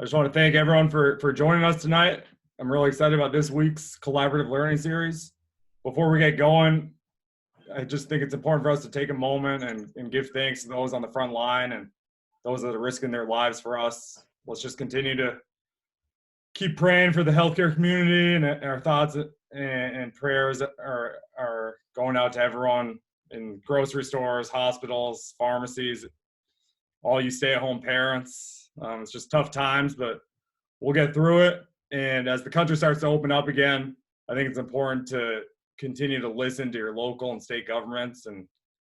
I just want to thank everyone for joining us tonight. I'm really excited about this week's collaborative learning series. Before we get going, I just think it's important for us to take a moment and give thanks to those on the front line and those that are risking their lives for us. Let's just continue to keep praying for the healthcare community, and our thoughts and prayers are going out to everyone in grocery stores, hospitals, pharmacies, all you stay-at-home parents. It's just tough times, but we'll get through it. And as the country starts to open up again, I think it's important to continue to listen to your local and state governments and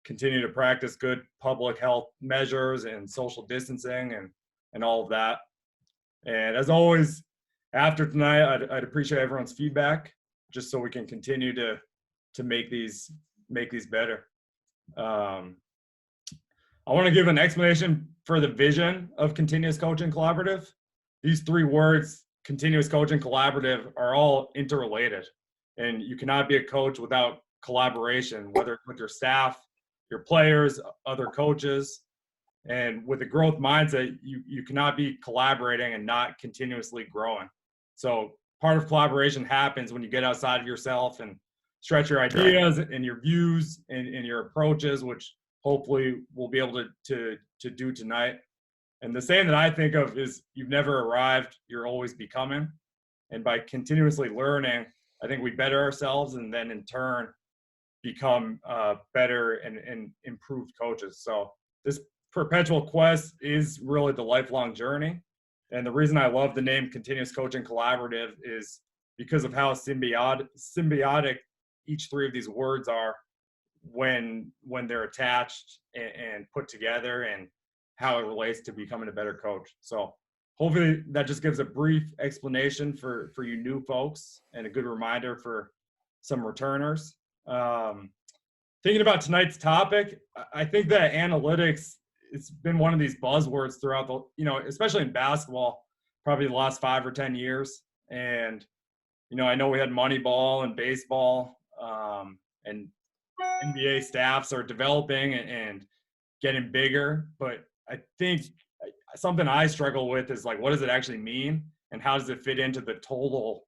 continue to practice good public health measures and social distancing and all of that. And as always, after tonight, I'd appreciate everyone's feedback, just so we can continue to make these better. I want to give an explanation for the vision of Continuous Coaching Collaborative. These three words, continuous coaching collaborative, are all interrelated. And you cannot be a coach without collaboration, whether with your staff, your players, other coaches. And with a growth mindset, you cannot be collaborating and not continuously growing. So part of collaboration happens when you get outside of yourself and stretch your ideas and your views and your approaches, which hopefully we'll be able to do tonight. And the saying that I think of is, you've never arrived, you're always becoming. And by continuously learning, I think we better ourselves and then in turn become better and improved coaches. So this perpetual quest is really the lifelong journey. And the reason I love the name Continuous Coaching Collaborative is because of how symbiotic each three of these words are when they're attached and put together, and how it relates to becoming a better coach. So hopefully that just gives a brief explanation for you new folks and a good reminder for some returners. Thinking about tonight's topic, I think that analytics, it's been one of these buzzwords throughout the, especially in basketball, probably the last 5 or 10 years. And, I know we had Moneyball and baseball, and NBA staffs are developing and getting bigger. But I think something I struggle with is, like, what does it actually mean? And how does it fit into the total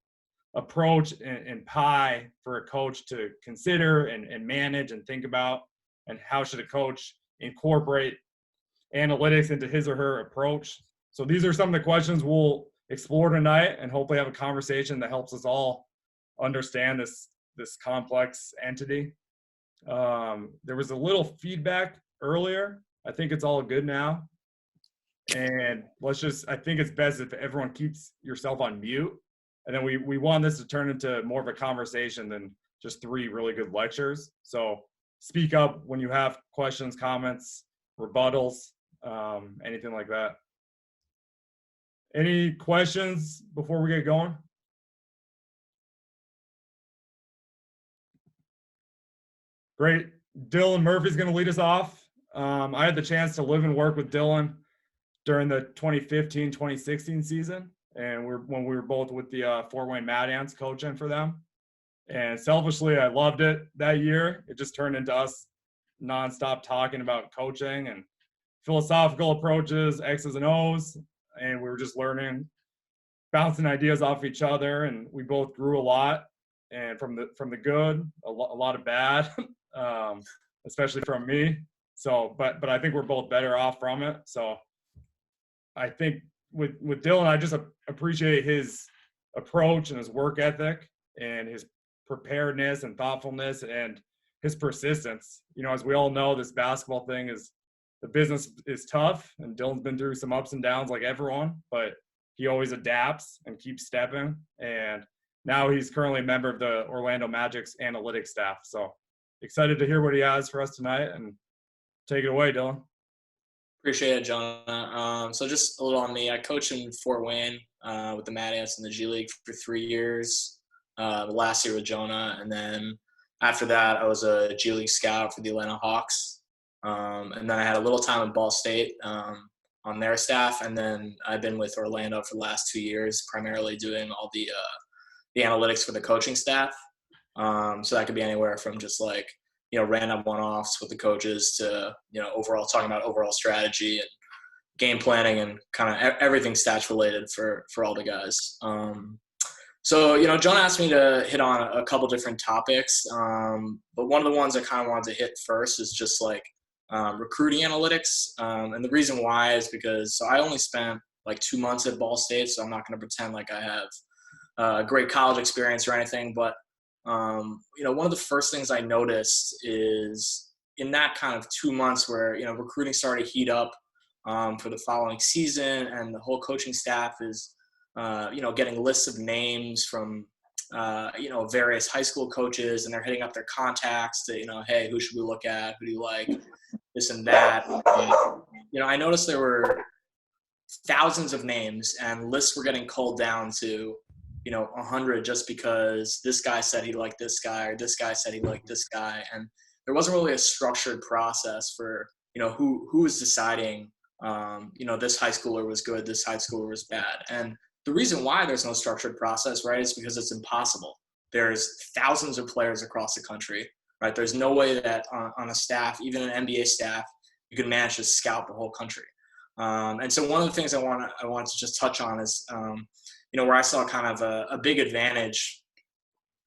approach and pie for a coach to consider and manage and think about? And how should a coach incorporate analytics into his or her approach? So these are some of the questions we'll explore tonight, and hopefully have a conversation that helps us all understand this complex entity. There was a little feedback earlier. I think it's all good now. And I think it's best if everyone keeps yourself on mute. And then we want this to turn into more of a conversation than just 3 really good lectures. So speak up when you have questions, comments, rebuttals, anything like that. Any questions before we get going? Great. Dylan Murphy's going to lead us off. I had the chance to live and work with Dylan during the 2015-2016 season, and when we were both with the Fort Wayne Mad Ants coaching for them. And selfishly, I loved it that year. It just turned into us nonstop talking about coaching and philosophical approaches, X's and O's, and we were just learning, bouncing ideas off each other, and we both grew a lot. And from the good, a lot of bad, especially from me. So, but I think we're both better off from it. So I think with Dylan, I just appreciate his approach and his work ethic and his preparedness and thoughtfulness and his persistence. As we all know, this basketball thing the business is tough, and Dylan's been through some ups and downs like everyone, but he always adapts and keeps stepping. And now he's currently a member of the Orlando Magic's analytics staff. So excited to hear what he has for us tonight, and take it away, Dylan. Appreciate it, Jonah. So just a little on me. I coached in Fort Wayne with the Mad Ants in the G League for 3 years. Last year with Jonah, and then after that, I was a G League scout for the Atlanta Hawks. And then I had a little time at Ball State on their staff, and then I've been with Orlando for the last 2 years, primarily doing all the analytics for the coaching staff. So that could be anywhere from just like, random one-offs with the coaches to, overall talking about overall strategy and game planning and kind of everything stats related for all the guys. So, you know, John asked me to hit on a couple different topics, but one of the ones I kind of wanted to hit first is just like recruiting analytics. And the reason why is because so I only spent like 2 months at Ball State, so I'm not going to pretend like I have great college experience or anything. But, you know, one of the first things I noticed is in that kind of 2 months where, you know, recruiting started to heat up for the following season and the whole coaching staff is, you know, getting lists of names from, you know, various high school coaches, and they're hitting up their contacts to, you know, hey, who should we look at? Who do you like? This and that. You know, I noticed there were thousands of names and lists were getting culled down to, you know, 100 just because this guy said he liked this guy or this guy said he liked this guy. And there wasn't really a structured process for, you know, who was deciding, you know, this high schooler was good, this high schooler was bad. And the reason why there's no structured process, right, is because it's impossible. There's thousands of players across the country, right? There's no way that on a staff, even an NBA staff, you can manage to scout the whole country. And so one of the things I want to just touch on is, you know, where I saw kind of a big advantage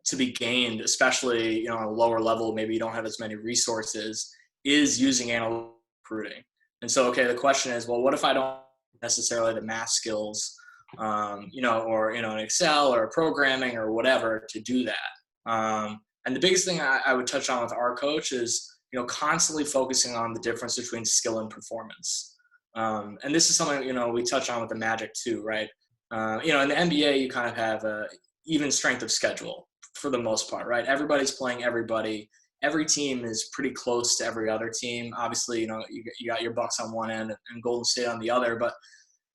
to be gained, especially, you know, on a lower level, maybe you don't have as many resources, is using analytic recruiting. And so, okay, the question is, well, what if I don't necessarily the math skills, you know, or, you know, in Excel or programming or whatever to do that? And the biggest thing I would touch on with our coach is, you know, constantly focusing on the difference between skill and performance. And this is something, you know, we touch on with the Magic too, right? You know, in the NBA, you kind of have a even strength of schedule for the most part, right? Everybody's playing everybody. Every team is pretty close to every other team. Obviously, you know, you got your Bucks on one end and Golden State on the other, but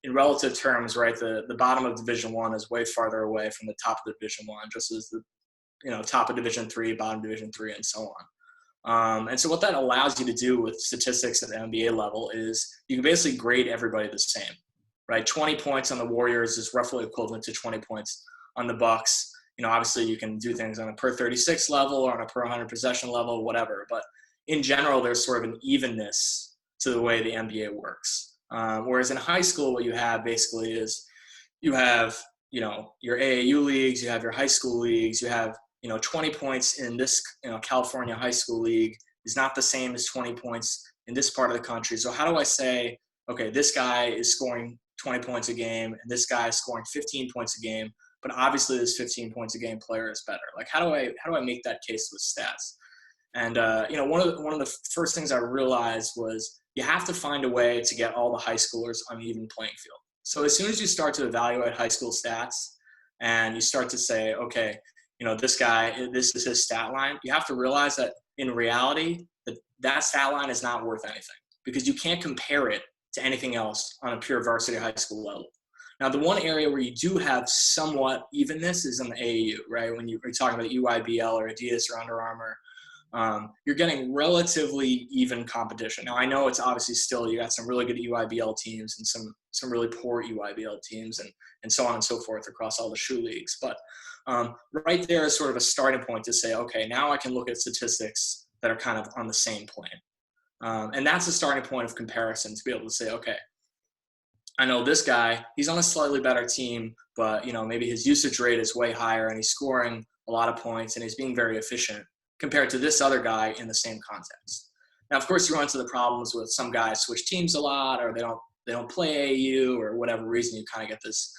in relative terms, right, the bottom of Division I is way farther away from the top of Division I, just as the, you know, top of Division III, bottom Division III, and so on. And so what that allows you to do with statistics at the NBA level is you can basically grade everybody the same, right? 20 points on the Warriors is roughly equivalent to 20 points on the Bucks. You know, obviously you can do things on a per 36 level or on a per 100 possession level, whatever. But in general, there's sort of an evenness to the way the NBA works. Whereas in high school, what you have basically is you have, you know, your AAU leagues, you have your high school leagues, you have, you know, 20 points in this, you know, California high school league is not the same as 20 points in this part of the country. So how do I say, okay, this guy is scoring 20 points a game and this guy is scoring 15 points a game, but obviously this 15 points a game player is better? Like, how do I make that case with stats? And, you know, one of the first things I realized was you have to find a way to get all the high schoolers on an even playing field. So as soon as you start to evaluate high school stats and you start to say, okay, you know, this guy, this is his stat line, you have to realize that in reality, that stat line is not worth anything because you can't compare it to anything else on a pure varsity high school level. Now, the one area where you do have somewhat evenness is in the AAU, right? When you're talking about UIBL or Adidas or Under Armour, you're getting relatively even competition. Now, I know it's obviously still, you got some really good UIBL teams and some really poor UIBL teams and so on and so forth across all the shoe leagues. But right there is sort of a starting point to say, okay, now I can look at statistics that are kind of on the same plane. And that's a starting point of comparison to be able to say, okay, I know this guy, he's on a slightly better team, but, you know, maybe his usage rate is way higher and he's scoring a lot of points and he's being very efficient compared to this other guy in the same context. Now, of course, you run into the problems with some guys switch teams a lot or they don't play AAU or whatever reason, you kind of get this,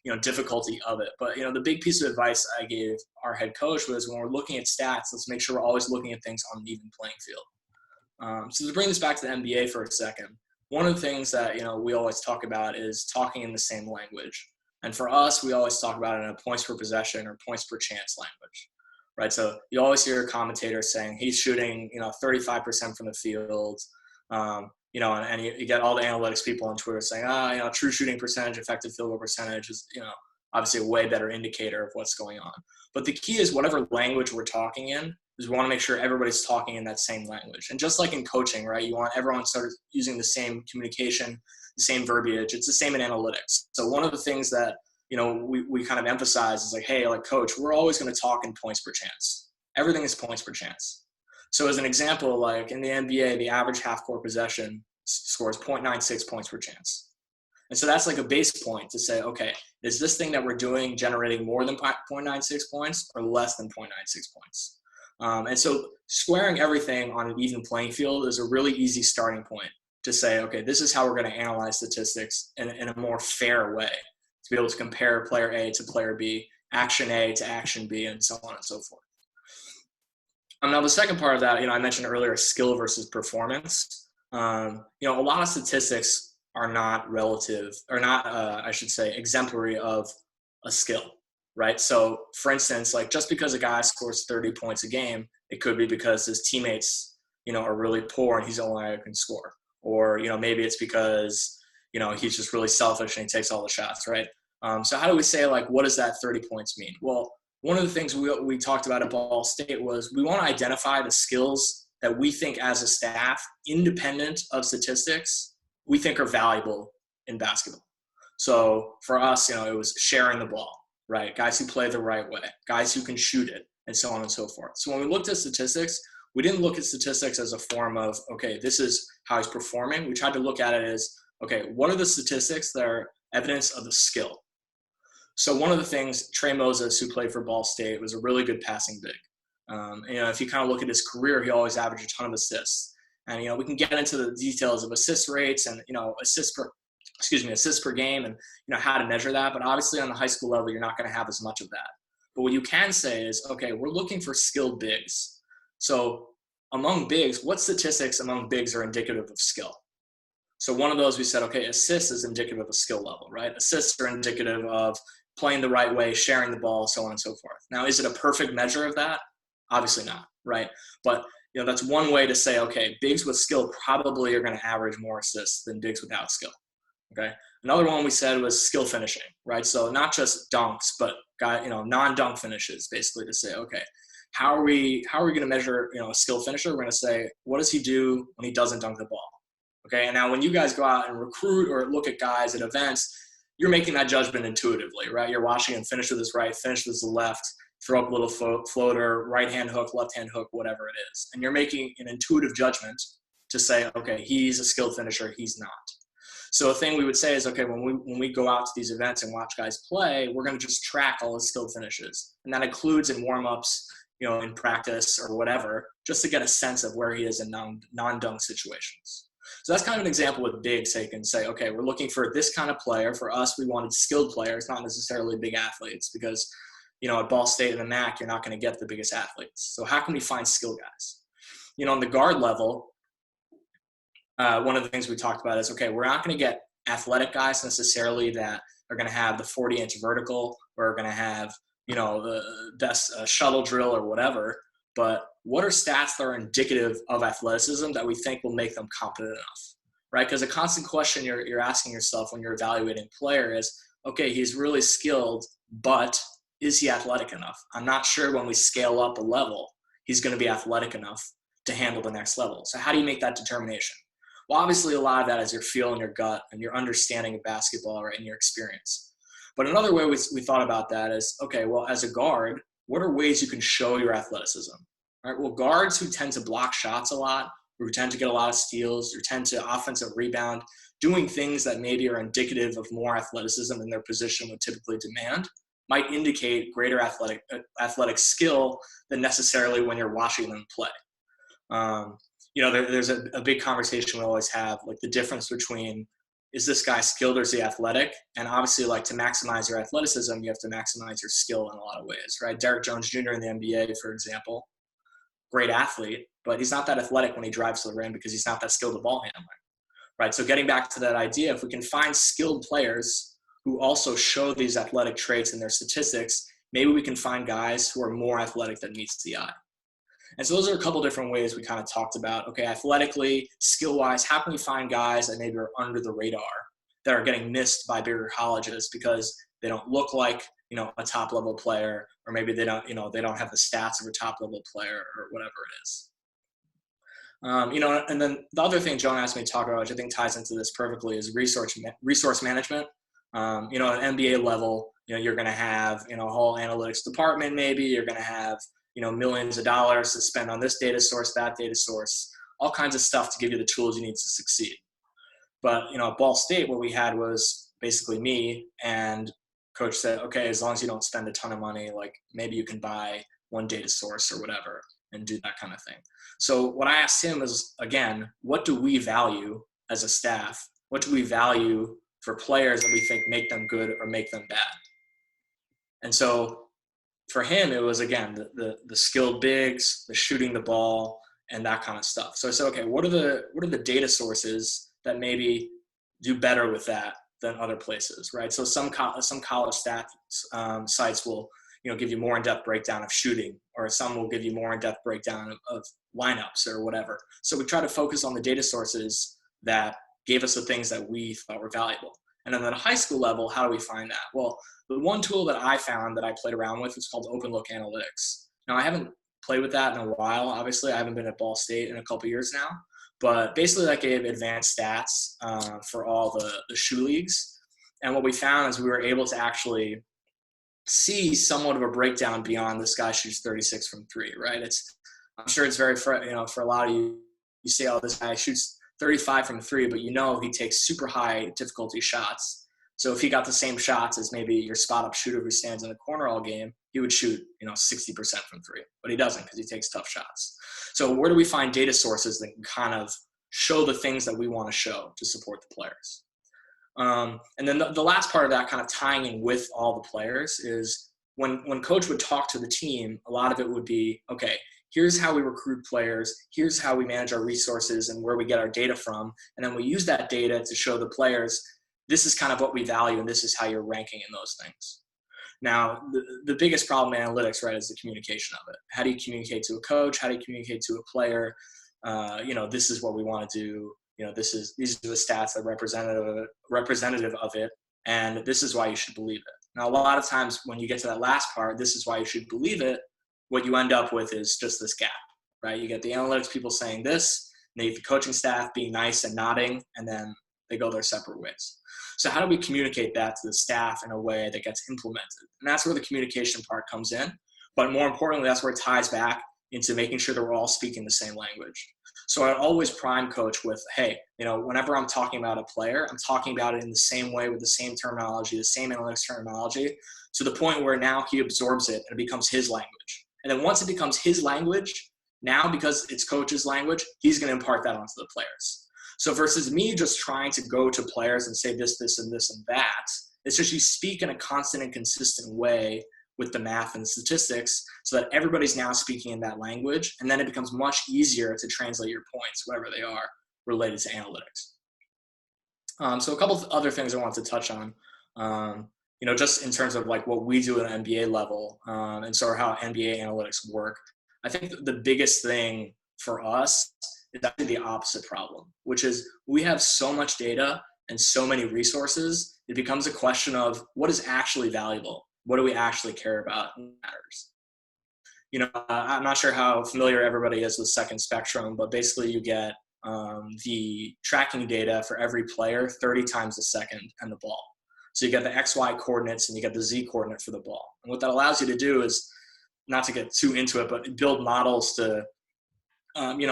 you know, difficulty of it. But, you know, the big piece of advice I gave our head coach was when we're looking at stats, let's make sure we're always looking at things on an even playing field. So to bring this back to the NBA for a second, one of the things that, you know, we always talk about is talking in the same language. And for us, we always talk about it in a points per possession or points per chance language, right? So you always hear a commentator saying he's shooting, you know, 35% from the field, you know, and you get all the analytics people on Twitter saying, you know, true shooting percentage, effective field goal percentage is, you know, obviously a way better indicator of what's going on. But the key is whatever language we're talking in, is we want to make sure everybody's talking in that same language. And just like in coaching, right, you want everyone to start using the same communication, the same verbiage. It's the same in analytics. So one of the things that, you know, we kind of emphasize is like, hey, like coach, we're always going to talk in points per chance. Everything is points per chance. So as an example, like in the NBA, the average half-court possession scores 0.96 points per chance. And so that's like a base point to say, okay, is this thing that we're doing generating more than 0.96 points or less than 0.96 points? And so squaring everything on an even playing field is a really easy starting point to say, okay, this is how we're going to analyze statistics in a more fair way, to be able to compare player A to player B, action A to action B, and so on and so forth. Now the second part of that, I mentioned earlier, skill versus performance. A lot of statistics are not relative, or not, I should say, exemplary of a skill, right? So for instance, like just because a guy scores 30 points a game, it could be because his teammates, are really poor and he's the only guy who can score. Or, maybe it's because, he's just really selfish and he takes all the shots, right? So how do we say, like, what does that 30 points mean? Well, one of the things we talked about at Ball State was we want to identify the skills that we think as a staff, independent of statistics, we think are valuable in basketball. So for us, it was sharing the ball, right? Guys who play the right way, guys who can shoot it, and so on and so forth. So when we looked at statistics, we didn't look at statistics as a form of, okay, this is how he's performing. We tried to look at it as, okay, what are the statistics that are evidence of the skill? So one of the things, Trey Moses, who played for Ball State, was a really good passing big. If you kind of look at his career, he always averaged a ton of assists. And, we can get into the details of assist rates and, assists per game and, how to measure that. But obviously on the high school level, you're not going to have as much of that. But what you can say is, okay, we're looking for skilled bigs. So among bigs, what statistics among bigs are indicative of skill? So one of those we said, okay, assists is indicative of a skill level, right? Assists are indicative of playing the right way, sharing the ball, so on and so forth. Now, is it a perfect measure of that? Obviously not, right? But that's one way to say, okay, bigs with skill probably are going to average more assists than bigs without skill. Okay. Another one we said was skill finishing, right? So not just dunks, but non-dunk finishes, basically, to say, okay, how are we going to measure, a skill finisher? We're going to say, what does he do when he doesn't dunk the ball? Okay. And now when you guys go out and recruit or look at guys at events, you're making that judgment intuitively, right? You're watching him finish with his right, finish with his left, throw up a little floater, right-hand hook, left-hand hook, whatever it is. And you're making an intuitive judgment to say, okay, he's a skilled finisher, he's not. So a thing we would say is, okay, when we go out to these events and watch guys play, we're going to just track all his skilled finishes. And that includes in warm-ups, in practice or whatever, just to get a sense of where he is in non-dunk situations. So that's kind of an example with bigs. So you can say, okay, we're looking for this kind of player. For us, we wanted skilled players, not necessarily big athletes, because, at Ball State and the MAC, you're not going to get the biggest athletes. So how can we find skilled guys? On the guard level, one of the things we talked about is, okay, we're not going to get athletic guys necessarily that are going to have the 40-inch vertical or are going to have, the best shuttle drill or whatever. But what are stats that are indicative of athleticism that we think will make them competent enough, right? Because a constant question you're asking yourself when you're evaluating a player is, okay, he's really skilled, but is he athletic enough? I'm not sure when we scale up a level, he's going to be athletic enough to handle the next level. So how do you make that determination? Well, obviously a lot of that is your feel and your gut and your understanding of basketball, right, and your experience. But another way we thought about that is, okay, well, as a guard, what are ways you can show your athleticism? All right, well, guards who tend to block shots a lot, who tend to get a lot of steals, who tend to offensive rebound, doing things that maybe are indicative of more athleticism than their position would typically demand, might indicate greater athletic skill than necessarily when you're watching them play. There's a big conversation we always have, like the difference between, is this guy skilled or is he athletic? And obviously, like, to maximize your athleticism, you have to maximize your skill in a lot of ways, right? Derrick Jones Jr. in the NBA, for example, great athlete, but he's not that athletic when he drives to the rim because he's not that skilled at ball handling, right? So getting back to that idea, if we can find skilled players who also show these athletic traits in their statistics, maybe we can find guys who are more athletic than meets the eye. And so those are a couple different ways we kind of talked about, okay, athletically, skill-wise, how can we find guys that maybe are under the radar that are getting missed by bigger colleges because they don't look like, a top-level player, or maybe they don't have the stats of a top-level player or whatever it is. And then the other thing Joan asked me to talk about, which I think ties into this perfectly, is resource management. At an NBA level, you're going to have, a whole analytics department maybe. You're going to have, millions of dollars to spend on this data source, that data source, all kinds of stuff to give you the tools you need to succeed. But, at Ball State, what we had was basically me, and coach said, okay, as long as you don't spend a ton of money, like maybe you can buy one data source or whatever and do that kind of thing. So what I asked him is, again, what do we value as a staff? What do we value for players that we think make them good or make them bad? And so for him, it was, again, the skilled bigs, the shooting the ball, and that kind of stuff. So I said, okay, what are the data sources that maybe do better with that than other places, right? So some college stats sites will, give you more in-depth breakdown of shooting, or some will give you more in-depth breakdown of lineups or whatever. So we try to focus on the data sources that gave us the things that we thought were valuable. And then at a high school level, how do we find that? Well, the one tool that I found that I played around with was called Open Look Analytics. Now, I haven't played with that in a while. Obviously, I haven't been at Ball State in a couple years now. But basically, that gave advanced stats for all the shoe leagues. And what we found is we were able to actually see somewhat of a breakdown beyond this guy shoots 36 from three, right? I'm sure it's very, for a lot of you, you say, oh, this guy shoots 35 from three, but he takes super high difficulty shots. So if he got the same shots as maybe your spot up shooter who stands in the corner all game, he would shoot, 60% from three, but he doesn't because he takes tough shots. So where do we find data sources that can kind of show the things that we want to show to support the players? And then the last part of that, kind of tying in with all the players, is when coach would talk to the team, a lot of it would be, okay, here's how we recruit players, here's how we manage our resources and where we get our data from. And then we use that data to show the players, this is kind of what we value and this is how you're ranking in those things. Now, the biggest problem in analytics, right, is the communication of it. How do you communicate to a coach? How do you communicate to a player? This is what we want to do. These are the stats that are representative of it, and this is why you should believe it. Now, a lot of times when you get to that last part, this is why you should believe it, what you end up with is just this gap, right? You get the analytics people saying this, and you get the coaching staff being nice and nodding, and then they go their separate ways. So how do we communicate that to the staff in a way that gets implemented? And that's where the communication part comes in. But more importantly, that's where it ties back into making sure that we're all speaking the same language. So I always prime coach with, hey, whenever I'm talking about a player, I'm talking about it in the same way with the same terminology, the same analytics terminology, to the point where now he absorbs it and it becomes his language. And then once it becomes his language, now because it's coach's language, he's going to impart that onto the players. So versus me just trying to go to players and say this, this, and this, and that, it's just you speak in a constant and consistent way with the math and statistics so that everybody's now speaking in that language. And then it becomes much easier to translate your points, whatever they are, related to analytics. So a couple of other things I want to touch on, just in terms of like what we do at an NBA level and sort of how NBA analytics work. I think the biggest thing for us is actually the opposite problem, which is we have so much data and so many resources, it becomes a question of what is actually valuable. What do we actually care about matters? I'm not sure how familiar everybody is with Second Spectrum, but basically you get the tracking data for every player 30 times a second and the ball. So you get the XY coordinates and you get the Z coordinate for the ball. And what that allows you to do is, not to get too into it, but build models to,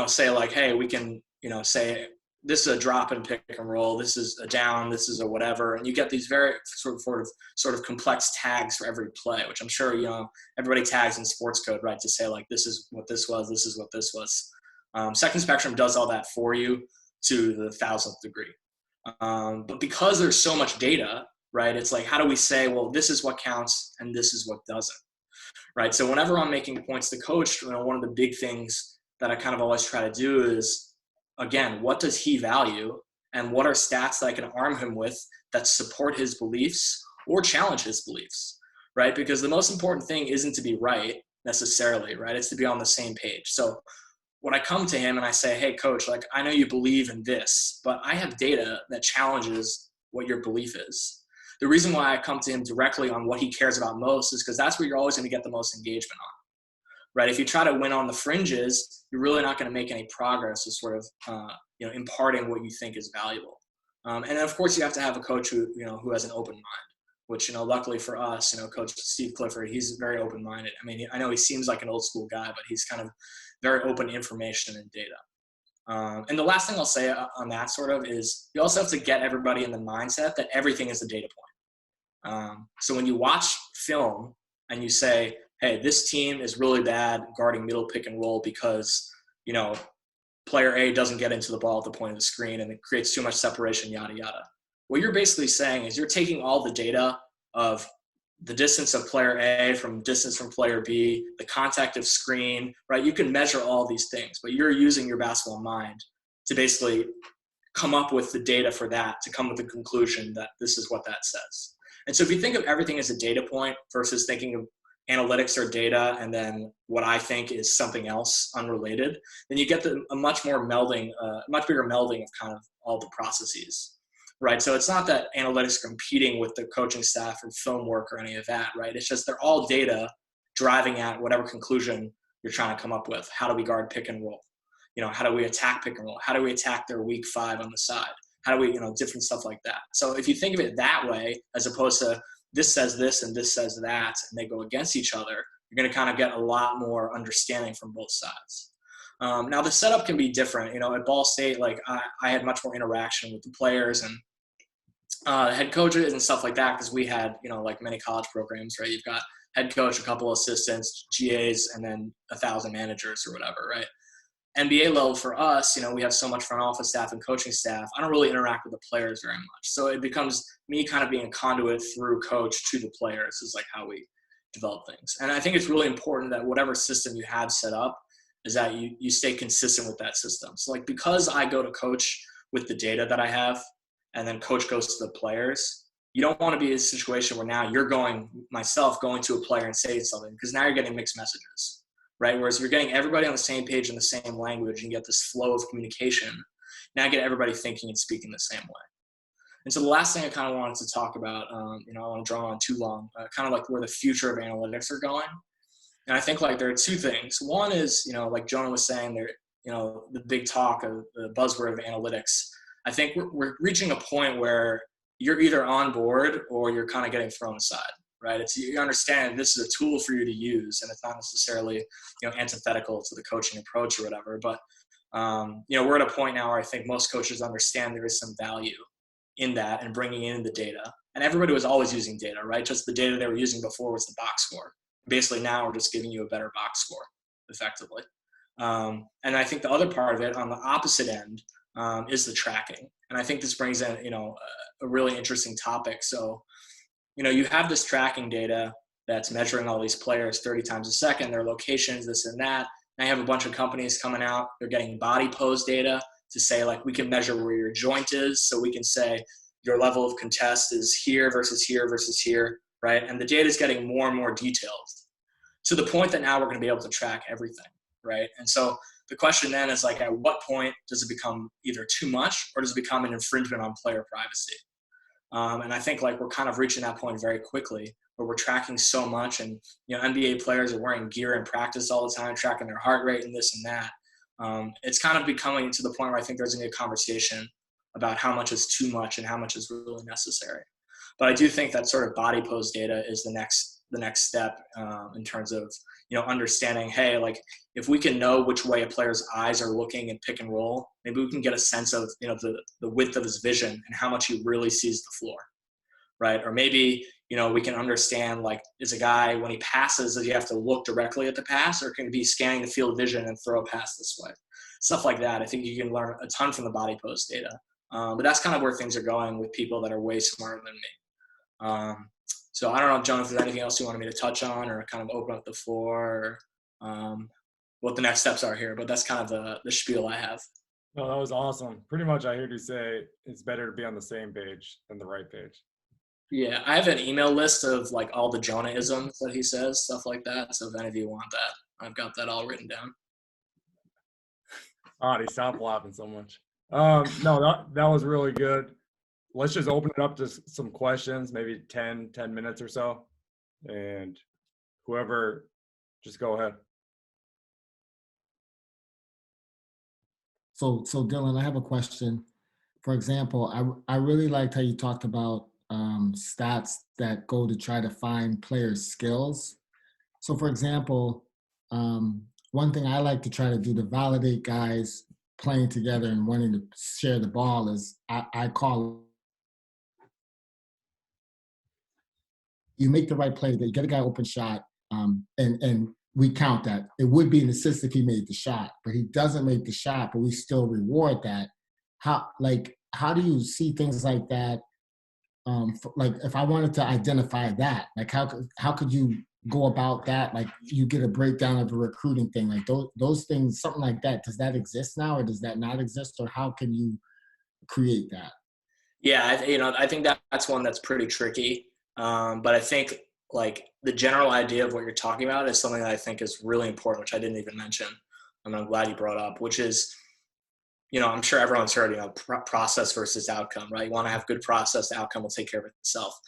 say like, hey, we can, say this is a drop and pick and roll, this is a down, this is a whatever. And you get these very sort of complex tags for every play, which I'm sure, everybody tags in sports code, right? To say like, this is what this was, this is what this was. Second Spectrum does all that for you to the 1,000th degree. But because there's so much data, right? It's like, how do we say, well, this is what counts and this is what doesn't, right? So whenever I'm making points to coach, one of the big things that I kind of always try to do is, again, what does he value and what are stats that I can arm him with that support his beliefs or challenge his beliefs, right? Because the most important thing isn't to be right necessarily, right? It's to be on the same page. So when I come to him and I say, hey, coach, like, I know you believe in this, but I have data that challenges what your belief is. The reason why I come to him directly on what he cares about most is because that's where you're always going to get the most engagement on, right? If you try to win on the fringes, you're really not going to make any progress with sort of, imparting what you think is valuable. And then of course you have to have a coach who has an open mind, which, luckily for us, Coach Steve Clifford, he's very open-minded. I mean, I know he seems like an old school guy, but he's kind of very open to information and data. And the last thing I'll say on that sort of is you also have to get everybody in the mindset that everything is a data point. So when you watch film and you say, hey, this team is really bad guarding middle pick and roll because, player A doesn't get into the ball at the point of the screen and it creates too much separation, yada, yada. What you're basically saying is you're taking all the data of the distance of player A from distance from player B, the contact of screen, right? You can measure all these things, but you're using your basketball mind to basically come up with the data for that, to come with the conclusion that this is what that says. And so if you think of everything as a data point versus thinking of analytics or data and then what I think is something else unrelated, then you get a much bigger melding of kind of all the processes, right? So it's not that analytics are competing with the coaching staff or film work or any of that, right? It's just they're all data driving at whatever conclusion you're trying to come up with. How do we guard pick and roll? How do we attack pick and roll? How do we attack their weak 5 on the side? How do we, different stuff like that. So if you think of it that way, as opposed to this says this and this says that, and they go against each other, you're going to kind of get a lot more understanding from both sides. Now the setup can be different. At Ball State, I had much more interaction with the players and head coaches and stuff like that because we had, like many college programs, right? You've got head coach, a couple assistants, GAs, and then 1,000 managers or whatever, right? NBA level for us, we have so much front office staff and coaching staff. I don't really interact with the players very much. So it becomes me kind of being a conduit through coach to the players is like how we develop things. And I think it's really important that whatever system you have set up is that you stay consistent with that system. So because I go to coach with the data that I have and then coach goes to the players, you don't want to be in a situation where now you're going to a player and saying something because now you're getting mixed messages. Right? Whereas if you're getting everybody on the ssame page in the same language and you get this flow of communication, now get everybody thinking and speaking the same way. And so the last thing I kind of wanted to talk about, I don't want to draw on too long, kind of like where the future of analytics are going. And I think there are two things. One is, like Jonah was saying, the big talk of the buzzword of analytics. I think we're reaching a point where you're either on board or you're kind of getting thrown aside. Right? You understand this is a tool for you to use, and it's not necessarily, antithetical to the coaching approach or whatever. But, we're at a point now where I think most coaches understand there is some value in that and bringing in the data. And everybody was always using data, right? Just the data they were using before was the box score. Basically, now we're just giving you a better box score, effectively. And I think the other part of it, on the opposite end, is the tracking. And I think this brings in, a really interesting topic. So, you have this tracking data that's measuring all these players 30 times a second, their locations, this and that. Now you have a bunch of companies coming out. They're getting body pose data to say, we can measure where your joint is. So we can say your level of contest is here versus here versus here, right? And the data is getting more and more detailed to the point that now we're going to be able to track everything, right? And so the question then is at what point does it become either too much or does it become an infringement on player privacy? And I think we're kind of reaching that point very quickly where we're tracking so much and, NBA players are wearing gear in practice all the time, tracking their heart rate and this and that. It's kind of becoming to the point where I think there's going to be a conversation about how much is too much and how much is really necessary. But I do think that sort of body pose data is the next step in terms of, understanding, hey, if we can know which way a player's eyes are looking in pick and roll, maybe we can get a sense of, the width of his vision and how much he really sees the floor, right? Or maybe, we can understand, is a guy, when he passes, does he have to look directly at the pass or can he be scanning the field of vision and throw a pass this way? Stuff like that. I think you can learn a ton from the body pose data. But that's kind of where things are going with people that are way smarter than me. So I don't know, John, if there's anything else you wanted me to touch on or kind of open up the floor or what the next steps are here, but that's kind of the spiel I have. No, that was awesome. Pretty much I heard you say it's better to be on the same page than the right page. Yeah, I have an email list of all the Jonah-isms that he says, stuff like that. So if any of you want that, I've got that all written down. Artie, stop laughing so much. No, that was really good. Let's just open it up to some questions, maybe 10 minutes or so. And whoever, just go ahead. So Dylan, I have a question. For example, I really liked how you talked about stats that go to try to find players' skills. So for example, one thing I like to try to do to validate guys' playing together and wanting to share the ball is I call you make the right play, that you get a guy open shot, and we count that. It would be an assist if he made the shot, but he doesn't make the shot, but we still reward that. How do you see things like that? Like if I wanted to identify that, like how could you go about that? Like you get a breakdown of a recruiting thing, like those things, something like that. Does that exist now, or does that not exist, or how can you create that? Yeah, I think that's one that's pretty tricky. But I think like the general idea of what you're talking about is something that I think is really important, which I didn't even mention. And I'm glad you brought up, which is, I'm sure everyone's heard, process versus outcome, right? You want to have good process, the outcome will take care of itself.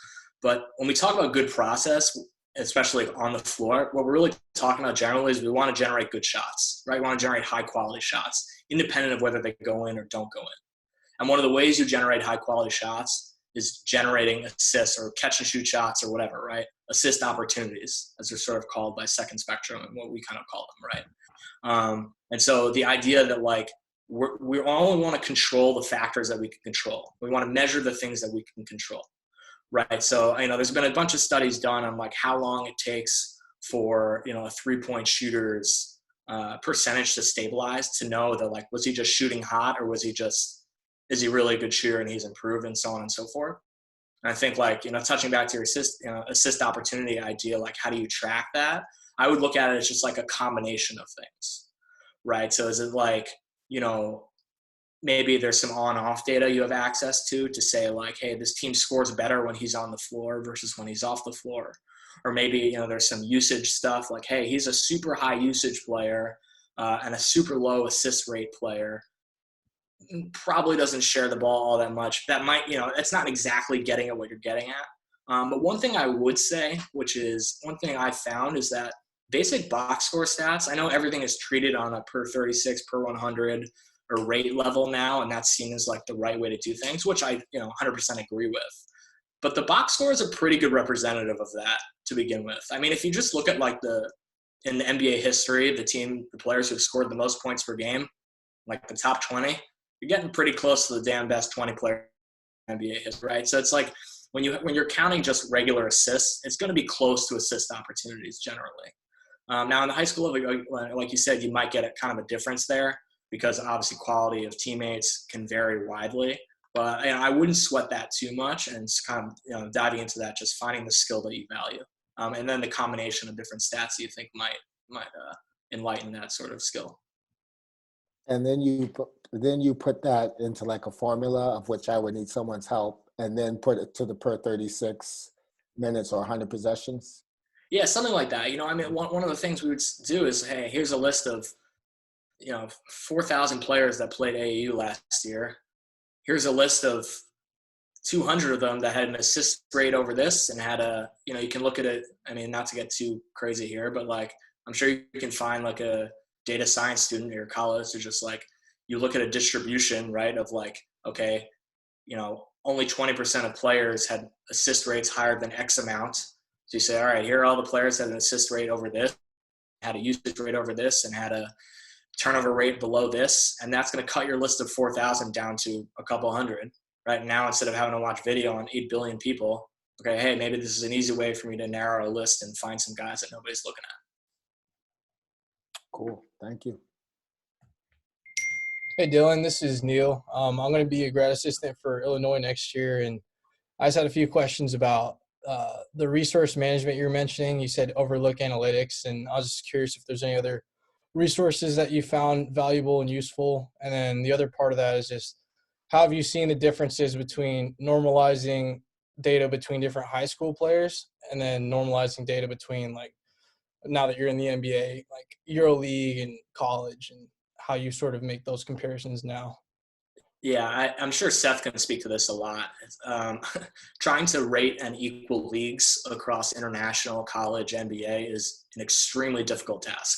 But when we talk about good process, especially on the floor, what we're really talking about generally is we want to generate good shots, right? We want to generate high quality shots, independent of whether they go in or don't go in. And one of the ways you generate high quality shots is generating assists or catch and shoot shots or whatever, right? Assist opportunities, as they're sort of called by Second Spectrum and what we kind of call them, right? And so the idea that like we only want to control the factors that we can control. We want to measure the things that we can control, right? So, there's been a bunch of studies done on like how long it takes for, a 3-point shooter's percentage to stabilize, to know that like, was he just shooting hot, or is he really a good shooter and he's improved, and so on and so forth. And I think like, touching back to your assist opportunity idea, like how do you track that? I would look at it as just like a combination of things, right? So is it like, maybe there's some on-off data you have access to say like, hey, this team scores better when he's on the floor versus when he's off the floor. Or maybe, there's some usage stuff like, hey, he's a super high usage player and a super low assist rate player. Probably doesn't share the ball all that much. That might, it's not exactly getting at what you're getting at. But one thing I would say, which is one thing I found, is that basic box score stats, I know everything is treated on a per 36, per 100 or rate level now, and that's seen as like the right way to do things, which I 100% agree with. But the box score is a pretty good representative of that to begin with. I mean, if you just look at like in the NBA history, the players who've scored the most points per game, like the top 20, you're getting pretty close to the damn best 20 player in NBA history, right? So it's like when you're counting just regular assists, it's going to be close to assist opportunities generally. Now in the high school level, like you said, you might get kind of a difference there because obviously quality of teammates can vary widely. But I wouldn't sweat that too much, and just kind of diving into that, just finding the skill that you value, and then the combination of different stats that you think might enlighten that sort of skill. And then you put that into like a formula of which I would need someone's help, and then put it to the per 36 minutes or 100 possessions. Yeah, something like that. One of the things we would do is, hey, here's a list of 4,000 players that played AAU last year. Here's a list of 200 of them that had an assist rate over this and had you can look at it. I mean, not to get too crazy here, but like, I'm sure you can find like a data science student at your college who just like, you look at a distribution, right, of like, okay, only 20% of players had assist rates higher than X amount. So you say, all right, here are all the players that had an assist rate over this, had a usage rate over this, and had a turnover rate below this, and that's going to cut your list of 4,000 down to a couple hundred. Right now, instead of having to watch video on 8 billion people, okay, hey, maybe this is an easy way for me to narrow a list and find some guys that nobody's looking at. Cool, thank you. Hey Dylan, this is Neil. I'm going to be a grad assistant for Illinois next year, and I just had a few questions about the resource management you were mentioning. You said overlook analytics, and I was just curious if there's any other resources that you found valuable and useful. And then the other part of that is just, how have you seen the differences between normalizing data between different high school players and then normalizing data between, like, now that you're in the NBA, like EuroLeague and college, and how you sort of make those comparisons now? Yeah, I'm sure Seth can speak to this a lot. Trying to rate and equal leagues across international, college, NBA is an extremely difficult task.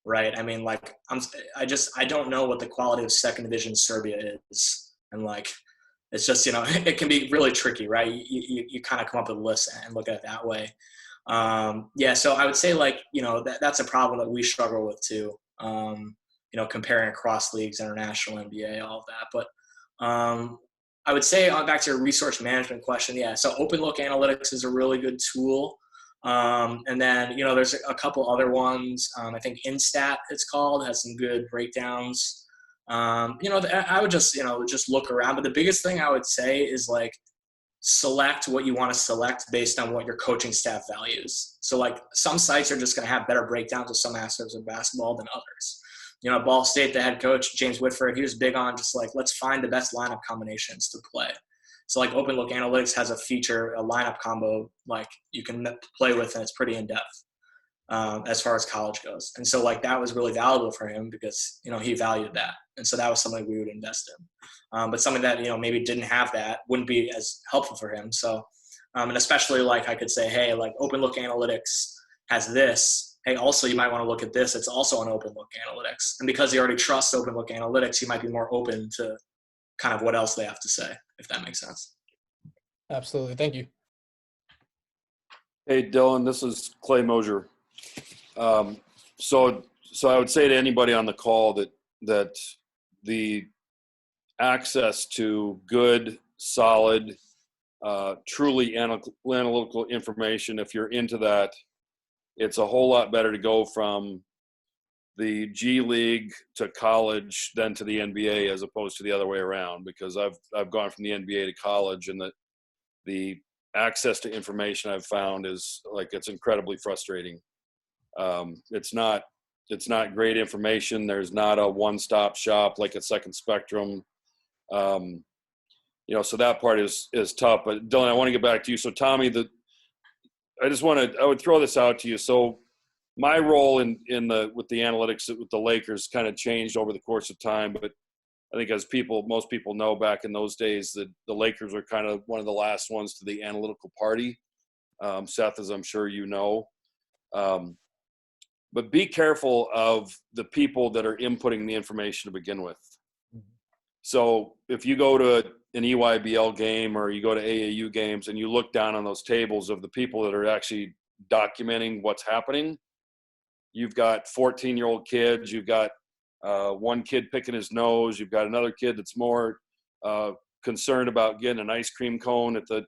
Right. I mean, like, I don't know what the quality of second division Serbia is. And like, it's just, it can be really tricky, right? You kind of come up with a list and look at it that way. So I would say, like, that's a problem that we struggle with too. comparing across leagues, international, NBA, all of that. But I would say back to your resource management question. Yeah. So open look analytics is a really good tool. And then, there's a couple other ones. I think Instat, it's called, has some good breakdowns. I would just look around. But the biggest thing I would say is like, select what you want to select based on what your coaching staff values. So like some sites are just going to have better breakdowns of some aspects of basketball than others. At Ball State, the head coach, James Whitford, he was big on just like, let's find the best lineup combinations to play. So like Open Look Analytics has a feature, a lineup combo, like you can play with, and it's pretty in depth as far as college goes. And so like that was really valuable for him because, he valued that. And so that was something we would invest in. But something that, maybe didn't have that wouldn't be as helpful for him. So, and especially like I could say, hey, like Open Look Analytics has this. Hey, also you might want to look at this. It's also on Open Look Analytics. And because he already trusts Open Look Analytics, you might be more open to kind of what else they have to say, if that makes sense. Absolutely. Thank you. Hey, Dylan, this is Clay Mosier. So I would say to anybody on the call that the access to good, solid, truly analytical information, if you're into that, it's a whole lot better to go from the G League to college than to the NBA as opposed to the other way around, because I've gone from the NBA to college, and the access to information I've found is like, it's incredibly frustrating. It's not great information. There's not a one-stop shop like a Second Spectrum. So that part is tough. But Dylan, I want to get back to you. So Tommy, I would throw this out to you. So my role with the analytics with the Lakers kind of changed over the course of time, but I think most people know, back in those days that the Lakers were kind of one of the last ones to the analytical party. Seth, as I'm sure you know. But be careful of the people that are inputting the information to begin with. So if you go to an EYBL game or you go to AAU games and you look down on those tables of the people that are actually documenting what's happening, you've got 14-year-old kids, you've got one kid picking his nose, you've got another kid that's more concerned about getting an ice cream cone at the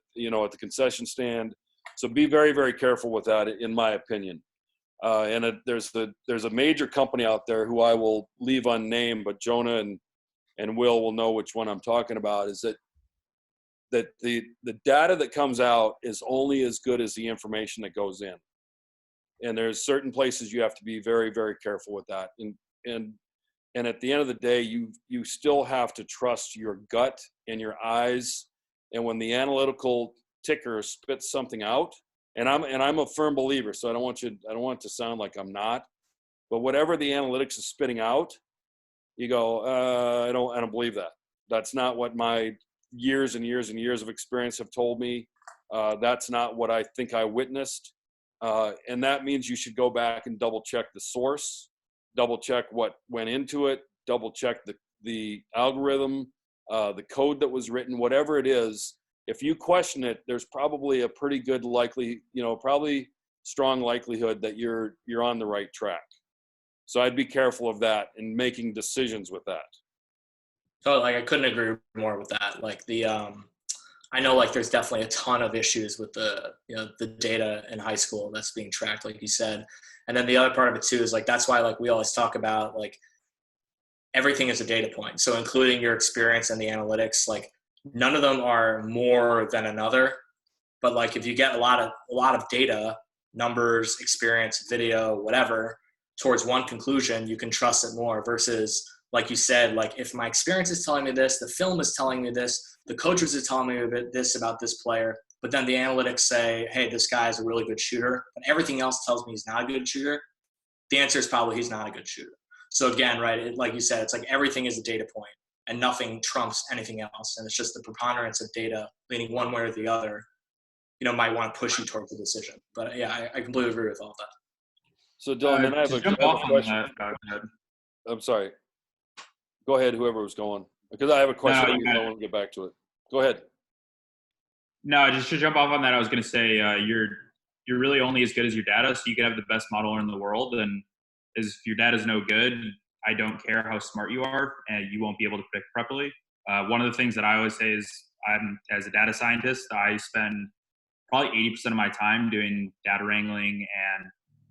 concession stand. So be very, very careful with that, in my opinion. There's a major company out there who I will leave unnamed, but Jonah and Will know which one I'm talking about, is that the data that comes out is only as good as the information that goes in. And there's certain places you have to be very, very careful with that. And at the end of the day, you still have to trust your gut and your eyes. And when the analytical ticker spits something out, and I'm a firm believer, so I don't want it to sound like I'm not, but whatever the analytics is spitting out, you go, I don't believe that. That's not what my years and years and years of experience have told me. That's not what I think I witnessed. And that means you should go back and double check the source, double check what went into it, double check the algorithm, the code that was written, whatever it is. If you question it, there's probably a pretty good probably strong likelihood that you're on the right track. So I'd be careful of that and making decisions with that. So like, I couldn't agree more with that. Like I know like there's definitely a ton of issues with the data in high school that's being tracked, like you said. And then the other part of it too is like, that's why like we always talk about like everything is a data point. So including your experience and the analytics, like none of them are more than another. But like if you get a lot of data, numbers, experience, video, whatever, towards one conclusion, you can trust it more versus, like you said, like if my experience is telling me this, the film is telling me this, the coaches are telling me this about this player, but then the analytics say, hey, this guy is a really good shooter, but everything else tells me he's not a good shooter, the answer is probably he's not a good shooter. So again, right, like you said, it's like everything is a data point and nothing trumps anything else. And it's just the preponderance of data leaning one way or the other, might want to push you towards a decision. But yeah, I completely agree with all that. So Dylan, then I have a question. I'm sorry. Go ahead, whoever was going. Because I have a question. I want to get back to it. Go ahead. No, just to jump off on that, I was going to say you're really only as good as your data, so you can have the best modeler in the world. And if your data is no good, I don't care how smart you are, and you won't be able to predict properly. One of the things that I always say is, as a data scientist, I spend probably 80% of my time doing data wrangling and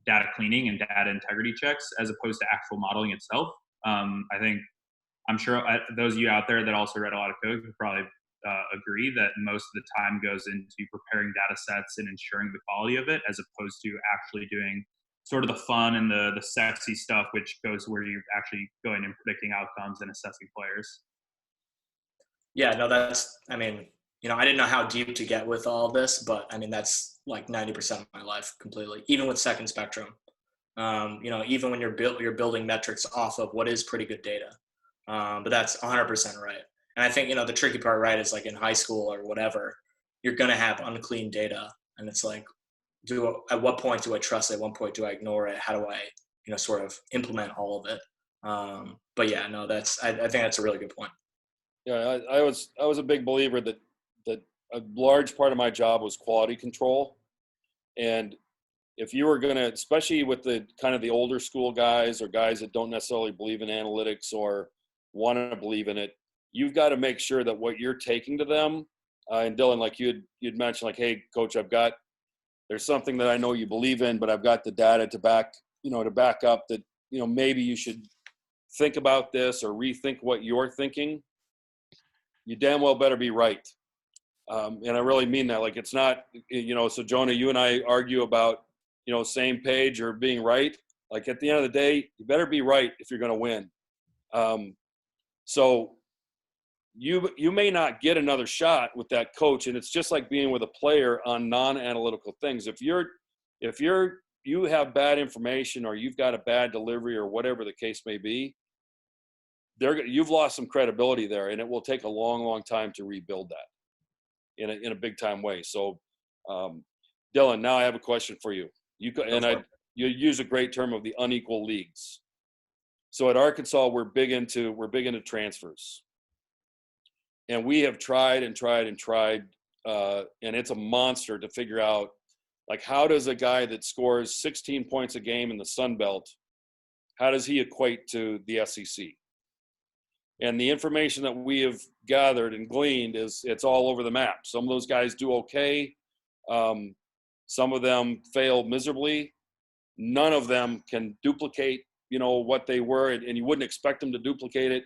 data cleaning and data integrity checks as opposed to actual modeling itself. I'm sure those of you out there that also read a lot of code could probably agree that most of the time goes into preparing data sets and ensuring the quality of it, as opposed to actually doing sort of the fun and the sexy stuff, which goes where you're actually going and predicting outcomes and assessing players. Yeah, no, I didn't know how deep to get with all of this, but I mean, that's like 90% of my life completely, even with Second Spectrum. Even when you're building metrics off of what is pretty good data. But that's 100% right. And I think, the tricky part, right, is like in high school or whatever, you're going to have unclean data. And it's like, at what point do I trust it? At what point do I ignore it? How do I, sort of implement all of it? But yeah, no, I think that's a really good point. Yeah, I was a big believer that a large part of my job was quality control. And if you were going to, especially with the kind of the older school guys or guys that don't necessarily believe in analytics or want to believe in it, you've got to make sure that what you're taking to them, and Dylan, like you'd mentioned, like, hey, coach, there's something that I know you believe in, but I've got the data to back up that, maybe you should think about this or rethink what you're thinking. You damn well better be right. And I really mean that. Like, it's not, so Jonah, you and I argue about, same page or being right. Like, at the end of the day, you better be right if you're going to win. So you may not get another shot with that coach. And it's just like being with a player on non-analytical things. If you have bad information or you've got a bad delivery or whatever the case may be, you've lost some credibility there, and it will take a long, long time to rebuild that in a big time way. So, Dylan, now I have a question for you. You use a great term of the unequal leagues. So at Arkansas, we're big into transfers, and we have tried and tried and tried, and it's a monster to figure out, like, how does a guy that scores 16 points a game in the Sun Belt, how does he equate to the SEC? And the information that we have gathered and gleaned it's all over the map. Some of those guys do okay. Some of them fail miserably. None of them can duplicate, what they were, and you wouldn't expect them to duplicate it.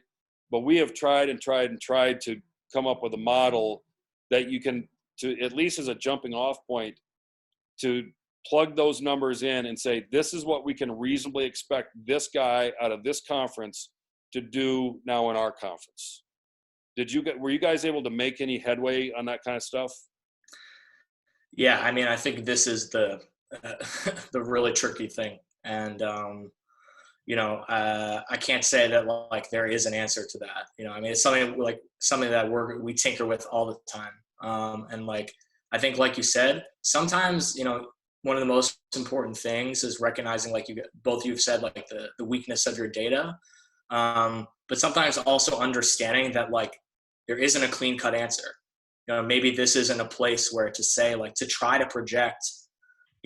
But we have tried and tried and tried to come up with a model that you can, to at least as a jumping off point, to plug those numbers in and say, this is what we can reasonably expect this guy out of this conference to do now in our conference. Were you guys able to make any headway on that kind of stuff? Yeah, I think this is the really tricky thing, and I can't say that like there is an answer to that. It's something that we tinker with all the time, and like I think, like you said, sometimes one of the most important things is recognizing, like both of you have said, like the weakness of your data. But sometimes also understanding that like there isn't a clean cut answer. Maybe this isn't a place where to say, like, to try to project,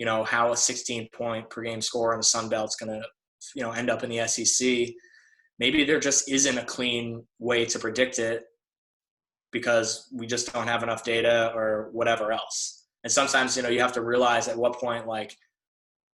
how a 16 point per game score in the Sun Belt's going to, end up in the SEC. Maybe there just isn't a clean way to predict it because we just don't have enough data or whatever else. And sometimes, you have to realize at what point, like,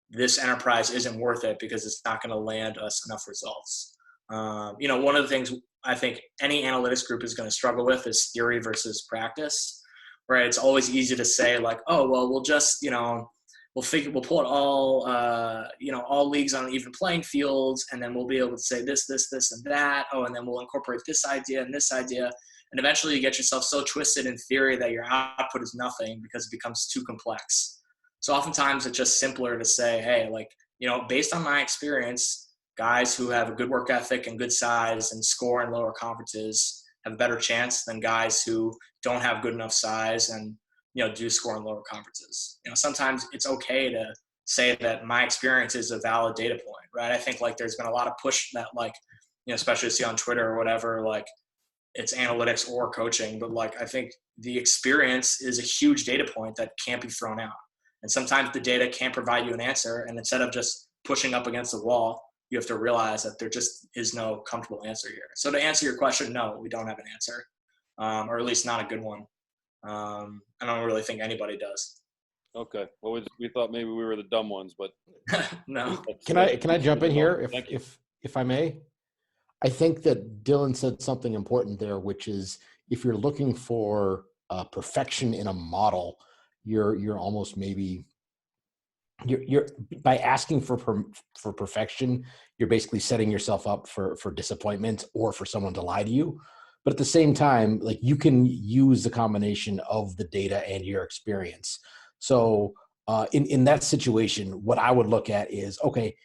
this enterprise isn't worth it because it's not going to land us enough results. One of the things I think any analytics group is going to struggle with is theory versus practice, right? It's always easy to say, like, oh, well, we'll just, we'll pull it all, all leagues on even playing fields, and then we'll be able to say this, and that. Oh, and then we'll incorporate this idea and this idea. And eventually you get yourself so twisted in theory that your output is nothing because it becomes too complex. So oftentimes it's just simpler to say, hey, like, based on my experience, guys who have a good work ethic and good size and score in lower conferences have a better chance than guys who don't have good enough size and, do score in lower conferences. Sometimes it's okay to say that my experience is a valid data point, right? I think like there's been a lot of push that like, especially see on Twitter or whatever, like it's analytics or coaching, but like, I think the experience is a huge data point that can't be thrown out. And sometimes the data can't provide you an answer. And instead of just pushing up against the wall, you have to realize that there just is no comfortable answer here. So to answer your question, no, we don't have an answer, or at least not a good one. I don't really think anybody does. Okay. Well, we thought maybe we were the dumb ones, but No. Can I jump in here Thank you. if I may? I think that Dylan said something important there, which is if you're looking for perfection in a model, you're almost maybe you're by asking for perfection, you're basically setting yourself up for disappointment or for someone to lie to you. But at the same time, like, you can use the combination of the data and your experience. So in that situation, what I would look at is, okay,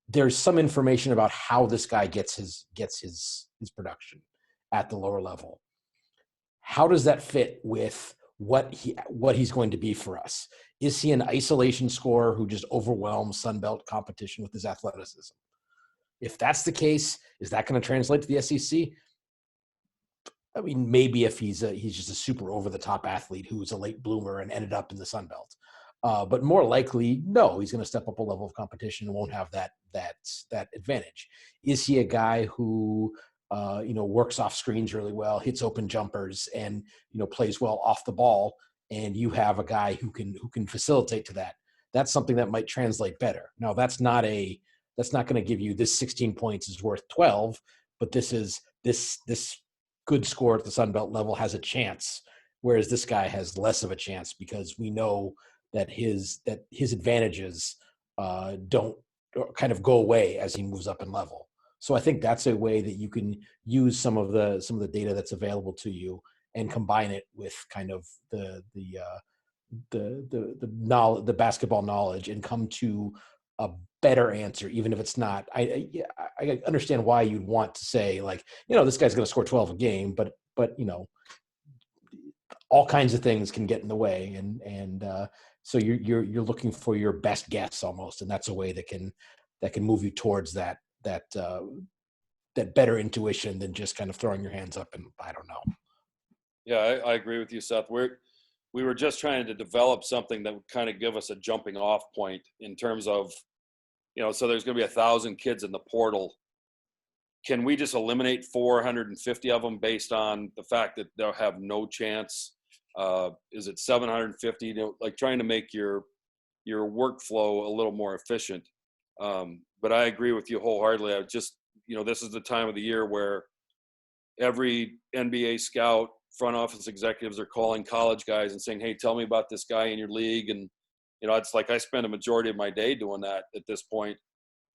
there's some information about how this guy gets his production at the lower level. How does that fit with what he's going to be for us? Is he an isolation scorer who just overwhelms Sunbelt competition with his athleticism? If that's the case, is that going to translate to the SEC? I mean, maybe if he's just a super over the top athlete who's a late bloomer and ended up in the Sunbelt. But more likely, no, he's going to step up a level of competition and won't have that advantage. Is he a guy who works off screens really well, hits open jumpers, and plays well off the ball? And you have a guy who can facilitate to that. That's something that might translate better. Now, that's not going to give you this 16 points is worth 12, but this good score at the Sunbelt level has a chance, whereas this guy has less of a chance because we know that his advantages don't kind of go away as he moves up in level. So I think that's a way that you can use some of the data that's available to you and combine it with kind of the knowledge, the basketball knowledge, and come to a better answer, even if it's not. I understand why you'd want to say, like, this guy's going to score 12 a game, but all kinds of things can get in the way, and so you're looking for your best guess almost, and that's a way that can move you towards that better intuition than just kind of throwing your hands up and I don't know. Yeah, I agree with you, Seth. We were just trying to develop something that would kind of give us a jumping off point in terms of, so there's going to be 1,000 kids in the portal. Can we just eliminate 450 of them based on the fact that they'll have no chance? Is it 750? Like, trying to make your workflow a little more efficient. But I agree with you wholeheartedly. I just, this is the time of the year where every NBA scout, front office executives are calling college guys and saying, hey, tell me about this guy in your league. And, it's like I spend a majority of my day doing that at this point.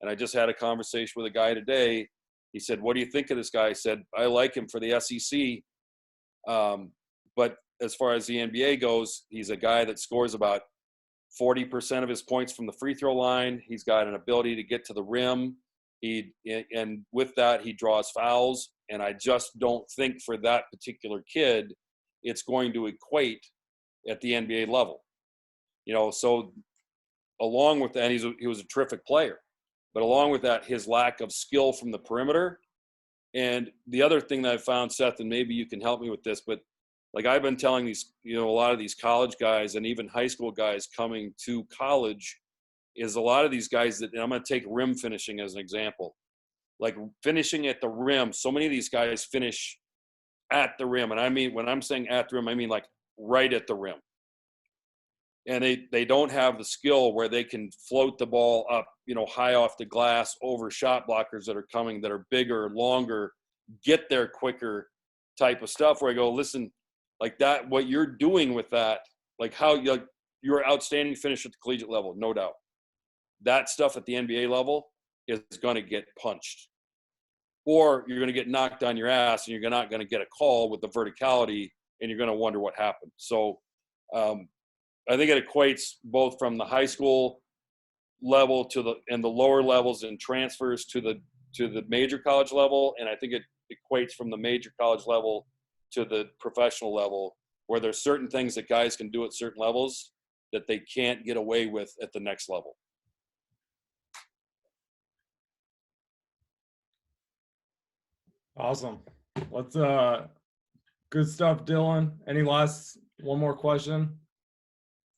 And I just had a conversation with a guy today. He said, what do you think of this guy? I said, I like him for the SEC. But as far as the NBA goes, he's a guy that scores about 40% of his points from the free throw line. He's got an ability to get to the rim. And with that, he draws fouls. And I just don't think for that particular kid, it's going to equate at the NBA level. So along with that, he was a terrific player. But along with that, his lack of skill from the perimeter. And the other thing that I found, Seth, and maybe you can help me with this, but like I've been telling these, a lot of these college guys and even high school guys coming to college, is a lot of these guys that, and I'm going to take rim finishing as an example, like finishing at the rim. So many of these guys finish at the rim. And I mean, when I'm saying at the rim, I mean like right at the rim. And they don't have the skill where they can float the ball up, high off the glass over shot blockers that are coming, that are bigger, longer, get there quicker type of stuff, where I go, listen, like that, what you're doing with that, like how you're an outstanding finish at the collegiate level, no doubt. That stuff at the NBA level is going to get punched, or you're going to get knocked on your ass and you're not going to get a call with the verticality, and you're going to wonder what happened. So I think it equates both from the high school level to the lower levels and transfers to the major college level. And I think it equates from the major college level to the professional level, where there's certain things that guys can do at certain levels that they can't get away with at the next level. Awesome. Let's good stuff, Dylan. One more question?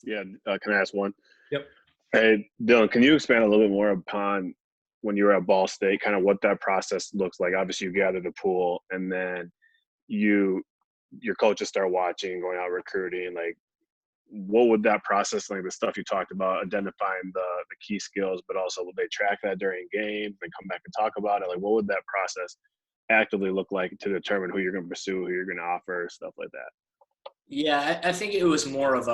Yeah, can I ask one? Yep. Hey, Dylan, can you expand a little bit more upon when you were at Ball State, kind of what that process looks like. Obviously, you gather the pool, and then your coaches start watching and going out recruiting. Like, what would that process, like the stuff you talked about, identifying the key skills, but also will they track that during games and come back and talk about it? Like, what would that process actively look like to determine who you're going to pursue, who you're going to offer, stuff like that? Yeah, I think it was more of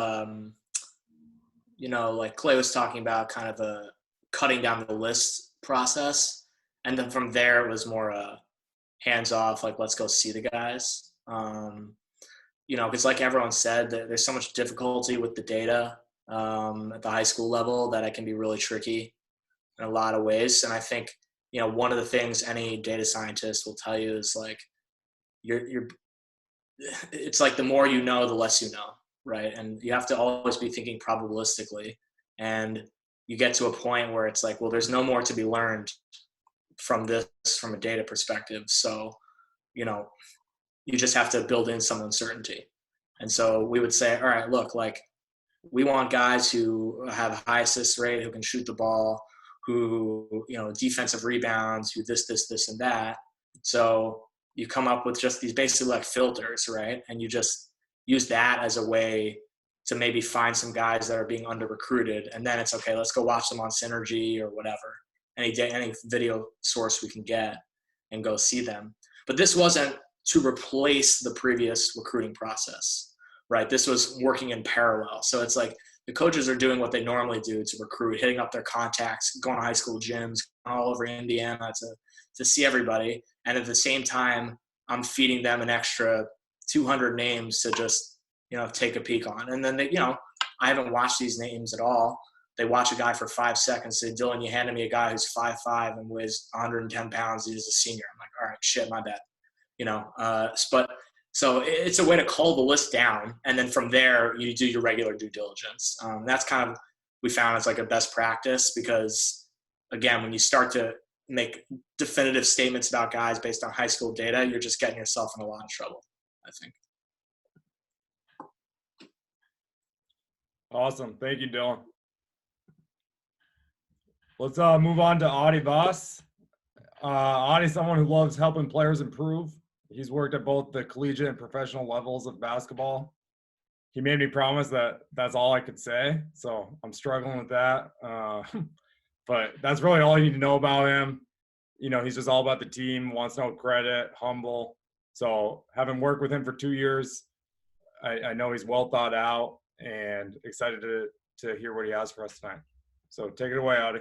like Clay was talking about, kind of a cutting down the list process. And then from there, it was more hands off, like, let's go see the guys. Because like everyone said, there's so much difficulty with the data at the high school level that it can be really tricky in a lot of ways. And I think, one of the things any data scientist will tell you is like, it's like the more you know, the less you know, right? And you have to always be thinking probabilistically. And you get to a point where it's like, well, there's no more to be learned from this, from a data perspective. So, you just have to build in some uncertainty. And so we would say, all right, look, like, we want guys who have a high assist rate, who can shoot the ball, who, defensive rebounds, who this, and that. So you come up with just these basically like filters, right? And you just use that as a way to maybe find some guys that are being under recruited. And then it's okay, let's go watch them on Synergy or whatever, any video source we can get, and go see them. But this wasn't to replace the previous recruiting process, right? This was working in parallel. So it's like the coaches are doing what they normally do to recruit, hitting up their contacts, going to high school gyms all over Indiana to see everybody. And at the same time, I'm feeding them an extra 200 names to just, take a peek on. And then I haven't watched these names at all. They watch a guy for 5 seconds, say, Dylan, you handed me a guy who's 5'5" and weighs 110 pounds. He's a senior. I'm like, all right, shit, my bad. But so it's a way to cull the list down. And then from there, you do your regular due diligence. That's kind of, we found, as like a best practice, because again, when you start to make definitive statements about guys based on high school data, you're just getting yourself in a lot of trouble, I think. Awesome. Thank you, Dylan. Let's move on to Vase. Adi's someone who loves helping players improve. He's worked at both the collegiate and professional levels of basketball. He made me promise that that's all I could say, so I'm struggling with that. But that's really all you need to know about him. He's just all about the team, wants no credit, humble. So having worked with him for 2 years, I know he's well thought out, and excited to hear what he has for us tonight. So take it away, Adi.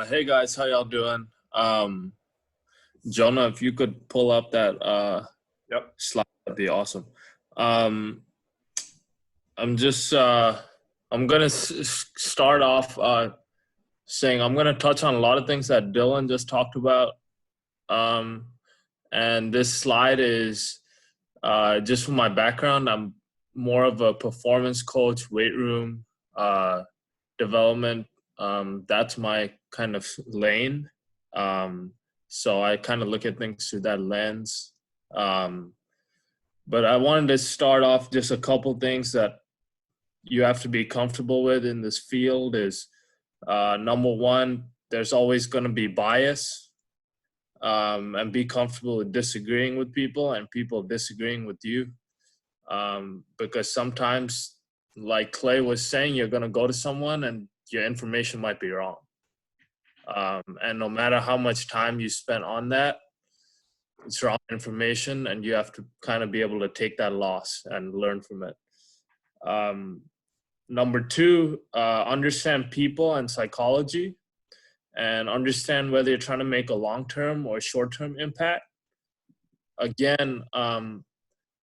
Hey guys, how y'all doing? Jonah, if you could pull up that slide, that'd be awesome. I'm gonna start off saying I'm gonna touch on a lot of things that Dylan just talked about. And this slide is just from my background. I'm more of a performance coach, weight room, development. That's my kind of lane. So I kind of look at things through that lens. But I wanted to start off just a couple things that you have to be comfortable with in this field is, number one, there's always going to be bias, and be comfortable with disagreeing with people and people disagreeing with you. Because sometimes, like Clay was saying, you're going to go to someone and your information might be wrong. And no matter how much time you spend on that, it's wrong information, and you have to kind of be able to take that loss and learn from it. Number two, understand people and psychology, and understand whether you're trying to make a long-term or short-term impact. Again,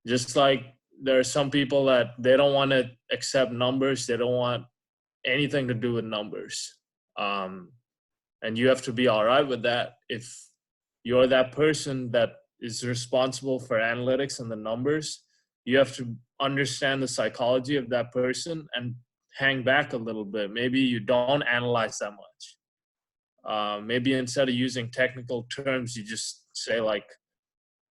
just like there are some people that they don't want to accept numbers, they don't want anything to do with numbers. And you have to be all right with that. If you're that person that is responsible for analytics and the numbers, you have to understand the psychology of that person and hang back a little bit. Maybe you don't analyze that much. Maybe instead of using technical terms, you just say, like,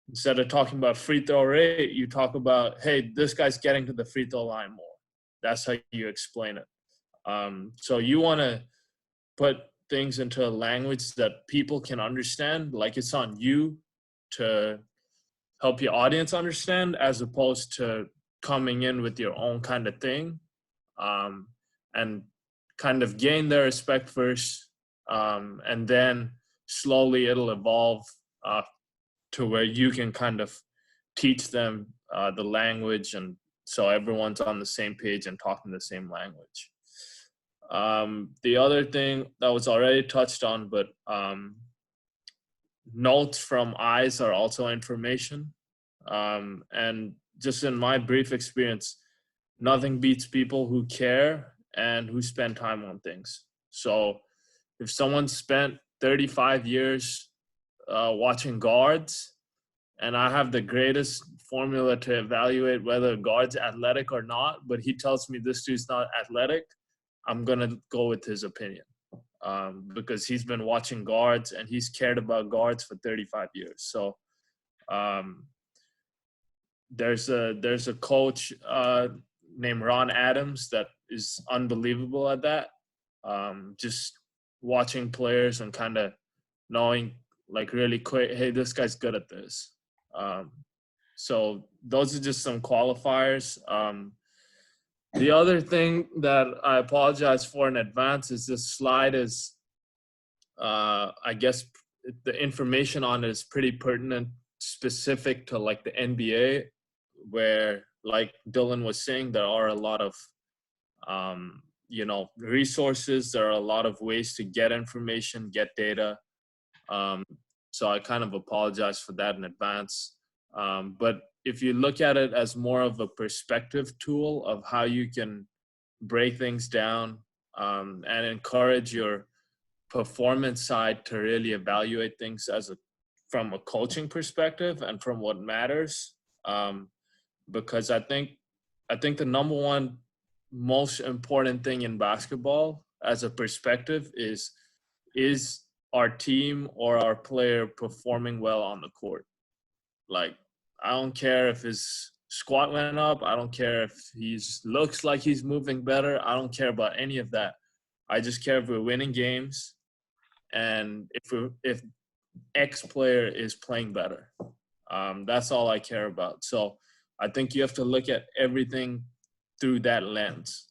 instead of talking about free throw rate, you talk about, hey, this guy's getting to the free throw line more. That's how you explain it. So you want to put things into a language that people can understand, like it's on you to help your audience understand, as opposed to coming in with your own kind of thing, and kind of gain their respect first, and then slowly it'll evolve to where you can kind of teach them the language, and so everyone's on the same page and talking the same language. The other thing that was already touched on, but notes from eyes are also information. And just in my brief experience, nothing beats people who care and who spend time on things. So if someone spent 35 years watching guards, and I have the greatest formula to evaluate whether a guard's athletic or not, but he tells me this dude's not athletic, I'm going to go with his opinion, because he's been watching guards and he's cared about guards for 35 years. So there's a coach named Ron Adams that is unbelievable at that. Just watching players and kind of knowing, like, really quick, hey, this guy's good at this. So those are just some qualifiers. The other thing that I apologize for in advance is this slide is, I guess the information on it is pretty pertinent, specific to like the NBA, where, like Dylan was saying, there are a lot of, resources. There are a lot of ways to get information, get data. So I kind of apologize for that in advance. But if you look at it as more of a perspective tool of how you can break things down, and encourage your performance side to really evaluate things from a coaching perspective and from what matters, because I think the number one most important thing in basketball as a perspective is our team or our player performing well on the court. Like, I don't care if his squat went up. I don't care if he looks like he's moving better. I don't care about any of that. I just care if we're winning games and if X player is playing better. That's all I care about. So I think you have to look at everything through that lens.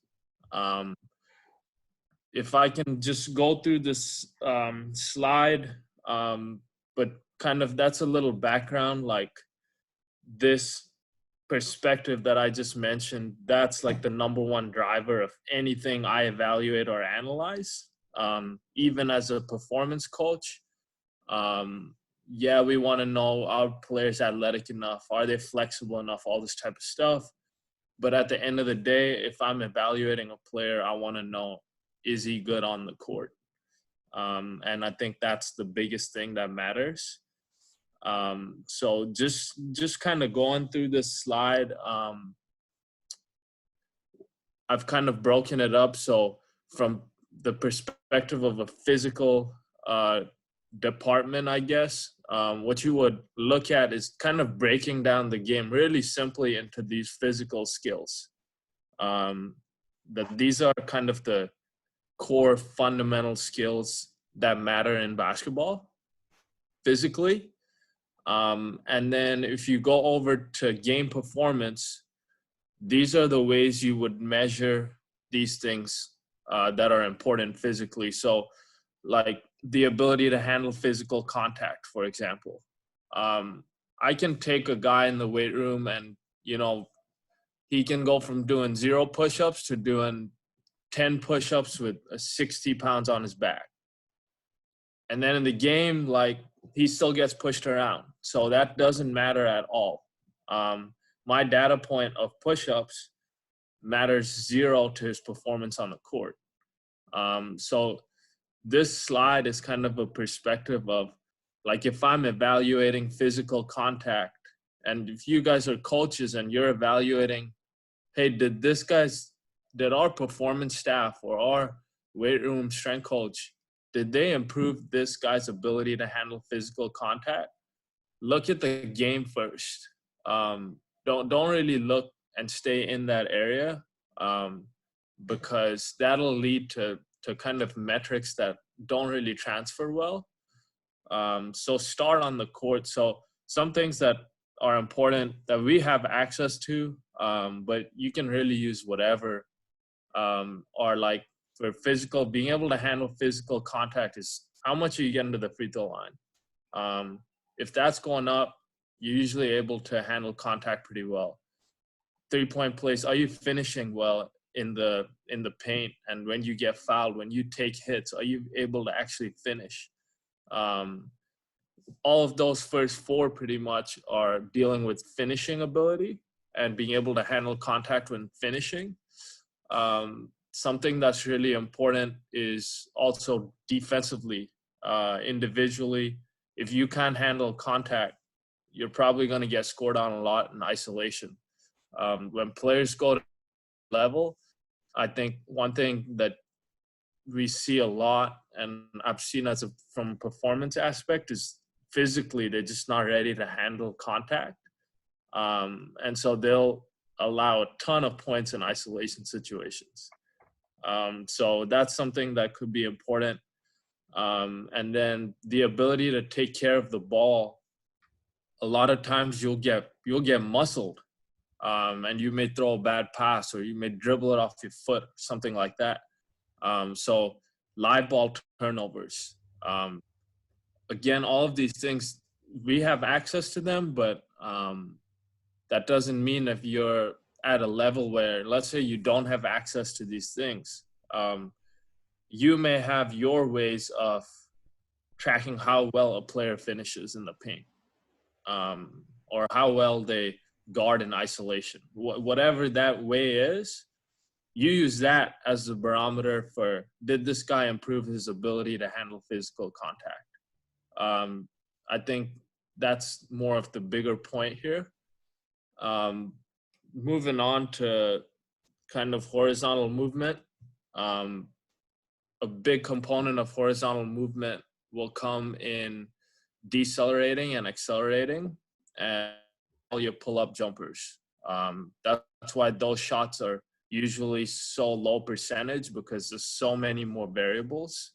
If I can just go through this slide, but kind of that's a little background, like this perspective that I just mentioned, that's like the number one driver of anything I evaluate or analyze, even as a performance coach. We want to know, are players athletic enough? Are they flexible enough? All this type of stuff. But at the end of the day, if I'm evaluating a player, I want to know, is he good on the court? And I think that's the biggest thing that matters. So just kind of going through this slide, I've kind of broken it up. So from the perspective of a physical department, I guess, what you would look at is kind of breaking down the game really simply into these physical skills. That these are kind of the core fundamental skills that matter in basketball physically. And then if you go over to game performance, these are the ways you would measure these things that are important physically. So like the ability to handle physical contact, for example. I can take a guy in the weight room and, he can go from doing 0 push-ups to doing 10 push-ups with 60 pounds on his back. And then in the game, like, he still gets pushed around. So that doesn't matter at all. My data point of push-ups matters 0 to his performance on the court. So this slide is kind of a perspective of, like, if I'm evaluating physical contact, and if you guys are coaches and you're evaluating, hey, did our performance staff or our weight room strength coach, did they improve this guy's ability to handle physical contact? Look at the game first. Don't really look and stay in that area. because that'll lead to kind of metrics that don't really transfer well. So start on the court. So some things that are important that we have access to, but you can really use whatever, are like for physical, being able to handle physical contact is how much are you getting to the free throw line? If that's going up, you're usually able to handle contact pretty well. 3-point plays, are you finishing well in the paint? And when you get fouled, when you take hits, are you able to actually finish? All of those first 4 pretty much are dealing with finishing ability and being able to handle contact when finishing. Something that's really important is also defensively, individually. If you can't handle contact, you're probably going to get scored on a lot in isolation. When players go to level, I think one thing that we see a lot, and I've seen from a performance aspect, is physically they're just not ready to handle contact. And so they'll allow a ton of points in isolation situations. So that's something that could be important. And then the ability to take care of the ball. A lot of times you'll get muscled, and you may throw a bad pass, or you may dribble it off your foot, something like that. So live ball turnovers. Again, all of these things, we have access to them, but that doesn't mean if you're at a level where, let's say you don't have access to these things, you may have your ways of tracking how well a player finishes in the paint, or how well they guard in isolation. Whatever that way is, you use that as a barometer for, did this guy improve his ability to handle physical contact? I think that's more of the bigger point here. Moving on to kind of horizontal movement. A big component of horizontal movement will come in decelerating and accelerating, and all your pull-up jumpers. That's why those shots are usually so low percentage, because there's so many more variables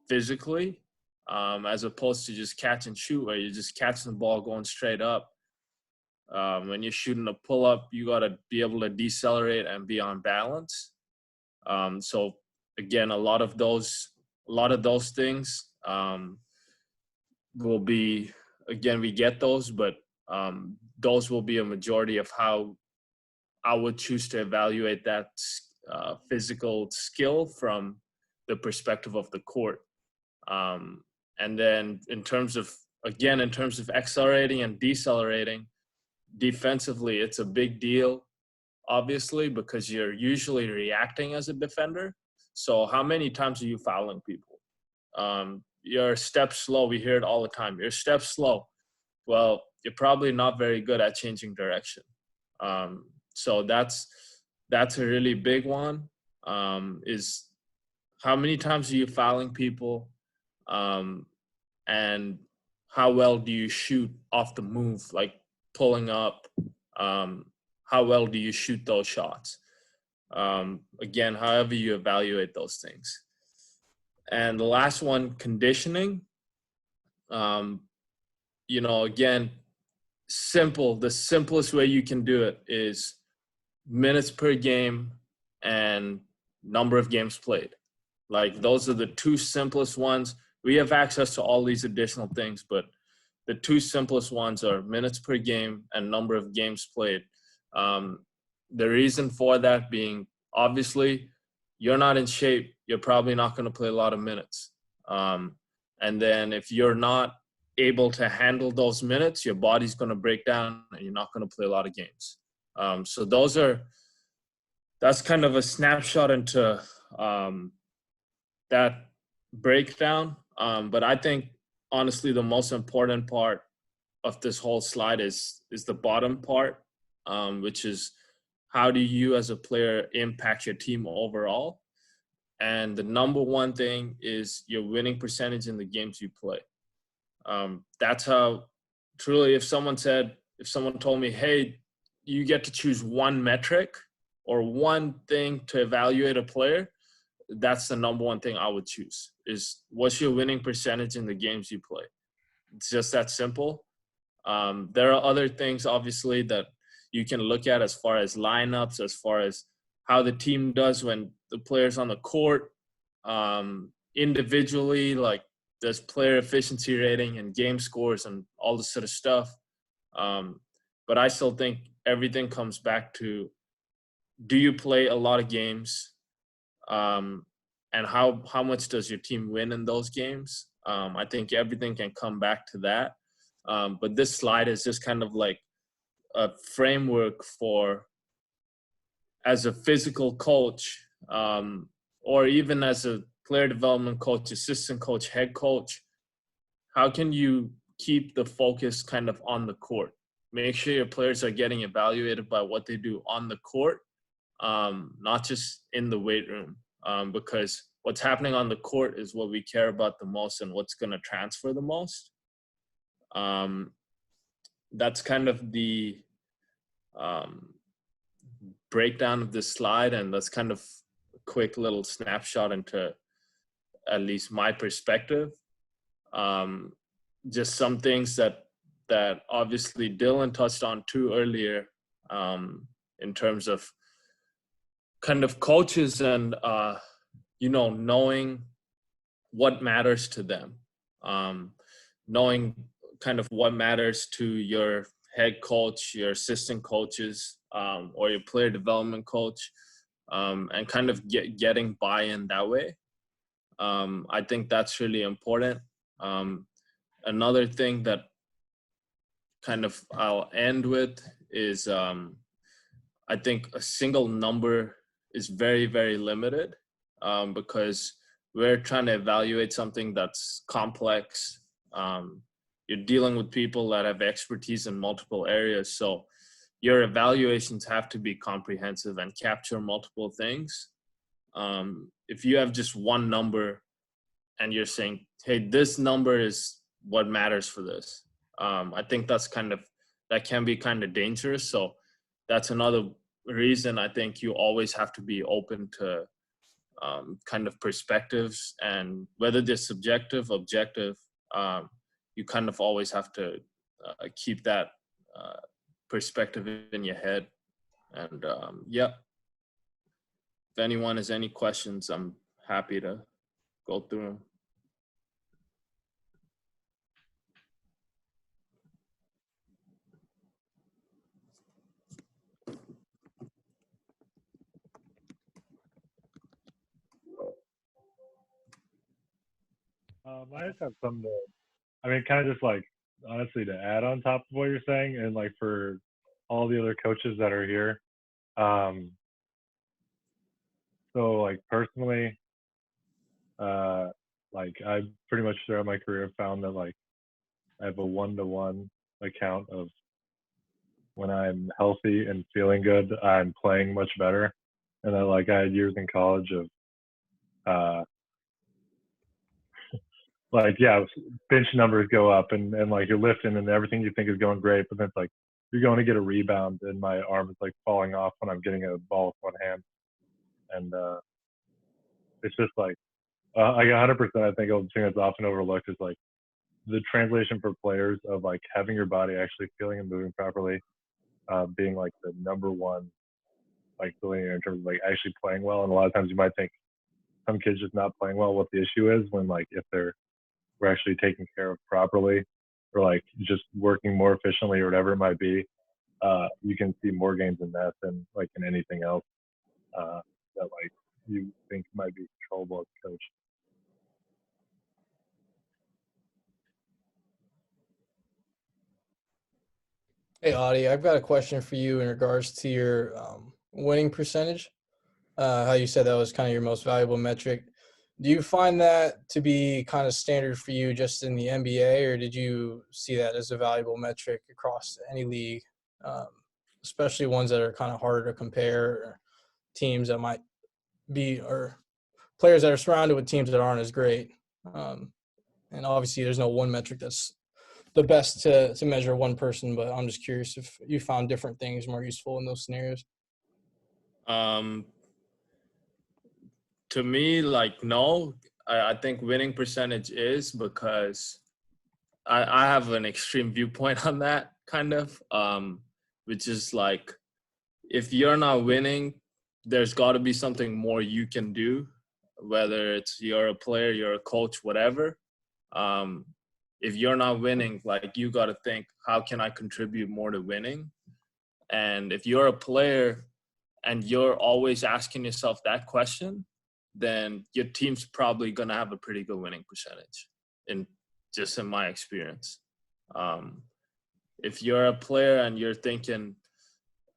physically, as opposed to just catch and shoot, where you're just catching the ball going straight up. When you're shooting a pull-up, you got to be able to decelerate and be on balance. So again, a lot of those things will be, again, we get those, but those will be a majority of how I would choose to evaluate that physical skill from the perspective of the court. And then in terms of accelerating and decelerating, defensively, it's a big deal, obviously, because you're usually reacting as a defender. So how many times are you fouling people? Your step slow, we hear it all the time. Your step slow. Well, you're probably not very good at changing direction. So that's a really big one, is how many times are you fouling people, and how well do you shoot off the move, like pulling up? How well do you shoot those shots? Again, however you evaluate those things. And the last one, conditioning. Again, the simplest way you can do it is minutes per game and number of games played. Like, those are the 2 simplest ones. We have access to all these additional things, but the 2 simplest ones are minutes per game and number of games played. The reason for that being, obviously, you're not in shape, you're probably not going to play a lot of minutes. And then if you're not able to handle those minutes, your body's going to break down and you're not going to play a lot of games. So that's kind of a snapshot into that breakdown. But I think, honestly, the most important part of this whole slide is the bottom part, which is, how do you as a player impact your team overall? And the number one thing is your winning percentage in the games you play. That's how, truly, if someone told me, hey, you get to choose one metric or one thing to evaluate a player, that's the number one thing I would choose is what's your winning percentage in the games you play. It's just that simple. There are other things, obviously, that you can look at as far as lineups, as far as how the team does when the player's on the court. Individually, like there's player efficiency rating and game scores and all this sort of stuff. But I still think everything comes back to, do you play a lot of games? And how much does your team win in those games? I think everything can come back to that. But this slide is just kind of like a framework for, as a physical coach, or even as a player development coach, assistant coach, head coach, how can you keep the focus kind of on the court? Make sure your players are getting evaluated by what they do on the court, not just in the weight room, because what's happening on the court is what we care about the most and what's going to transfer the most. That's kind of the breakdown of this slide, and that's kind of a quick little snapshot into at least my perspective. Just some things that obviously Dylan touched on too earlier, in terms of kind of coaches and knowing what matters to them, knowing kind of what matters to your head coach, your assistant coaches, or your player development coach, and kind of getting buy-in that way. I think that's really important. Another thing that kind of I'll end with is, I think a single number is very, very limited, because we're trying to evaluate something that's complex. You're dealing with people that have expertise in multiple areas. So your evaluations have to be comprehensive and capture multiple things. If you have just one number and you're saying, hey, this number is what matters for this, I think that can be kind of dangerous. So that's another reason I think you always have to be open to kind of perspectives, and whether they're subjective, objective, you kind of always have to keep that perspective in your head. And if anyone has any questions, I'm happy to go through them. I just have some kind of just like, honestly, to add on top of what you're saying, and like for all the other coaches that are here. So like personally, like I pretty much throughout my career found that like I have a 1-to-1 account of when I'm healthy and feeling good, I'm playing much better. And then like I had years in college of bench numbers go up and like you're lifting and everything you think is going great, but then it's like you're going to get a rebound and my arm is like falling off when I'm getting a ball with one hand. And it's just like like 100%, I think the thing that's often overlooked is like the translation for players of like having your body actually feeling and moving properly, being like the number one like feeling in terms of like actually playing well. And a lot of times you might think some kids just not playing well what the issue is, when like if we're actually taken care of properly, or like just working more efficiently or whatever it might be, you can see more gains in that than like in anything else that like you think might be controllable as a coach. Hey, Audie, I've got a question for you in regards to your winning percentage. How you said that was kind of your most valuable metric. Do you find that to be kind of standard for you just in the NBA, or did you see that as a valuable metric across any league, especially ones that are kind of harder to compare, or teams that might be, or players that are surrounded with teams that aren't as great? And obviously there's no one metric that's the best to measure one person, but I'm just curious if you found different things more useful in those scenarios. To me, like, no. I think winning percentage is, because I have an extreme viewpoint on that, kind of, which is like, if you're not winning, there's got to be something more you can do, whether it's you're a player, you're a coach, whatever. If you're not winning, like, you got to think, how can I contribute more to winning? And if you're a player and you're always asking yourself that question, then your team's probably going to have a pretty good winning percentage, in my experience. If you're a player and you're thinking,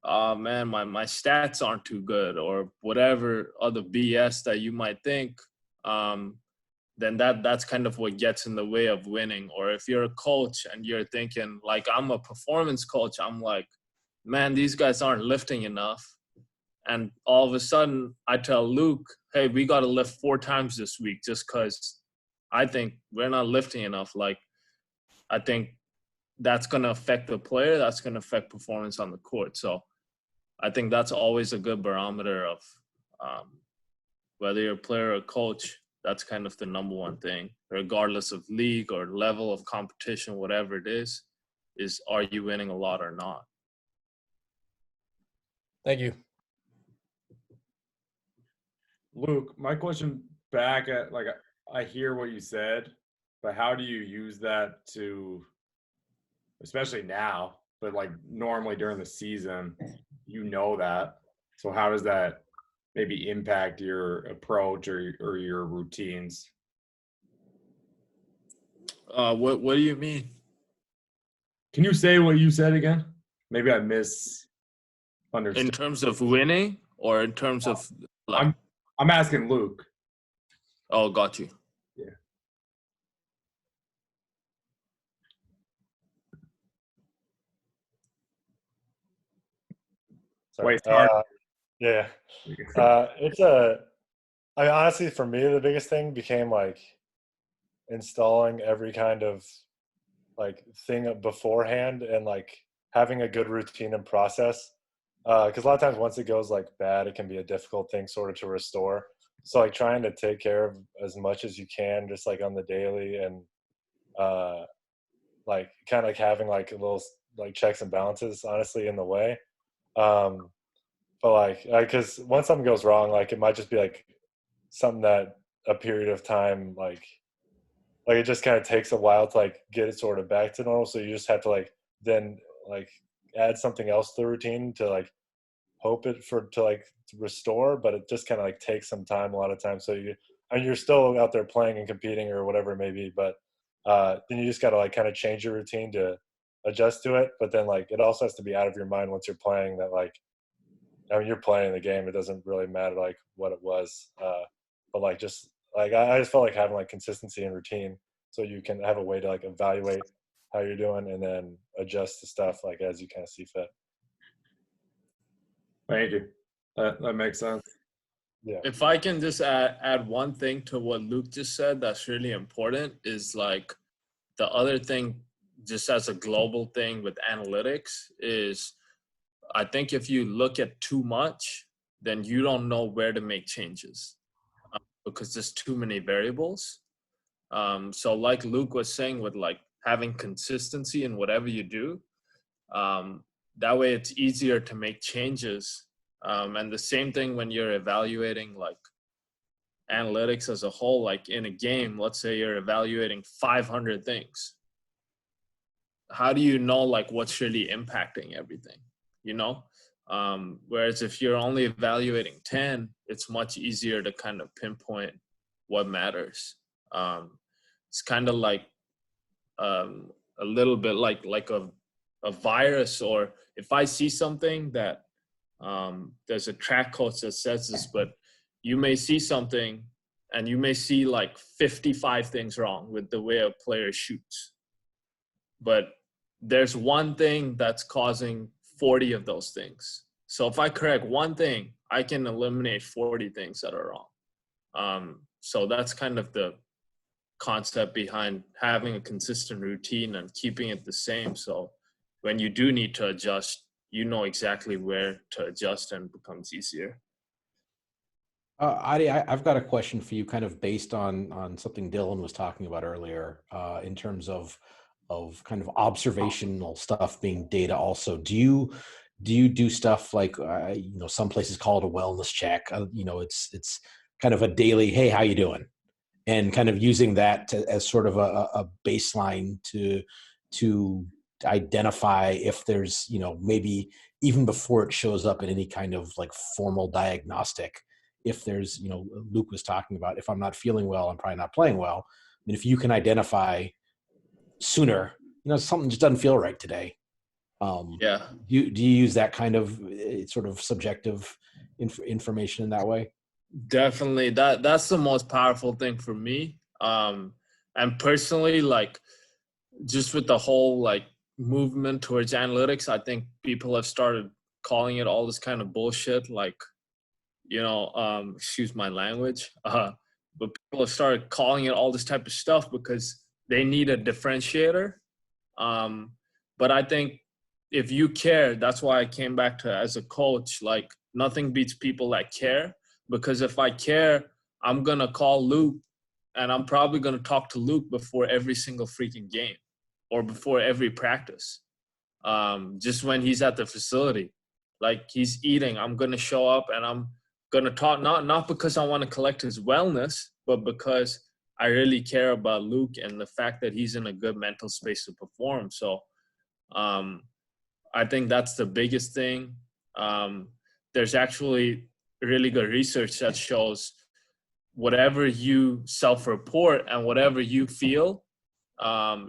oh man, my stats aren't too good, or whatever other BS that you might think, then that's kind of what gets in the way of winning. Or if you're a coach and you're thinking, like, I'm a performance coach, I'm like, man, these guys aren't lifting enough. And all of a sudden I tell Luke, hey, we got to lift 4 times this week just because I think we're not lifting enough. Like, I think that's going to affect the player. That's going to affect performance on the court. So I think that's always a good barometer of whether you're a player or a coach. That's kind of the number one thing, regardless of league or level of competition, whatever it is are you winning a lot or not? Thank you. Luke, my question back at, like, I hear what you said, but how do you use that to, especially now, but like normally during the season, you know that. So how does that maybe impact your approach or your routines? What do you mean? Can you say what you said again? Maybe I misunderstood. In terms of winning, or in terms of, like, I'm asking Luke. Oh, got you. Yeah. Sorry. Wait, sorry. Yeah. I mean, honestly, for me, the biggest thing became like installing every kind of like thing beforehand, and like having a good routine and process. Because a lot of times once it goes like bad, it can be a difficult thing sort of to restore. So like trying to take care of as much as you can, just like on the daily, and like kind of like having like a little like checks and balances, honestly, in the way. But like, because once something goes wrong, like it might just be like something that a period of time, like it just kind of takes a while to like get it sort of back to normal. So you just have to like then like add something else to the routine to like hope it to restore, but it just kind of like takes some time a lot of times. So you're still out there playing and competing or whatever it may be, but then you just got to like kind of change your routine to adjust to it. But then like it also has to be out of your mind once you're playing, that like, I mean, you're playing the game. It doesn't really matter like what it was. But like, just like, I just felt like having like consistency and routine, so you can have a way to like evaluate how you're doing and then adjust the stuff like as you kind of see fit. Thank you. That makes sense. Yeah. If I can just add one thing to what Luke just said that's really important, is like, the other thing, just as a global thing with analytics, is I think if you look at too much, then you don't know where to make changes, because there's too many variables. So like Luke was saying, with like having consistency in whatever you do, that way it's easier to make changes. And the same thing when you're evaluating like analytics as a whole, like in a game, let's say you're evaluating 500 things. How do you know like what's really impacting everything, you know? Whereas if you're only evaluating 10, it's much easier to kind of pinpoint what matters. It's kind of like a little bit like a virus, or if I see something that there's a track coach that says this, but you may see something and you may see like 55 things wrong with the way a player shoots, but there's one thing that's causing 40 of those things. So if I correct one thing, I can eliminate 40 things that are wrong. So that's kind of the concept behind having a consistent routine and keeping it the same. So when you do need to adjust, you know exactly where to adjust, and it becomes easier. Adi, I've got a question for you, kind of based on something Dylan was talking about earlier, in terms of kind of observational stuff being data. Also, do you do stuff like some places call it a wellness check? It's kind of a daily, hey, how you doing, and kind of using that as sort of a baseline to identify if there's maybe even before it shows up in any kind of like formal diagnostic, if there's Luke was talking about, if I'm not feeling well, I'm probably not playing well. And if you can identify sooner, something just doesn't feel right today. Yeah, Do you use that kind of sort of subjective information in that way? definitely. That's the most powerful thing for me. And personally, like, just with the whole like movement towards analytics, I think people have started calling it all this kind of bullshit, like, excuse my language, but people have started calling it all this type of stuff because they need a differentiator. But I think if you care, that's why I came back to, as a coach, like, nothing beats people that care, because if I care, I'm going to call Luke and I'm probably going to talk to Luke before every single freaking game or before every practice. Just when he's at the facility, like he's eating, I'm going to show up and I'm going to talk, not because I want to collect his wellness, but because I really care about Luke and the fact that he's in a good mental space to perform. So I think that's the biggest thing. There's actually really good research that shows whatever you self-report and whatever you feel,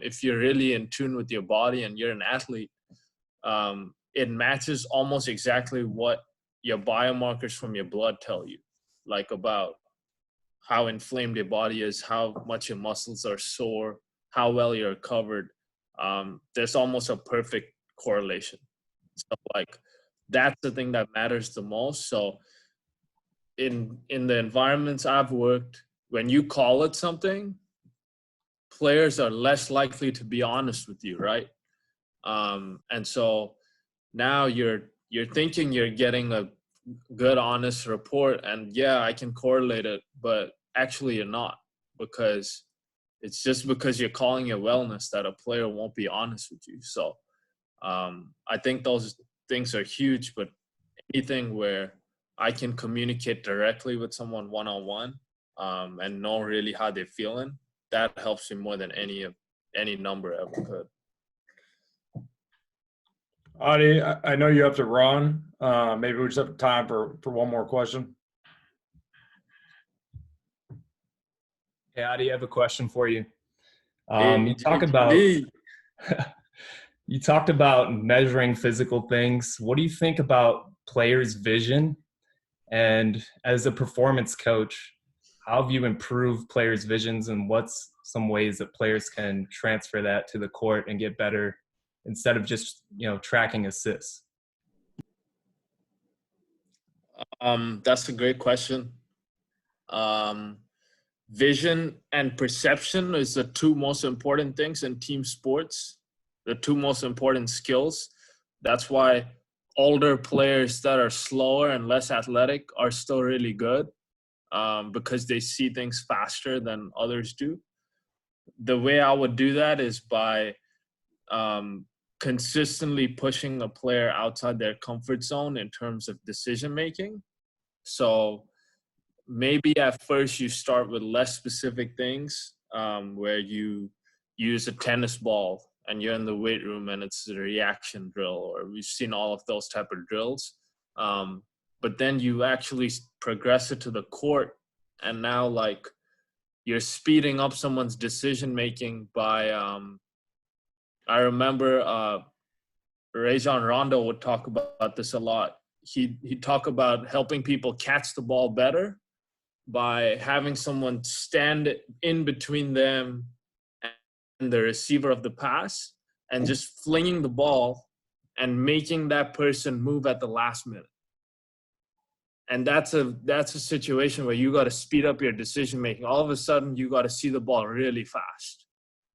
if you're really in tune with your body and you're an athlete, it matches almost exactly what your biomarkers from your blood tell you, like about how inflamed your body is, how much your muscles are sore, how well you're covered. There's almost a perfect correlation. So like, that's the thing that matters the most. So in the environments I've worked, when you call it something, players are less likely to be honest with you, right? And so now you're thinking you're getting a good, honest report, and yeah, I can correlate it, but actually you're not, because it's just because you're calling it wellness that a player won't be honest with you. So I think those things are huge, but anything where I can communicate directly with someone one-on-one, and know really how they're feeling, that helps me more than any number ever could. Adi, I know you have to run. Maybe we just have time for one more question. Hey, Adi, I have a question for you. Hey, You talk about you talked about measuring physical things. What do you think about players' vision? And as a performance coach, how have you improved players' visions, and what's some ways that players can transfer that to the court and get better instead of just, tracking assists? That's a great question. Vision and perception is the two most important things in team sports, the two most important skills. That's why older players that are slower and less athletic are still really good, because they see things faster than others do. The way I would do that is by consistently pushing a player outside their comfort zone in terms of decision making. So maybe at first you start with less specific things, where you use a tennis ball and you're in the weight room and it's a reaction drill, or we've seen all of those type of drills. But then you actually progress it to the court, and now like you're speeding up someone's decision making by, I remember Rajon Rondo would talk about this a lot. He'd talk about helping people catch the ball better by having someone stand in between them and the receiver of the pass and just flinging the ball and making that person move at the last minute. And that's a situation where you got to speed up your decision making. All of a sudden, you got to see the ball really fast.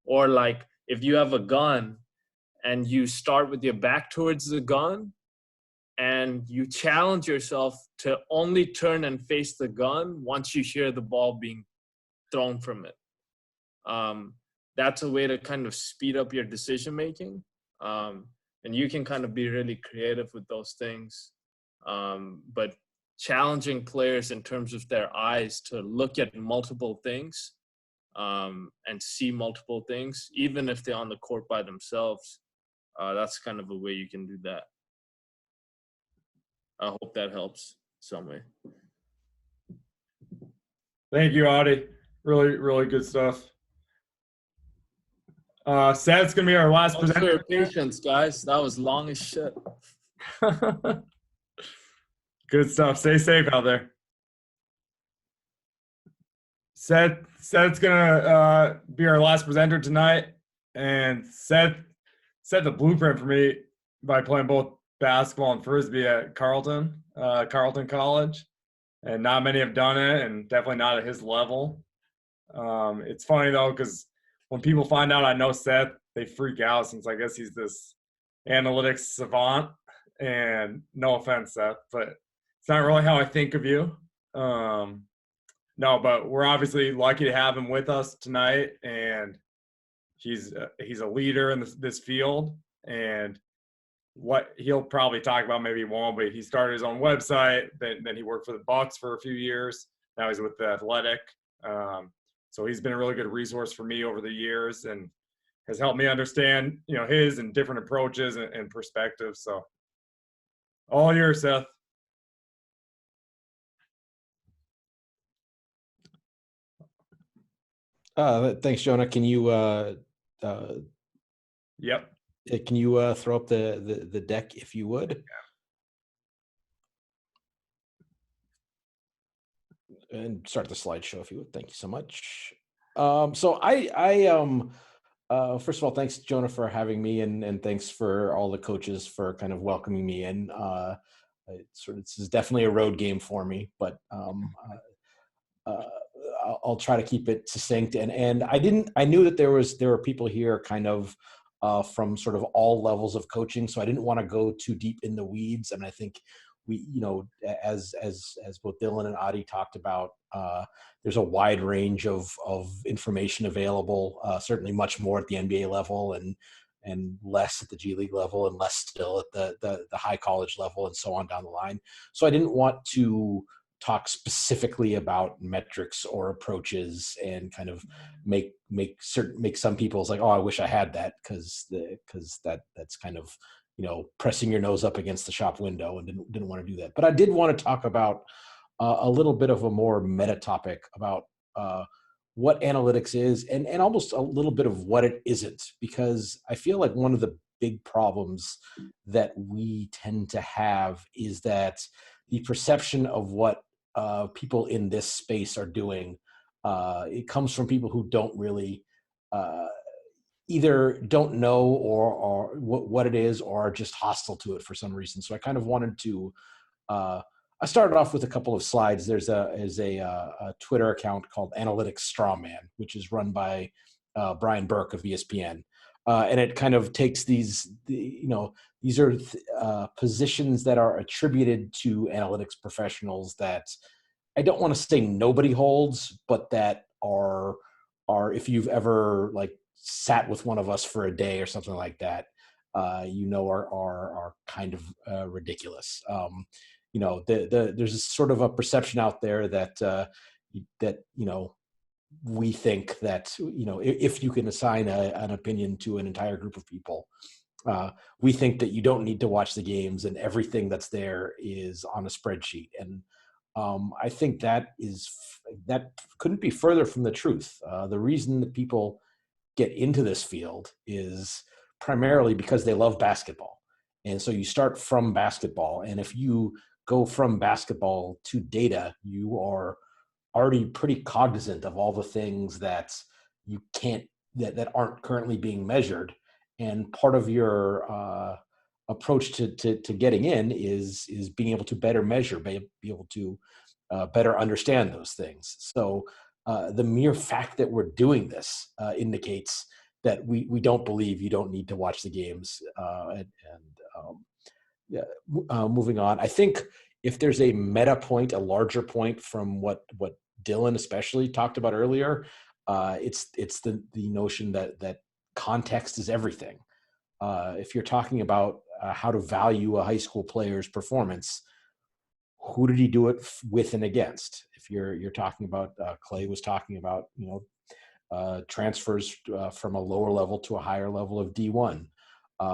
Or like if you have a gun and you start with your back towards the gun, and you challenge yourself to only turn and face the gun once you hear the ball being thrown from it. That's a way to kind of speed up your decision making. And you can kind of be really creative with those things. But challenging players in terms of their eyes to look at multiple things and see multiple things, even if they're on the court by themselves, that's kind of a way you can do that. I hope that helps some way. Thank you, Audie. Really, really good stuff. Seth's gonna be our last Thanks for presenter. your patience, guys. That was long as shit. Good stuff. Stay safe out there. Seth's gonna be our last presenter tonight, and Seth set the blueprint for me by playing both basketball and frisbee at Carleton College, and not many have done it, and definitely not at his level. It's funny though, because when people find out I know Seth, they freak out, since I guess he's this analytics savant. And no offense, Seth, but it's not really how I think of you. No, but we're obviously lucky to have him with us tonight, and he's a leader in this field. And what he'll probably talk about, maybe he won't, but he started his own website. Then he worked for the Bucks for a few years. Now he's with the Athletic. So he's been a really good resource for me over the years, and has helped me understand, his and different approaches and perspectives. So all yours, Seth. Thanks, Jonah. Can you Yep. can you throw up the deck if you would? Yeah. And start the slideshow if you would. Thank you so much. So first of all, thanks, Jonah, for having me, and thanks for all the coaches for kind of welcoming me in. This is definitely a road game for me, but I'll try to keep it succinct. And I knew that there were people here kind of from sort of all levels of coaching, so I didn't want to go too deep in the weeds. And I think we, as both Dylan and Adi talked about, there's a wide range of information available. Certainly, much more at the NBA level, and less at the G League level, and less still at the high college level, and so on down the line. So I didn't want to talk specifically about metrics or approaches and kind of make some people's like, oh, I wish I had that, because that's kind of pressing your nose up against the shop window, and didn't want to do that. But I did want to talk about a little bit of a more meta topic about what analytics is, and almost a little bit of what it isn't, because I feel like one of the big problems that we tend to have is that the perception of what people in this space are doing, it comes from people who don't really either don't know or what it is, or are just hostile to it for some reason. So I kind of wanted to I started off with a couple of slides. There's a Twitter account called Analytics Strawman, which is run by Brian Burke of ESPN. And it kind of takes these are positions that are attributed to analytics professionals that I don't want to say nobody holds, but that are if you've ever sat with one of us for a day or something like that, are kind of ridiculous. There's sort of a perception out there that we think that if you can assign an opinion to an entire group of people, we think that you don't need to watch the games, and everything that's there is on a spreadsheet. And I think that couldn't be further from the truth. The reason that people get into this field is primarily because they love basketball. And so you start from basketball, and if you go from basketball to data, you are already pretty cognizant of all the things that you can't, that aren't currently being measured. And part of your approach to getting in is being able to better measure, be able to better understand those things. So the mere fact that we're doing this indicates that we don't believe you don't need to watch the games. moving on. I think if there's a meta point, a larger point from what Dylan especially talked about earlier, it's the notion that context is everything. If you're talking about how to value a high school player's performance, who did he do it with and against? If you're talking about, Clay was talking about, transfers from a lower level to a higher level of D1.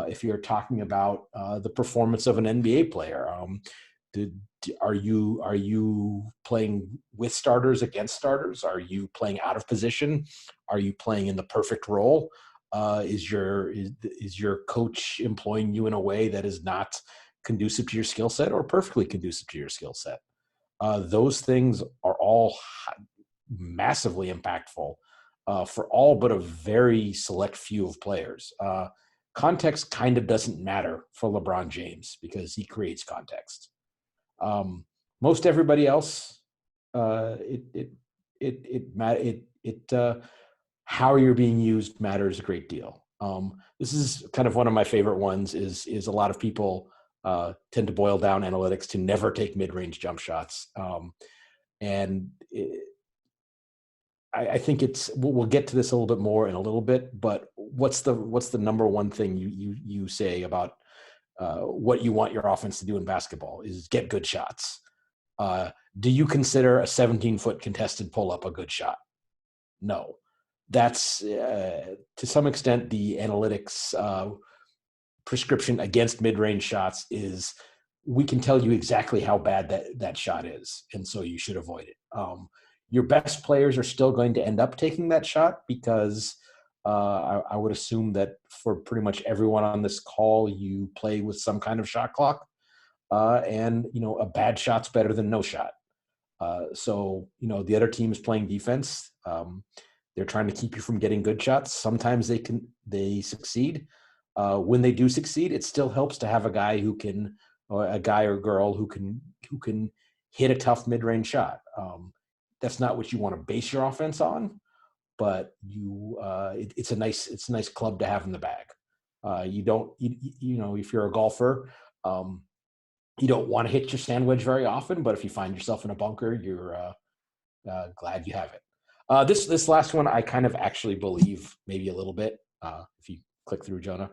If you're talking about the performance of an NBA player, are you playing with starters, against starters? Are you playing out of position? Are you playing in the perfect role? Is your coach employing you in a way that is not conducive to your skill set or perfectly conducive to your skill set? Those things are all massively impactful for all but a very select few of players. Context kind of doesn't matter for LeBron James because he creates context. Most everybody else, how you're being used matters a great deal. This is kind of one of my favorite ones. Is a lot of people tend to boil down analytics to never take mid-range jump shots, I think we'll get to this a little bit more in a little bit. But what's the number one thing you say about what you want your offense to do in basketball is get good shots. Do you consider a 17-foot contested pull-up a good shot? No. That's to some extent the analytics prescription against mid-range shots is we can tell you exactly how bad that shot is, and so you should avoid it. Your best players are still going to end up taking that shot because I would assume that for pretty much everyone on this call, you play with some kind of shot clock, and a bad shot's better than no shot. So the other team is playing defense. They're trying to keep you from getting good shots. Sometimes they succeed. When they do succeed, it still helps to have a guy or a guy or girl who can hit a tough mid-range shot. That's not what you want to base your offense on, but it's a nice club to have in the bag. If you're a golfer, you don't want to hit your sand wedge very often, but if you find yourself in a bunker, you're glad you have it. This last one, I kind of actually believe maybe a little bit. If you click through, Jonah,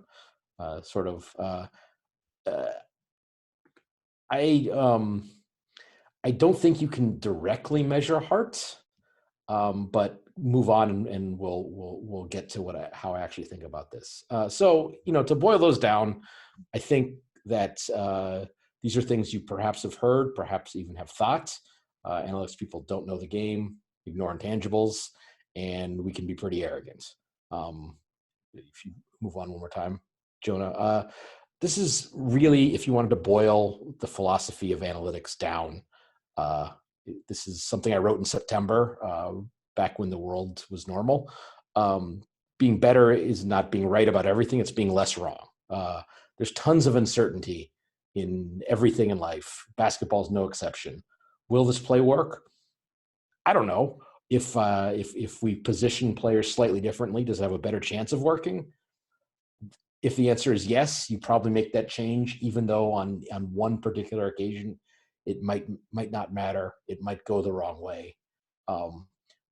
I don't think you can directly measure hearts, but move on and we'll get to how I actually think about this. So to boil those down, I think that these are things you perhaps have heard, perhaps even have thought. Analytics people don't know the game, ignore intangibles, and we can be pretty arrogant. If you move on one more time, Jonah, this is really, if you wanted to boil the philosophy of analytics down, this is something I wrote in September, back when the world was normal. Being better is not being right about everything. It's being less wrong. There's tons of uncertainty in everything in life. Basketball is no exception. Will this play work? I don't know. If we position players slightly differently, does it have a better chance of working? If the answer is yes, you probably make that change, even though on one particular occasion, it might not matter. It might go the wrong way.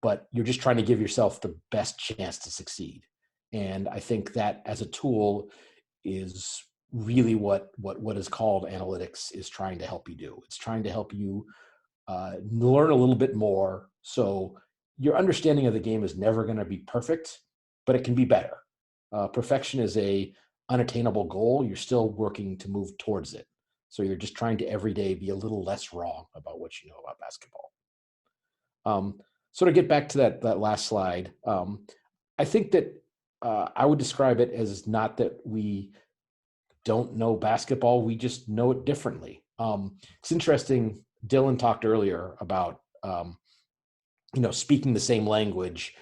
But you're just trying to give yourself the best chance to succeed. And I think that as a tool is really what is called analytics is trying to help you do. It's trying to help you learn a little bit more. So your understanding of the game is never going to be perfect, but it can be better. Perfection is a unattainable goal. You're still working to move towards it. So you're just trying to every day be a little less wrong about what you know about basketball. So to get back to that last slide, I think that I would describe it as not that we don't know basketball, we just know it differently. It's interesting, Dylan talked earlier about, speaking the same language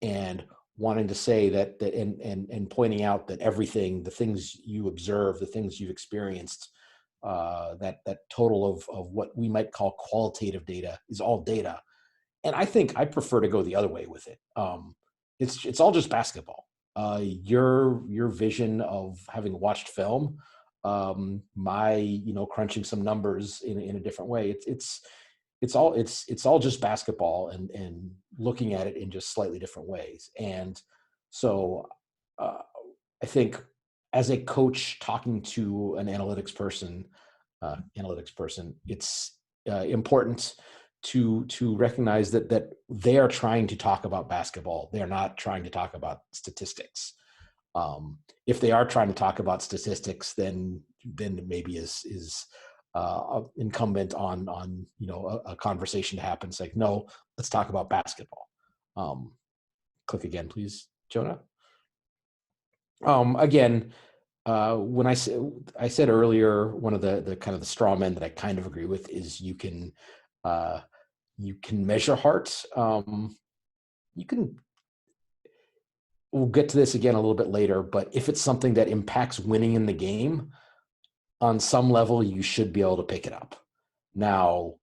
and wanting to say that and pointing out that everything, the things you observe, the things you've experienced, that total of what we might call qualitative data is all data. And I think I prefer to go the other way with it. It's all just basketball. Your vision of having watched film my, crunching some numbers in a different way. It's all just basketball and looking at it in just slightly different ways. And so I think as a coach talking to an analytics person, it's important to recognize that they are trying to talk about basketball. They're not trying to talk about statistics. If they are trying to talk about statistics, then it maybe is incumbent on a conversation to happen. It's like, no, let's talk about basketball. Click again, please, Jonah. Again, when I said earlier, one of the kind of the straw men that I kind of agree with is you can measure heart. We'll get to this again a little bit later, but if it's something that impacts winning in the game, on some level, you should be able to pick it up. Now,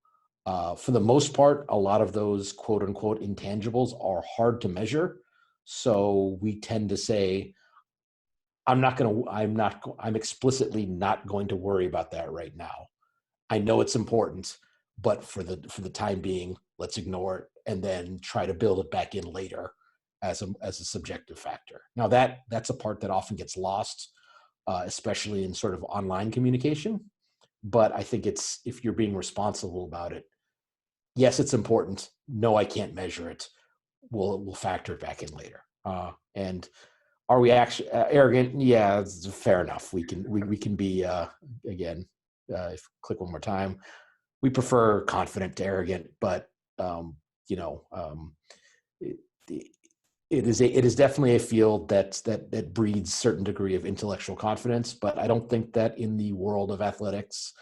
for the most part, a lot of those quote unquote intangibles are hard to measure. So we tend to say, I'm explicitly not going to worry about that right now. I know it's important, but for the time being, let's ignore it and then try to build it back in later as a subjective factor. Now that's a part that often gets lost, especially in sort of online communication. But I think if you're being responsible about it, yes, it's important. No, I can't measure it. We'll factor it back in later. And are we actually arrogant? Yeah, it's fair enough. We can be again. Click one more time. We prefer confident to arrogant, but it is definitely a field that breeds certain degree of intellectual confidence. But I don't think that in the world of athletics,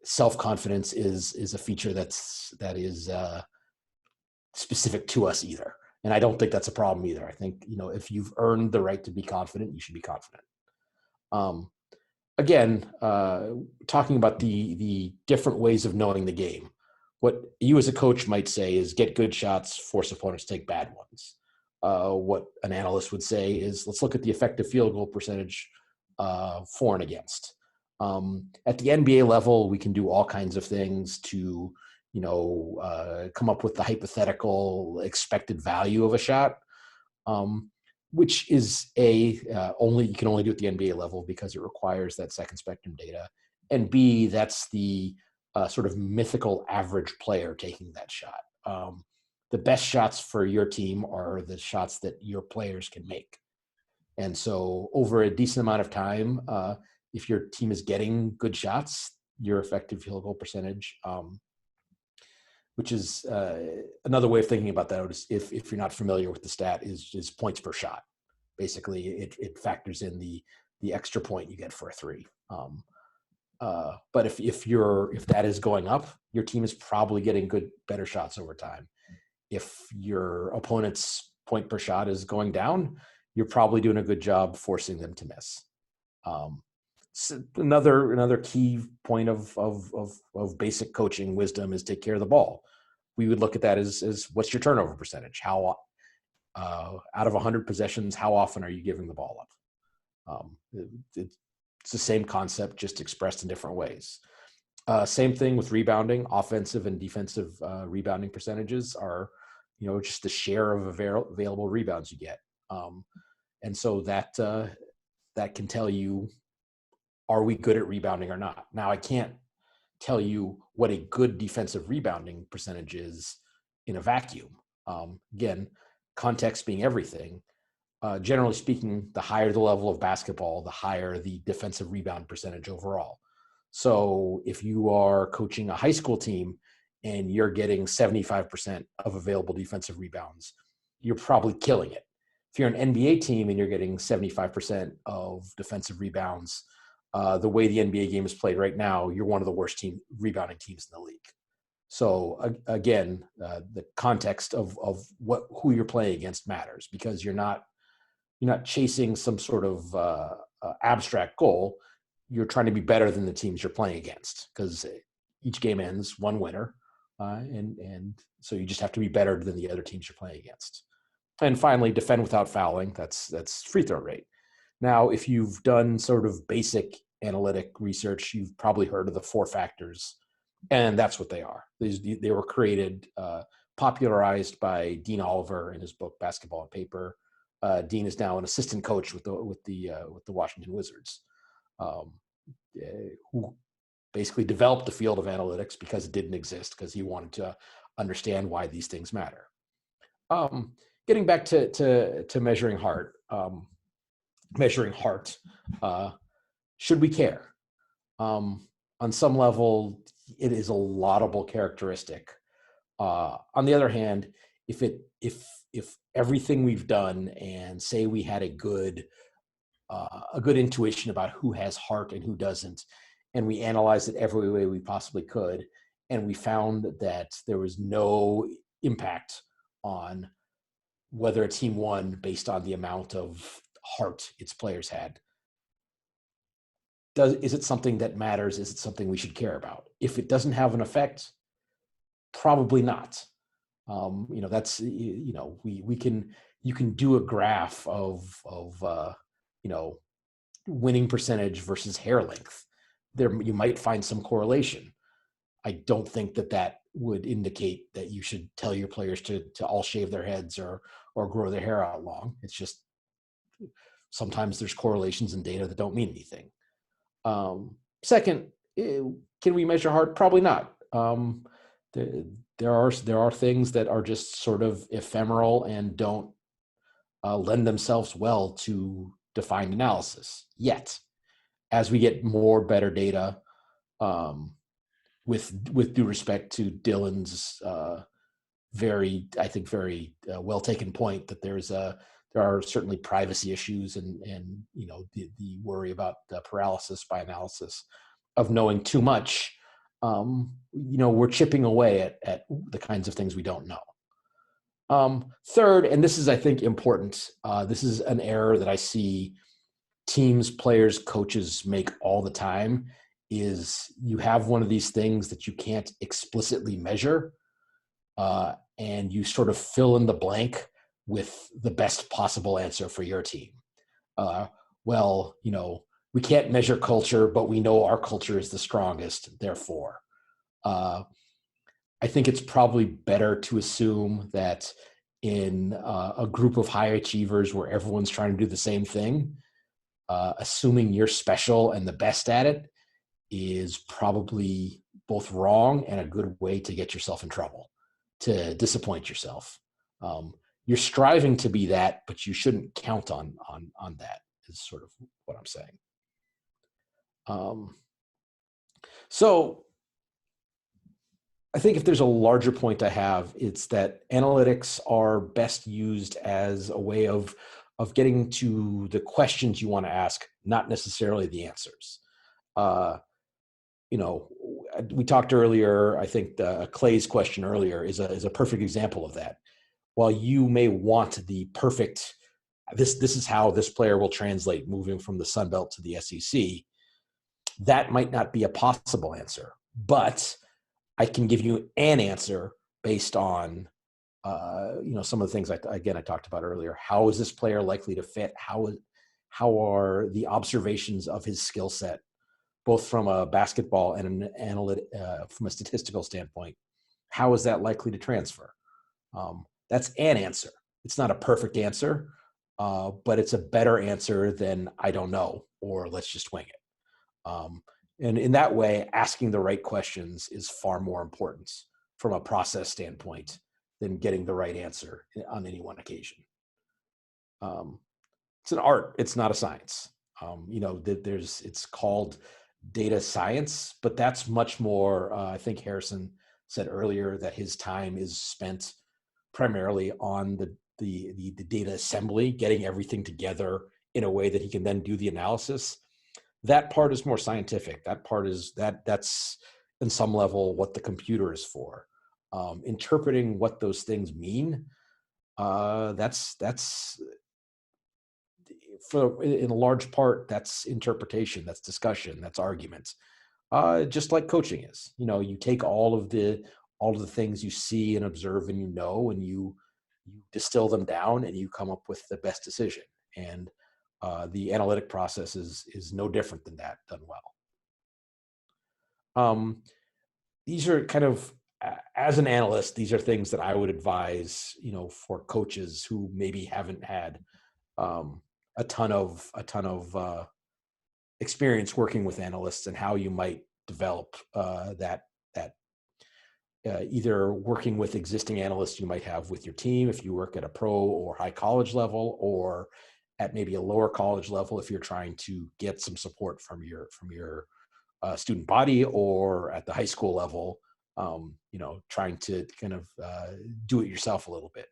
self-confidence is a feature that is specific to us either. And I don't think that's a problem either. I think, if you've earned the right to be confident, you should be confident. Again, talking about the different ways of knowing the game. What you as a coach might say is get good shots, force opponents to take bad ones. What an analyst would say is let's look at the effective field goal percentage for and against. At the NBA level, we can do all kinds of things to come up with the hypothetical expected value of a shot, which is you can only do at the NBA level because it requires that second spectrum data. And B, that's the sort of mythical average player taking that shot. The best shots for your team are the shots that your players can make. And so over a decent amount of time, if your team is getting good shots, your effective field goal percentage, which is another way of thinking about that is if you're not familiar with the stat is points per shot. Basically, it factors in the extra point you get for a three. But if that is going up, your team is probably getting better shots over time. If your opponent's point per shot is going down, you're probably doing a good job forcing them to miss. So another key point of basic coaching wisdom is take care of the ball. We would look at that as what's your turnover percentage? How out of 100 possessions, how often are you giving the ball up? It's the same concept, just expressed in different ways. Same thing with rebounding. Offensive and defensive rebounding percentages are, just the share of available rebounds you get. And so that can tell you, are we good at rebounding or not? Now, I can't tell you what a good defensive rebounding percentage is in a vacuum. Again, context being everything. Generally speaking, the higher the level of basketball, the higher the defensive rebound percentage overall. So if you are coaching a high school team and you're getting 75% of available defensive rebounds, you're probably killing it. If you're an NBA team and you're getting 75% of defensive rebounds, the way the NBA game is played right now, you're one of the worst rebounding teams in the league. So again, the context of who you're playing against matters, because you're not chasing some sort of abstract goal. You're trying to be better than the teams you're playing against, because each game ends one winner, and so you just have to be better than the other teams you're playing against. And finally, defend without fouling. That's free throw rate. Now, if you've done sort of basic analytic research, you've probably heard of the 4 factors, and that's what they are. They were created, popularized by Dean Oliver in his book Basketball on Paper. Dean is now an assistant coach with the Washington Wizards, who basically developed the field of analytics because it didn't exist, because he wanted to understand why these things matter. Getting back to measuring heart. Should we care? On some level, it is a laudable characteristic. On the other hand, if everything we've done, and say we had a good intuition about who has heart and who doesn't, and we analyzed it every way we possibly could, and we found that there was no impact on whether a team won based on the amount of heart its players had, is it something that matters? Is it something we should care about? If it doesn't have an effect, probably not. That's, you can do a graph of winning percentage versus hair length. There, you might find some correlation. I don't think that would indicate that you should tell your players to all shave their heads or grow their hair out long. It's just, sometimes there's correlations in data that don't mean anything. Second, can we measure heart? Probably not. There are things that are just sort of ephemeral and don't lend themselves well to defined analysis yet. As we get better data, with due respect to Dylan's very well taken point that there are certainly privacy issues and the worry about the paralysis by analysis of knowing too much. We're chipping away at the kinds of things we don't know. Third, and this is, I think, important, this is an error that I see teams, players, coaches make all the time, is you have one of these things that you can't explicitly measure, and you sort of fill in the blank with the best possible answer for your team. We can't measure culture, but we know our culture is the strongest, therefore. I think it's probably better to assume that in a group of high achievers where everyone's trying to do the same thing, assuming you're special and the best at it is probably both wrong and a good way to get yourself in trouble, to disappoint yourself. You're striving to be that, but you shouldn't count on that, is sort of what I'm saying. So I think if there's a larger point I have, it's that analytics are best used as a way of getting to the questions you want to ask, not necessarily the answers. We talked earlier, I think Clay's question earlier is a perfect example of that. While you may want the perfect, this is how this player will translate moving from the Sun Belt to the SEC, that might not be a possible answer, but I can give you an answer based on, some of the things I talked about earlier. How is this player likely to fit? How are the observations of his skill set, both from a basketball and from a statistical standpoint? How is that likely to transfer? That's an answer. It's not a perfect answer, but it's a better answer than I don't know, or let's just wing it. And in that way, asking the right questions is far more important from a process standpoint than getting the right answer on any one occasion. It's an art. It's not a science. It's called data science, but that's much more, I think Harrison said earlier that his time is spent primarily on the data assembly, getting everything together in a way that he can then do the analysis. That part is more scientific. That part is that's in some level what the computer is for. Interpreting what those things mean, that's in a large part, that's interpretation, that's discussion, that's argument. Just like coaching is, you take all of the things you see and observe and and you distill them down and you come up with the best decision. And The analytic process is no different than that done well. These are kind of, as an analyst, these are things that I would advise, for coaches who maybe haven't had a ton of experience working with analysts, and how you might develop that either working with existing analysts you might have with your team if you work at a pro or high college level, or at maybe a lower college level if you're trying to get some support from your student body, or at the high school level, trying to kind of do it yourself a little bit.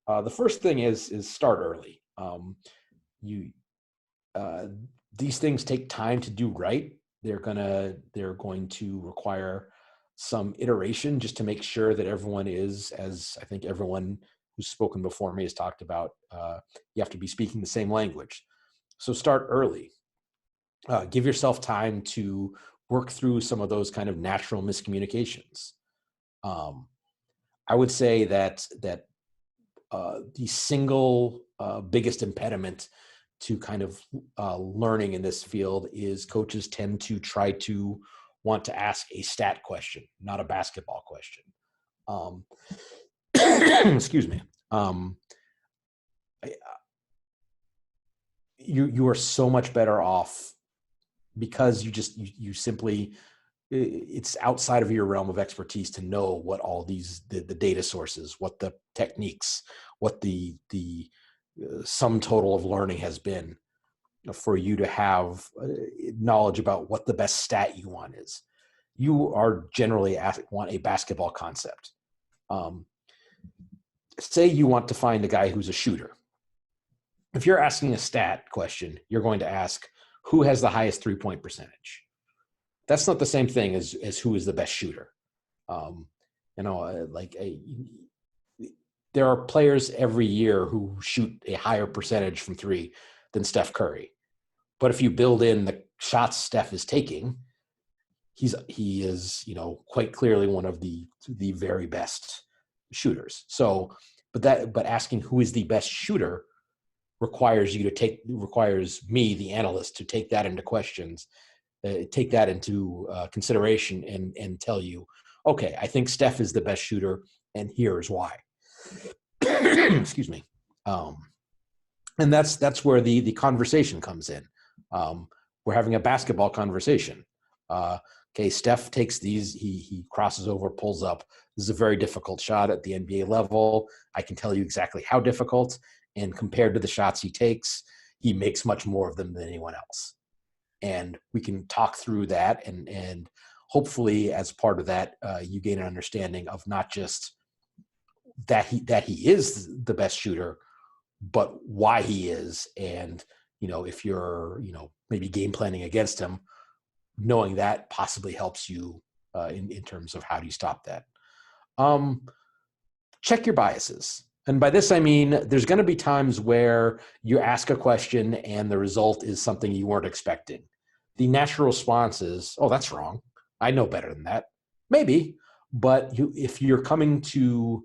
The first thing is start early. These things take time to do right. They're going to require some iteration just to make sure that everyone is, as I think everyone who's spoken before me has talked about, you have to be speaking the same language. So start early. Give yourself time to work through some of those kind of natural miscommunications. I would say that the single biggest impediment to kind of learning in this field is coaches tend to try to want to ask a stat question, not a basketball question. Excuse me. You are so much better off because you simply, it's outside of your realm of expertise to know what all these, the data sources, what the techniques, what the sum total of learning has been, for you to have knowledge about what the best stat you want is. You are generally want a basketball concept. Say you want to find a guy who's a shooter. If you're asking a stat question, you're going to ask, who has the highest 3-point percentage? That's not the same thing as who is the best shooter. There are players every year who shoot a higher percentage from three than Steph Curry. But if you build in the shots Steph is taking, he is quite clearly one of the very best shooters. So, but asking who is the best shooter requires me, the analyst, to take that into consideration and tell you, okay, I think Steph is the best shooter, and here's why. Excuse me. And that's where the conversation comes in. We're having a basketball conversation. Okay, Steph takes these, he crosses over, pulls up. This is a very difficult shot at the NBA level. I can tell you exactly how difficult, and compared to the shots he takes, he makes much more of them than anyone else. And we can talk through that, and hopefully as part of that, you gain an understanding of not just that he is the best shooter, but why he is. And, if you're, maybe game planning against him, knowing that possibly helps you in terms of how do you stop that. Check your biases. And by this, I mean, there's going to be times where you ask a question and the result is something you weren't expecting. The natural response is, oh, that's wrong. I know better than that. Maybe, but if you're coming to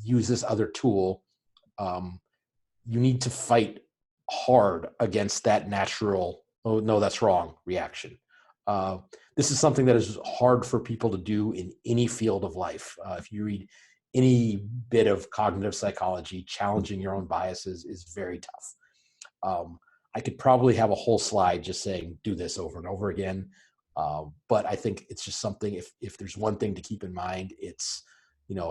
use this other tool, you need to fight hard against that natural, oh, no, that's wrong reaction. This is something that is hard for people to do in any field of life. If you read any bit of cognitive psychology, challenging your own biases is very tough. I could probably have a whole slide just saying, do this over and over again. But I think it's just something, if there's one thing to keep in mind, it's,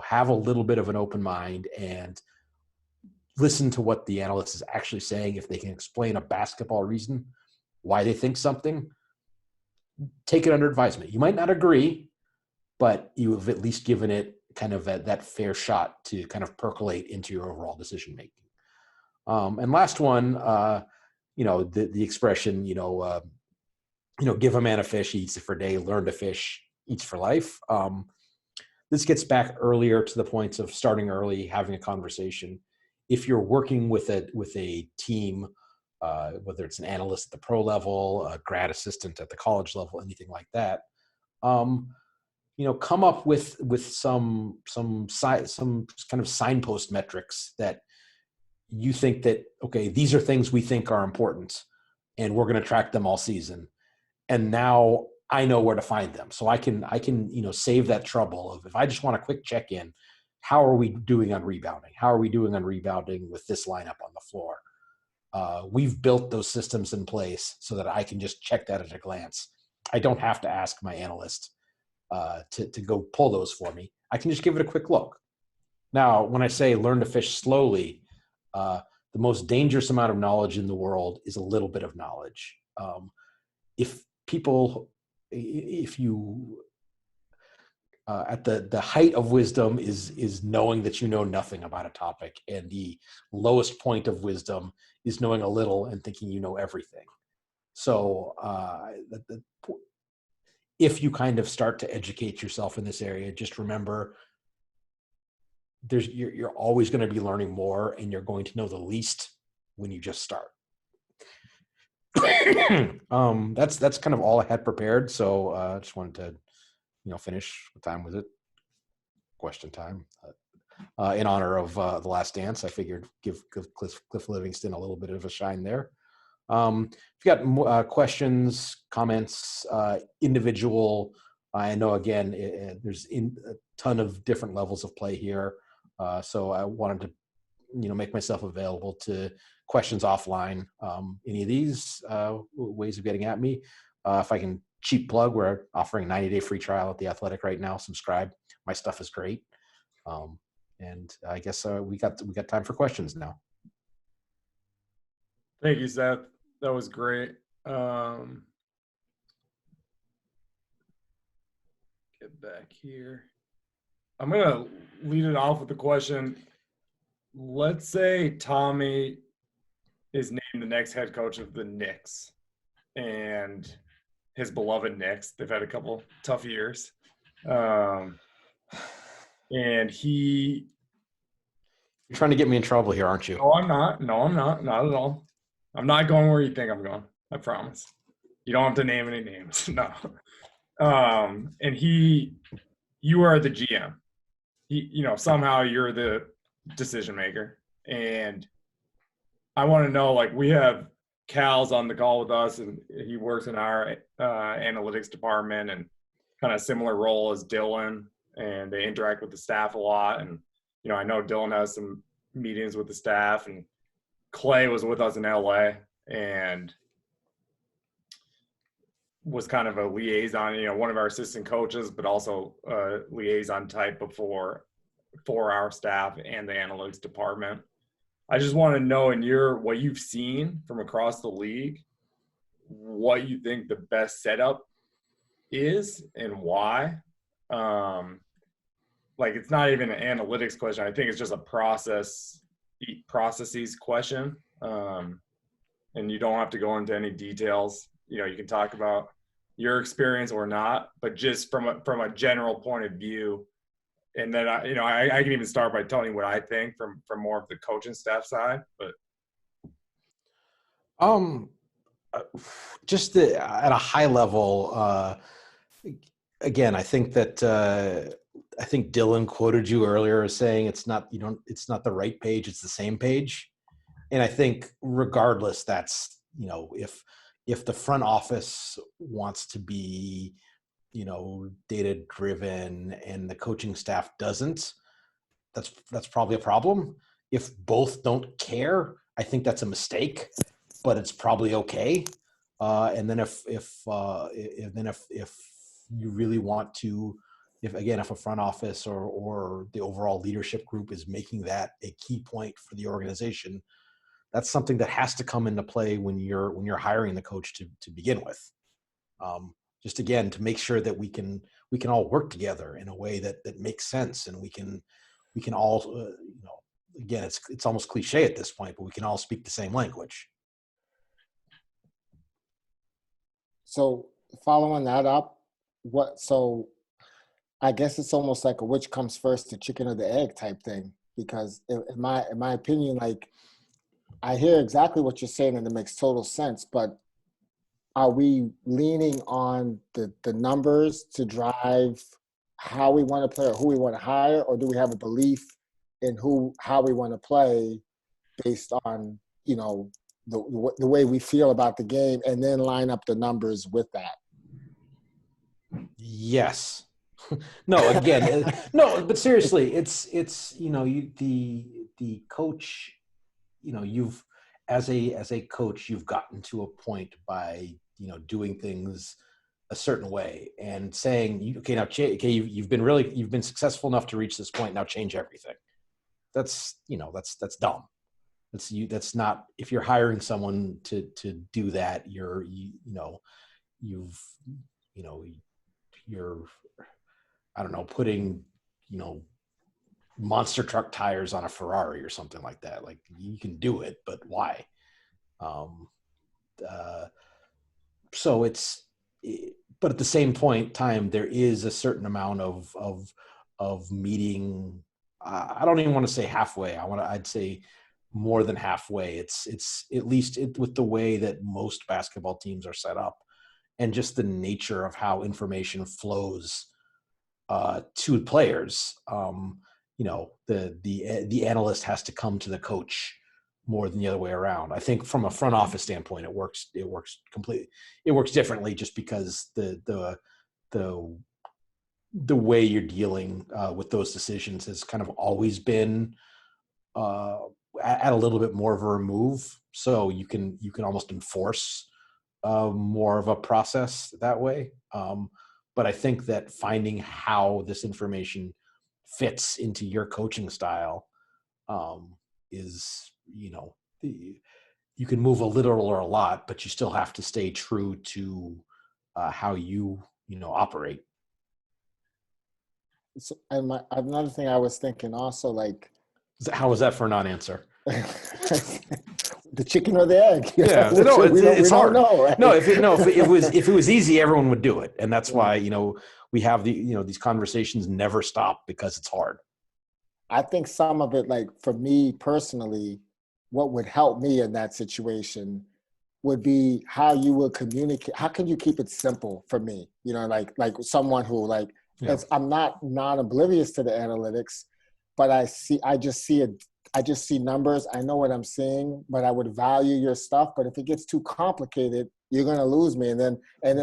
have a little bit of an open mind and listen to what the analyst is actually saying. If they can explain a basketball reason why they think something, take it under advisement. You might not agree, but you have at least given it kind of that fair shot to kind of percolate into your overall decision making. And last one, the expression, give a man a fish, he eats it for a day, learn to fish, eats for life. This gets back earlier to the points of starting early, having a conversation. If you're working with a team, whether it's an analyst at the pro level, a grad assistant at the college level, anything like that, come up with some kind of signpost metrics that you think that, okay, these are things we think are important and we're going to track them all season. And now I know where to find them. So I can, save that trouble of, if I just want a quick check-in, how are we doing on rebounding? How are we doing on rebounding with this lineup on the floor? We've built those systems in place so that I can just check that at a glance. I don't have to ask my analyst to go pull those for me. I can just give it a quick look. Now, when I say learn to fish slowly, the most dangerous amount of knowledge in the world is a little bit of knowledge. If you at the height of wisdom is knowing that you know nothing about a topic, and the lowest point of wisdom is knowing a little and thinking you know everything. So if you kind of start to educate yourself in this area, just remember you're always going to be learning more, and you're going to know the least when you just start. That's kind of all I had prepared. So I just wanted to finish. What time was it? Question time. In honor of The Last Dance, I figured give Cliff Livingston a little bit of a shine there. If you got more questions, comments, individual, I know again there's a ton of different levels of play here, so I wanted to make myself available to questions offline. Any of these ways of getting at me, if I can cheap plug, we're offering a 90-day free trial at The Athletic right now. Subscribe. My stuff is great. And I guess we got time for questions now. Thank you, Seth. That was great. Get back here. I'm going to lead it off with the question. Let's say Tommy is named the next head coach of the Knicks, and his beloved Knicks. They've had a couple tough years. And you're trying to get me in trouble here, aren't you? No, I'm not. Not at all. I'm not going where you think I'm going. I promise. You don't have to name any names. No. And you are the GM. Somehow you're the decision maker. And I want to know, we have Cal's on the call with us, and he works in our analytics department, and kind of similar role as Dylan, and they interact with the staff a lot. And, I know Dylan has some meetings with the staff, and Clay was with us in LA and was kind of a liaison, one of our assistant coaches, but also a liaison type for our staff and the analytics department. I just want to know, what you've seen from across the league, what you think the best setup is and why. It's not even an analytics question. I think it's just a processes question. And you don't have to go into any details. You can talk about your experience or not, but just from a general point of view. And then I can even start by telling you what I think from more of the coaching staff side. But just at a high level, again, I think that I think Dylan quoted you earlier as saying it's not the right page, it's the same page. And I think regardless, that's if the front office wants to be data driven and the coaching staff doesn't, that's probably a problem. If both don't care, I think that's a mistake, but it's probably okay. And then if you really want to, if a front office or the overall leadership group is making that a key point for the organization, that's something that has to come into play when you're hiring the coach to begin with. Just again, to make sure that we can all work together in a way that makes sense, and we can all again, it's almost cliche at this point, but we can all speak the same language. So following that up, so I guess it's almost like a which comes first, the chicken or the egg type thing, because in my opinion, I hear exactly what you're saying and it makes total sense, but are we leaning on the numbers to drive how we want to play or who we want to hire, or do we have a belief in how we want to play based on, the way we feel about the game, and then line up the numbers with that. Yes. No, again, no, but seriously, it's the coach, you've as a coach, you've gotten to a point by doing things a certain way and saying, okay, now you've been successful enough to reach this point. Now change everything. That's dumb. That's not, if you're hiring someone to do that, you're I don't know, putting, monster truck tires on a Ferrari or something like that. Like, you can do it, but why? So but at the same time, there is a certain amount of meeting. I don't even want to say halfway. I'd say more than halfway. It's at least with the way that most basketball teams are set up, and just the nature of how information flows to players. The analyst has to come to the coach more than the other way around. I think from a front office standpoint, it works differently, just because the way you're dealing with those decisions has kind of always been at a little bit more of a remove. So you can almost enforce more of a process that way. But I think that finding how this information fits into your coaching style is, you can move a little or a lot, but you still have to stay true to how you operate. So, and another thing I was thinking also, like, how was that for a non-answer? The chicken or the egg? Yeah, no, it's hard. Know, right? No, if it was easy, everyone would do it, and that's why we have these conversations never stop, because it's hard. I think some of it, like for me personally, what would help me in that situation would be how you would communicate. How can you keep it simple for me? Like someone who I'm not non-oblivious to the analytics, but I just see numbers. I know what I'm seeing, but I would value your stuff. But if it gets too complicated, you're going to lose me. And then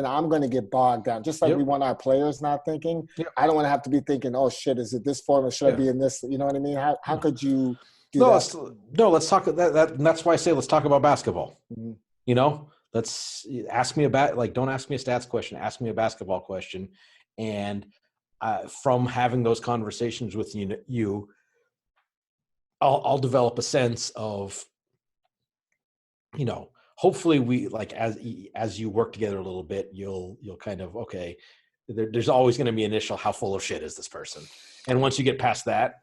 I'm going to get bogged down. Just like we want our players not thinking. Yep. I don't want to have to be thinking, oh shit, is it this form or should I be in this? You know what I mean? How could you do that? Let's talk that. And that's why I say, let's talk about basketball. Mm-hmm. Let's ask me about, don't ask me a stats question, ask me a basketball question. And from having those conversations with you, I'll develop a sense of, hopefully we, as you work together a little bit, you'll kind of, okay, there's always going to be initial, how full of shit is this person? And once you get past that,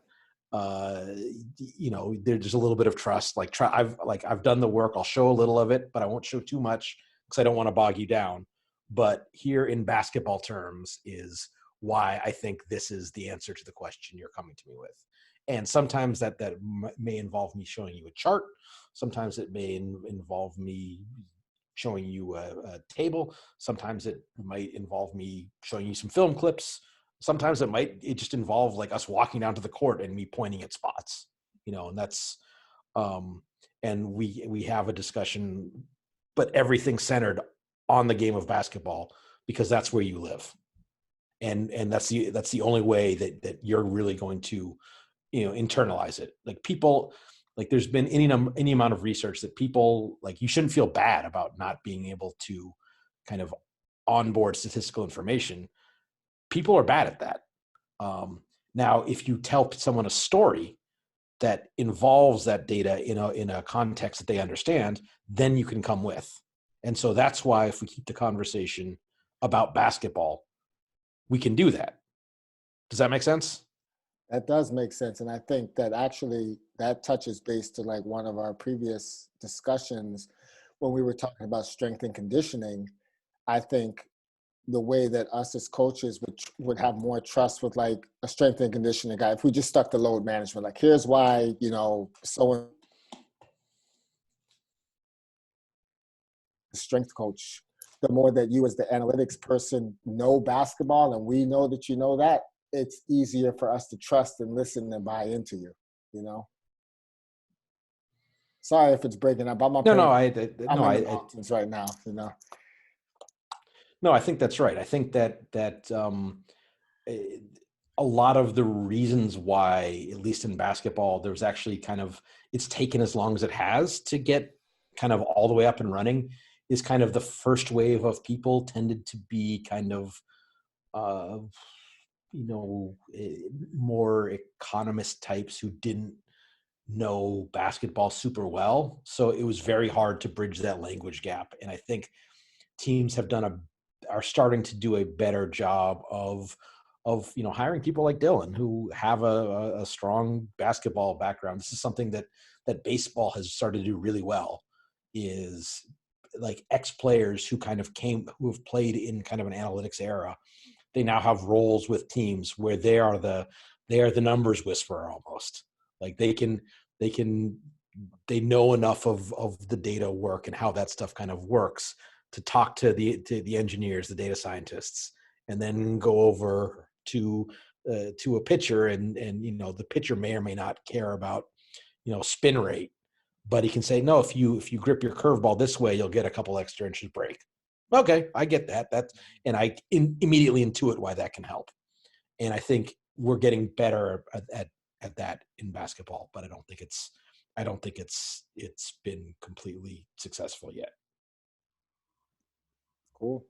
there's a little bit of trust. I've done the work. I'll show a little of it, but I won't show too much because I don't want to bog you down. But here in basketball terms is why I think this is the answer to the question you're coming to me with. And sometimes that may involve me showing you a chart. Sometimes it may involve me showing you a table. Sometimes it might involve me showing you some film clips. Sometimes it just involve us walking down to the court and me pointing at spots, and that's, and we have a discussion, but everything's centered on the game of basketball, because that's where you live. And that's the only way that you're really going to, internalize it. People, there's been any amount of research that people, you shouldn't feel bad about not being able to kind of onboard statistical information. People are bad at that. Now, if you tell someone a story that involves that data in a context that they understand, then you can come with. And so that's why, if we keep the conversation about basketball, we can do that. Does that make sense? That does make sense. And I think that actually that touches base to one of our previous discussions when we were talking about strength and conditioning. I think the way that us as coaches would have more trust with a strength and conditioning guy, if we just stuck to load management, here's why, so strength coach, the more that you as the analytics person know basketball and we know that you know that, it's easier for us to trust and listen and buy into you, Sorry if it's breaking up. I'm up No, here. no, I'm no, in the I, mountains right now. You know. no, I think that's right. I think that a lot of the reasons why, at least in basketball, there's actually kind of, it's taken as long as it has to get kind of all the way up and running, is kind of the first wave of people tended to be kind of, more economist types who didn't know basketball super well. So it was very hard to bridge that language gap. And I think teams are starting to do a better job of hiring people like Dylan who have a strong basketball background. This is something that baseball has started to do really well, is like ex-players who have played in kind of an analytics era. They now have roles with teams where they are the numbers whisperer almost. Like they know enough of the data work and how that stuff kind of works to talk to the engineers, the data scientists, and then go over to a pitcher, and the pitcher may or may not care about spin rate, but he can say, no, if you grip your curveball this way, you'll get a couple extra inches break. Okay, I get that. And I immediately intuit why that can help. And I think we're getting better at that in basketball, but I don't think it's been completely successful yet. Cool.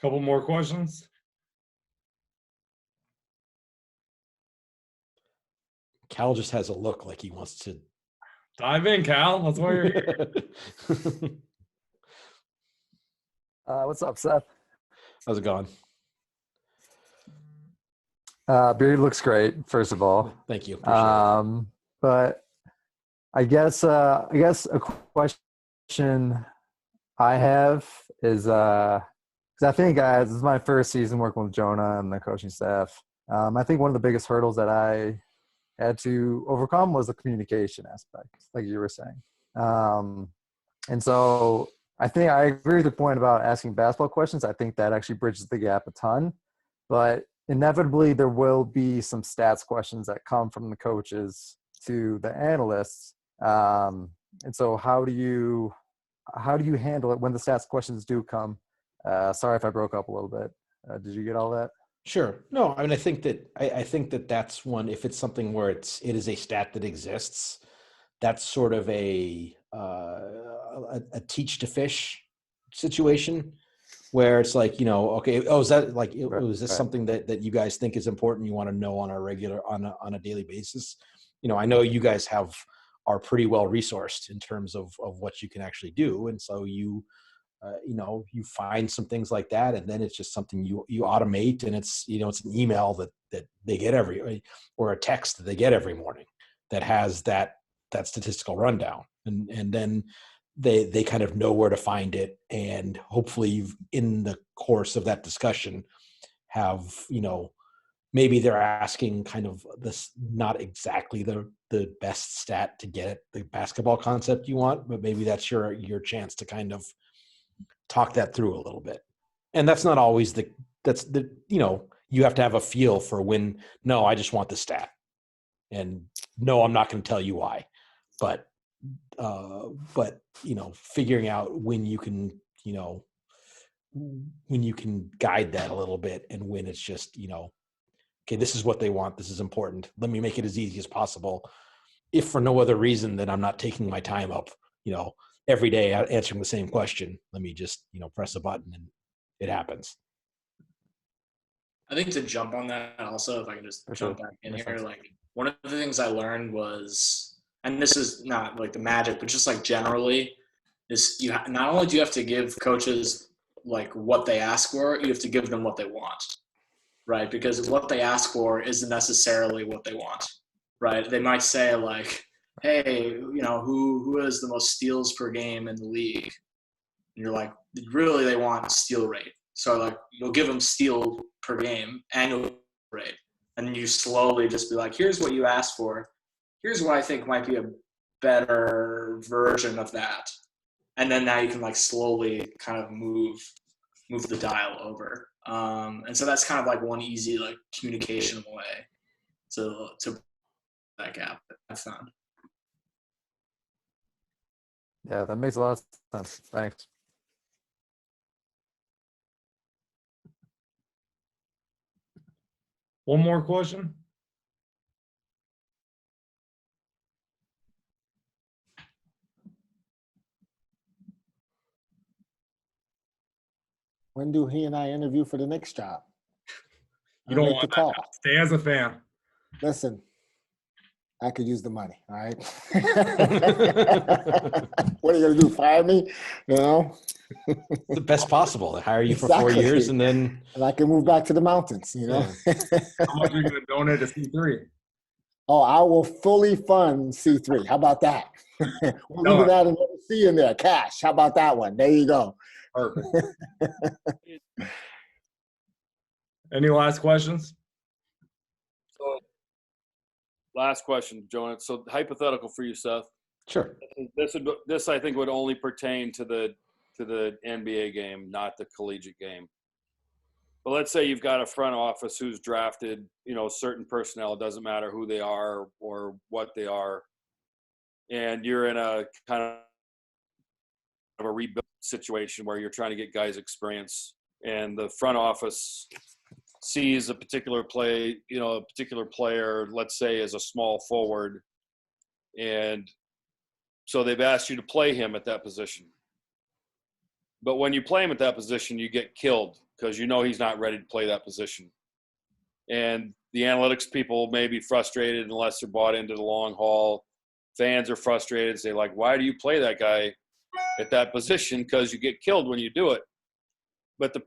Couple more questions. Cal just has a look like he wants to Dive in, Cal. That's why you're here. What's up, Seth? How's it going? Beard looks great, first of all. Thank you. Appreciate it. But I guess a question I have is because I think, guys, this is my first season working with Jonah and the coaching staff. I think one of the biggest hurdles that I had to overcome was the communication aspect, like you were saying. And so I think I agree with the point about asking basketball questions. I think that actually bridges the gap a ton. But inevitably, there will be some stats questions that come from the coaches to the analysts. And so how do you handle it when the stats questions do come? Sorry if I broke up a little bit. Did you get all that? Sure. No, I mean, I think that that's one, if it's something where it is a stat that exists, that's sort of a teach to fish situation where it's like, okay, is that like, is this something that you guys think is important? You want to know on a daily basis? I know you guys are pretty well resourced in terms of what you can actually do. And so you find some things like that, and then it's just something you automate, and it's an email that they get or a text that they get every morning that has that statistical rundown, and then they kind of know where to find it, and hopefully in the course of that discussion have maybe they're asking kind of this, not exactly the best stat to get the basketball concept you want, but maybe that's your chance to kind of talk that through a little bit. And that's not always you have to have a feel for when, no, I just want the stat, and no, I'm not going to tell you why, but figuring out when you can guide that a little bit, and when it's just, okay, this is what they want, this is important, let me make it as easy as possible. If for no other reason than I'm not taking my time up, every day answering the same question, let me just, press a button and it happens. I think to jump on that also, if I can just jump back in here, like one of the things I learned was, and this is not like the magic, but just like generally, is not only do you have to give coaches like what they ask for, you have to give them what they want, right? Because what they ask for isn't necessarily what they want, right? They might say like, hey, who has the most steals per game in the league? And you're like, really, they want steal rate. So like, you'll give them steal per game, annual rate. And then you slowly just be like, here's what you asked for. Here's what I think might be a better version of that. And then now you can like slowly kind of move the dial over. And so that's kind of like one easy like communication way to that gap I've found. Yeah, that makes a lot of sense. Thanks. One more question. When do he and I interview for the next job? You I'll don't make the want that. call. Stay as a fan. Listen, I could use the money. All right. What are you gonna do? Fire me? You know? The best possible. They hire you for 4 Exactly. years and then And I can move back to the mountains. You know. How much are you going to donate to C3? Oh, I will fully fund C3. How about that? We'll even add another C in there, cash. How about that one? There you go. Perfect. Any last questions? So, last question, Jonah. So hypothetical for you, Seth. sure. This I think would only pertain to the NBA game, not the collegiate game. But let's say you've got a front office who's drafted, certain personnel. It doesn't matter who they are or what they are, and you're in a kind of a rebuild situation where you're trying to get guys experience, and the front office sees a particular play, a particular player, let's say, as a small forward, and so they've asked you to play him at that position. But when you play him at that position, you get killed because he's not ready to play that position. And the analytics people may be frustrated unless they're bought into the long haul. Fans are frustrated, say, like, why do you play that guy at that position? Because you get killed when you do it. But the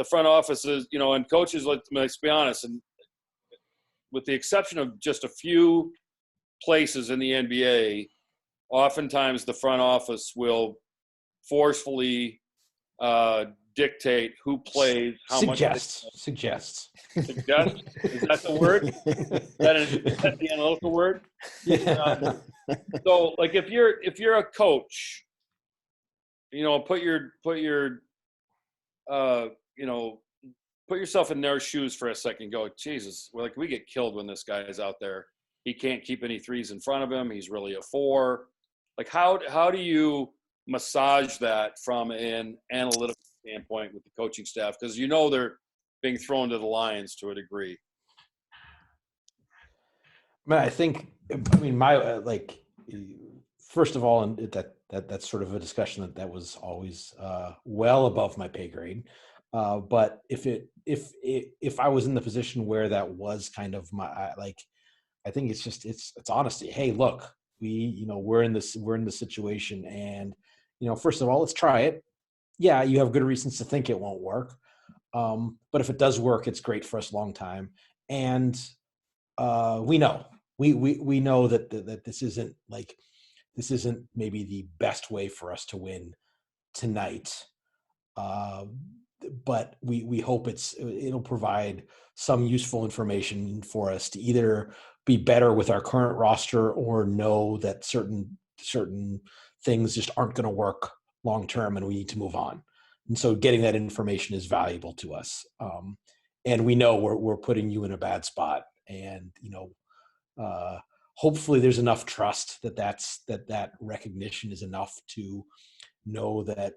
front office is, and coaches, let's be honest, and with the exception of just a few places in the NBA, oftentimes the front office will forcefully dictate who plays, how Suggests. much. Suggests. Suggest? Is that the word? Is that the analytical word? Yeah. So, like, if you're a coach, put yourself in their shoes for a second. Go, Jesus, we get killed when this guy is out there. He can't keep any threes in front of him. He's really a 4. Like, how do you massage that from an analytical standpoint with the coaching staff? Because they're being thrown to the lions to a degree. I mean, first of all, and that's sort of a discussion that was always well above my pay grade. But if I was in the position where that was kind of I think it's honesty. Hey, look, we're in this situation, and first of all, let's try it. Yeah, you have good reasons to think it won't work, but if it does work, it's great for us long time. And we know that this isn't maybe the best way for us to win tonight. But we hope it'll provide some useful information for us to either be better with our current roster or know that certain things just aren't going to work long term and we need to move on. And so getting that information is valuable to us. And we know we're putting you in a bad spot, and hopefully there's enough trust that recognition is enough to know that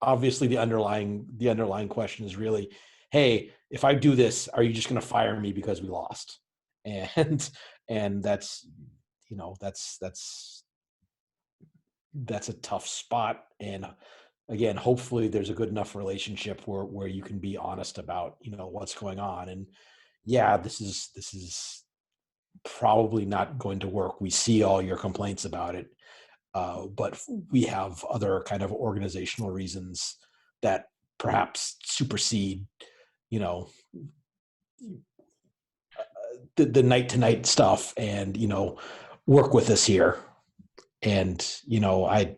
obviously the underlying question is really, hey, if I do this, are you just going to fire me because we lost? And that's a tough spot. And again, hopefully there's a good enough relationship where you can be honest about what's going on. And yeah, this is probably not going to work. We see all your complaints about it. But we have other kind of organizational reasons that perhaps supersede, the night-to-night stuff, and work with us here. And I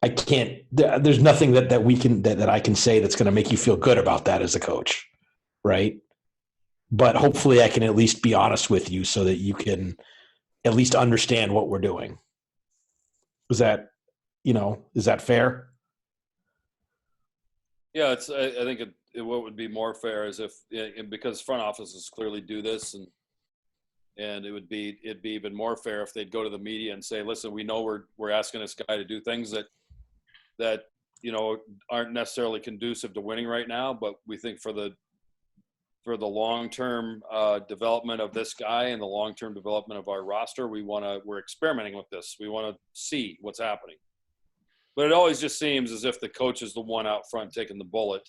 can't. There's nothing that we can that I can say that's going to make you feel good about that as a coach, right? But hopefully, I can at least be honest with you so that you can at least understand what we're doing. Is that fair? Yeah, I think what would be more fair is if, because front offices clearly do this, and And it'd be even more fair if they'd go to the media and say, listen, we know we're asking this guy to do things that aren't necessarily conducive to winning right now, but we think for the long-term development of this guy and the long-term development of our roster, we're experimenting with this. We want to see what's happening. But it always just seems as if the coach is the one out front taking the bullet,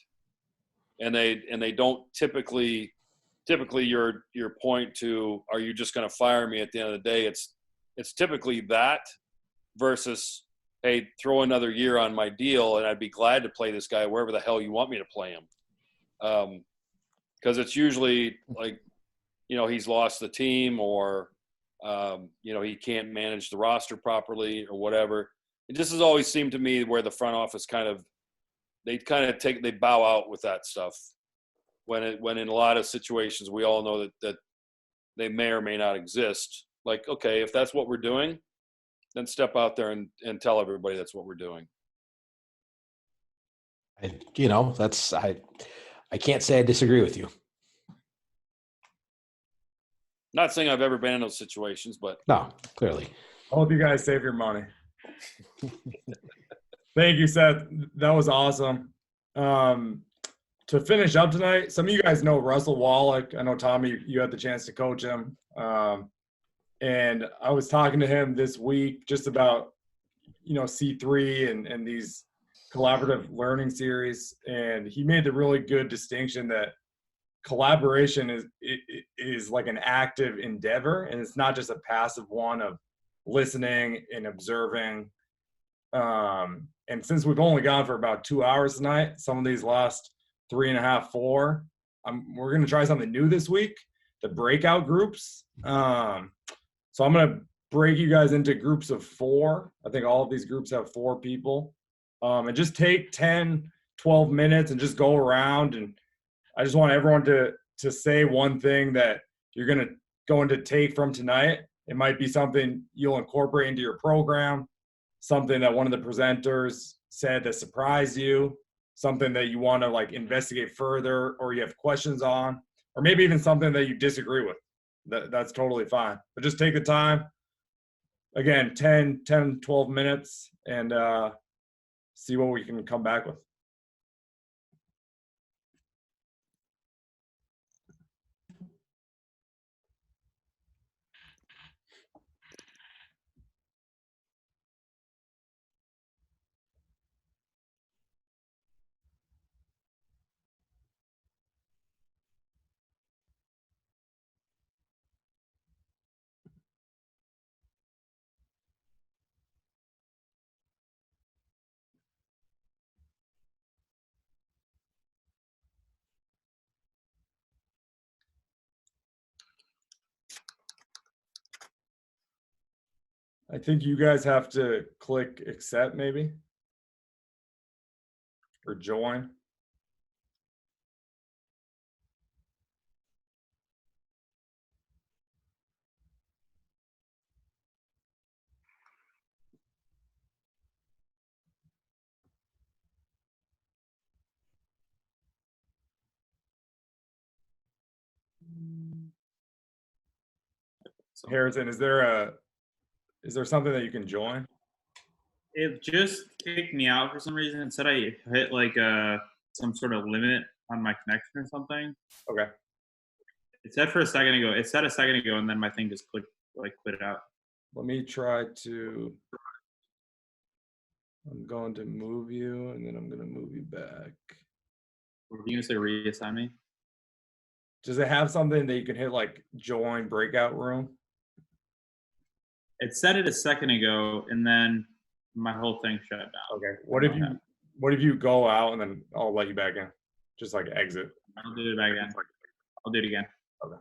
and they don't typically your point to, are you just going to fire me at the end of the day? It's typically that versus, hey, throw another year on my deal and I'd be glad to play this guy wherever the hell you want me to play him. Because it's usually like, he's lost the team or, he can't manage the roster properly or whatever. It just has always seemed to me where the front office they bow out with that stuff. When in a lot of situations, we all know that they may or may not exist. Like, okay, if that's what we're doing, then step out there and tell everybody that's what we're doing. I can't say I disagree with you. Not saying I've ever been in those situations, but no, clearly. I hope you guys save your money. Thank you, Seth. That was awesome. To finish up tonight, some of you guys know Russell Wallach. I know, Tommy, you had the chance to coach him. And I was talking to him this week just about, C3 and these collaborative learning series. And he made the really good distinction that collaboration is like an active endeavor, and it's not just a passive one of listening and observing. And since we've only gone for about 2 hours tonight, some of these last 3.5, 4, we're going to try something new this week, the breakout groups. So I'm going to break you guys into groups of 4. I think all of these groups have 4 people. And just take 10, 12 minutes and just go around. And I just want everyone to say one thing that you're going to take from tonight. It might be something you'll incorporate into your program, something that one of the presenters said that surprised you, something that you want to investigate further or you have questions on, or maybe even something that you disagree with. That's totally fine. But just take the time. Again, 10, 12 minutes and see what we can come back with. I think you guys have to click accept maybe, or join. Harrison, is there something that you can join? It just kicked me out for some reason. It said I hit some sort of limit on my connection or something. Okay. It said a second ago, and then my thing just quit out. Let me try to. I'm going to move you, and then I'm going to move you back. Were you going to say reassign me? Does it have something that you can hit join breakout room? It said it a second ago, and then my whole thing shut down. Okay. What if you go out and then I'll let you back in? Just exit. I'll do it back again. I'll do it again. Okay.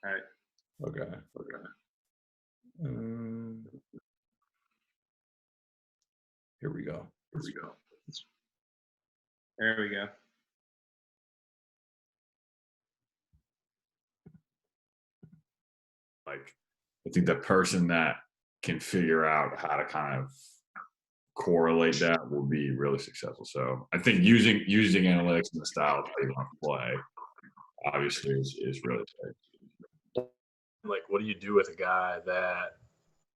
All right. Okay. Here we go. There we go. Like, I think the person that can figure out how to kind of correlate that will be really successful. So I think using analytics and the style that they want to play obviously is really great. Like, what do you do with a guy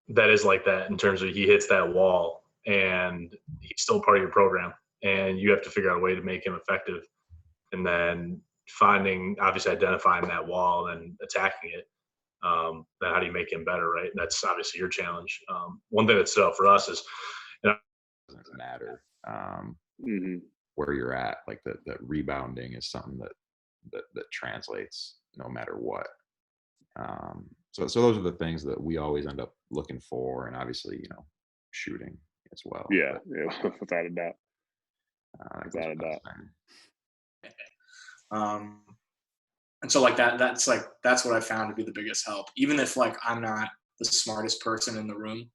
that is like that in terms of he hits that wall and he's still part of your program and you have to figure out a way to make him effective, and then obviously identifying that wall and attacking it. Then how do you make him better, right? And that's obviously your challenge. One thing that stood out for us is, doesn't matter where you're at. Like that rebounding is something that translates no matter what. So those are the things that we always end up looking for, and obviously, shooting as well. Yeah, without a doubt. Without a doubt. And so like that's what I found to be the biggest help. Even if like I'm not the smartest person in the room,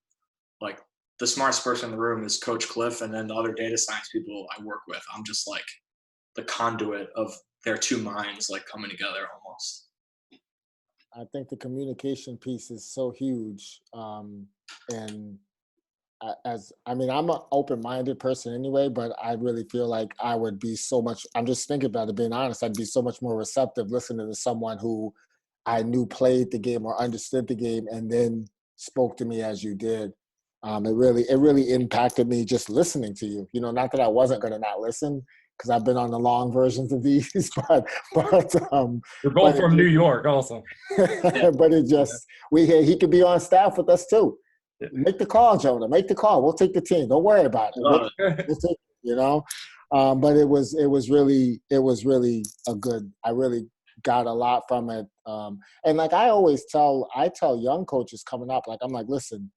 like the smartest person in the room is Coach Cliff, and then the other data science people I work with, I'm just like the conduit of their two minds like coming together almost. I think the communication piece is so huge. And I'm an open-minded person anyway, but I really feel like I would be so much, I'm just thinking about it, being honest, I'd be so much more receptive listening to someone who I knew played the game or understood the game and then spoke to me as you did. It really impacted me just listening to you. Not that I wasn't going to not listen, because I've been on the long versions of these, but you're both from New York also. But it just, he could be on staff with us too. Make the call, Jonah. Make the call. We'll take the team. Don't worry about it. We'll take, but it was really a good. I really got a lot from it. And like I always tell young coaches coming up, like I'm like, listen,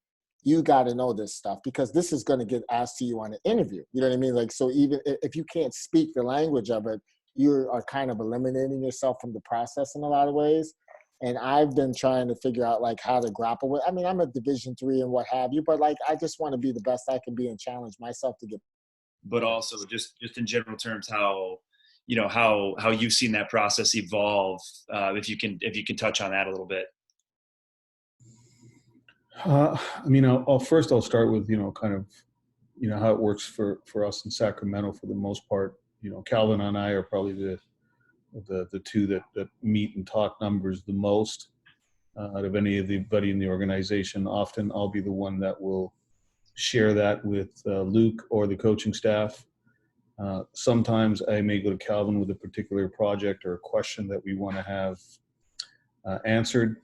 you got to know this stuff because this is going to get asked to you on an interview. You know what I mean? Like, so even if you can't speak the language of it, you are kind of eliminating yourself from the process in a lot of ways. And I've been trying to figure out like how to grapple with. I mean, I'm a Division III and what have you, but like I just want to be the best I can be and challenge myself to get. But also just in general terms, how you've seen that process evolve. If you can touch on that a little bit. I'll start with kind of how it works for us in Sacramento for the most part. Calvin and I are probably the two that meet and talk numbers the most out of anybody in the organization. Often I'll be the one that will share that with Luke or the coaching staff. Sometimes I may go to Calvin with a particular project or a question that we want to have answered.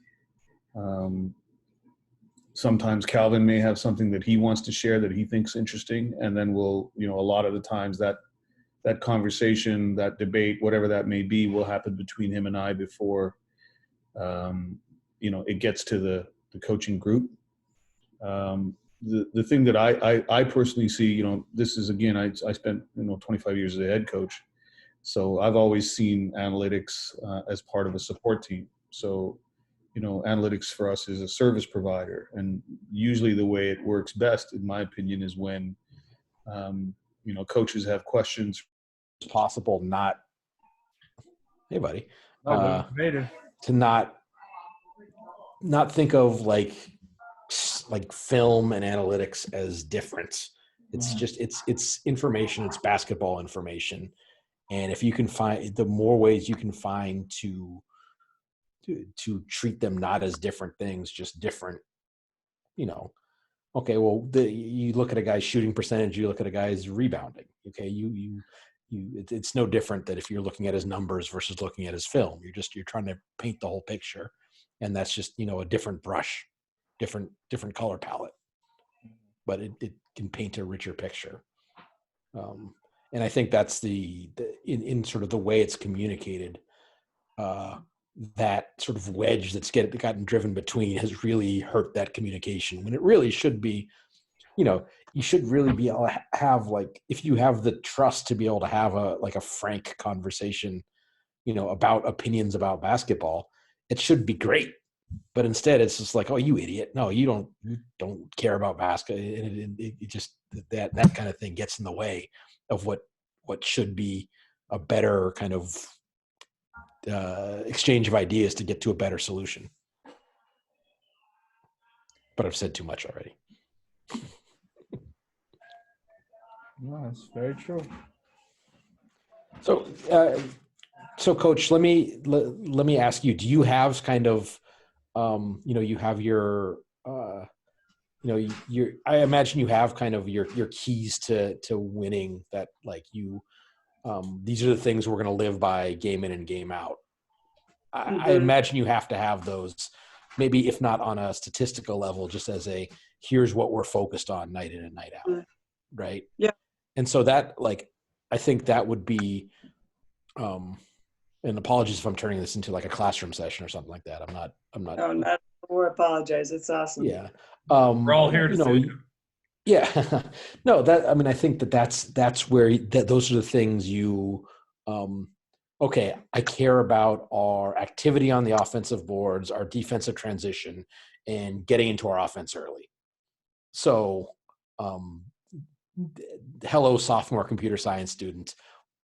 Sometimes Calvin may have something that he wants to share that he thinks interesting, and then we'll, a lot of the times that conversation, that debate, whatever that may be, will happen between him and I before, it gets to the coaching group. The thing that I personally see, this is, again, I spent 25 years as a head coach, so I've always seen analytics as part of a support team. So analytics for us is a service provider, and usually the way it works best, in my opinion, is when coaches have questions. It's possible not. Hey, buddy. To not think of like film and analytics as different. It's just it's information. It's basketball information, and if you can find the more ways you can find to treat them not as different things, just different, okay, well, you look at a guy's shooting percentage, you look at a guy's rebounding. Okay. It's no different that if you're looking at his numbers versus looking at his film, you're trying to paint the whole picture. And that's just, a different brush, different color palette, but it can paint a richer picture. And I think that's in sort of the way it's communicated, that sort of wedge that's gotten driven between has really hurt that communication, when it really should be, you should really be able to have, like, if you have the trust to be able to have a frank conversation, about opinions about basketball, it should be great. But instead, it's just like, oh, you idiot! No, you don't care about basketball. It just that kind of thing gets in the way of what should be a better kind of exchange of ideas to get to a better solution. But I've said too much already. No, that's very true. So, Coach, let me ask you: do you have kind of, you have your, I imagine you have kind of your keys to winning that, like you, these are the things we're going to live by game in and game out. I imagine you have to have those, maybe if not on a statistical level, just as a, here's what we're focused on night in and night out. Right. Yeah. And so that, like, I think that would be, and apologies if I'm turning this into like a classroom session or something like that. I'm not. No, not or apologize. It's awesome. Yeah. We're all here to see. Yeah. No, I think that's where those are the things you, okay, I care about our activity on the offensive boards, our defensive transition, and getting into our offense early. So, hello, sophomore computer science student.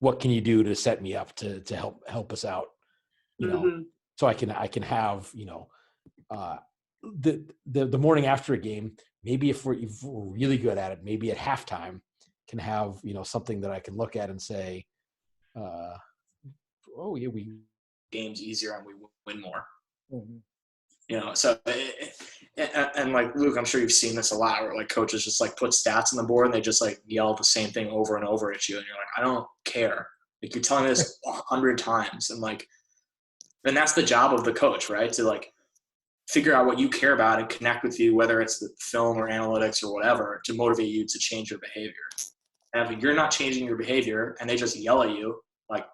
What can you do to set me up to help us out? So I can have, the morning after a game, maybe if we're really good at it, maybe at halftime can have, something that I can look at and say, oh yeah, we games easier and we win more. So and like Luke, I'm sure you've seen this a lot where like coaches just like put stats on the board and they just like yell the same thing over and over at you, and you're like, I don't care. Like, you're telling me this 100 times, and like, then that's the job of the coach, right? To like figure out what you care about and connect with you, whether it's the film or analytics or whatever, to motivate you to change your behavior. And if you're not changing your behavior and they just yell at you, like,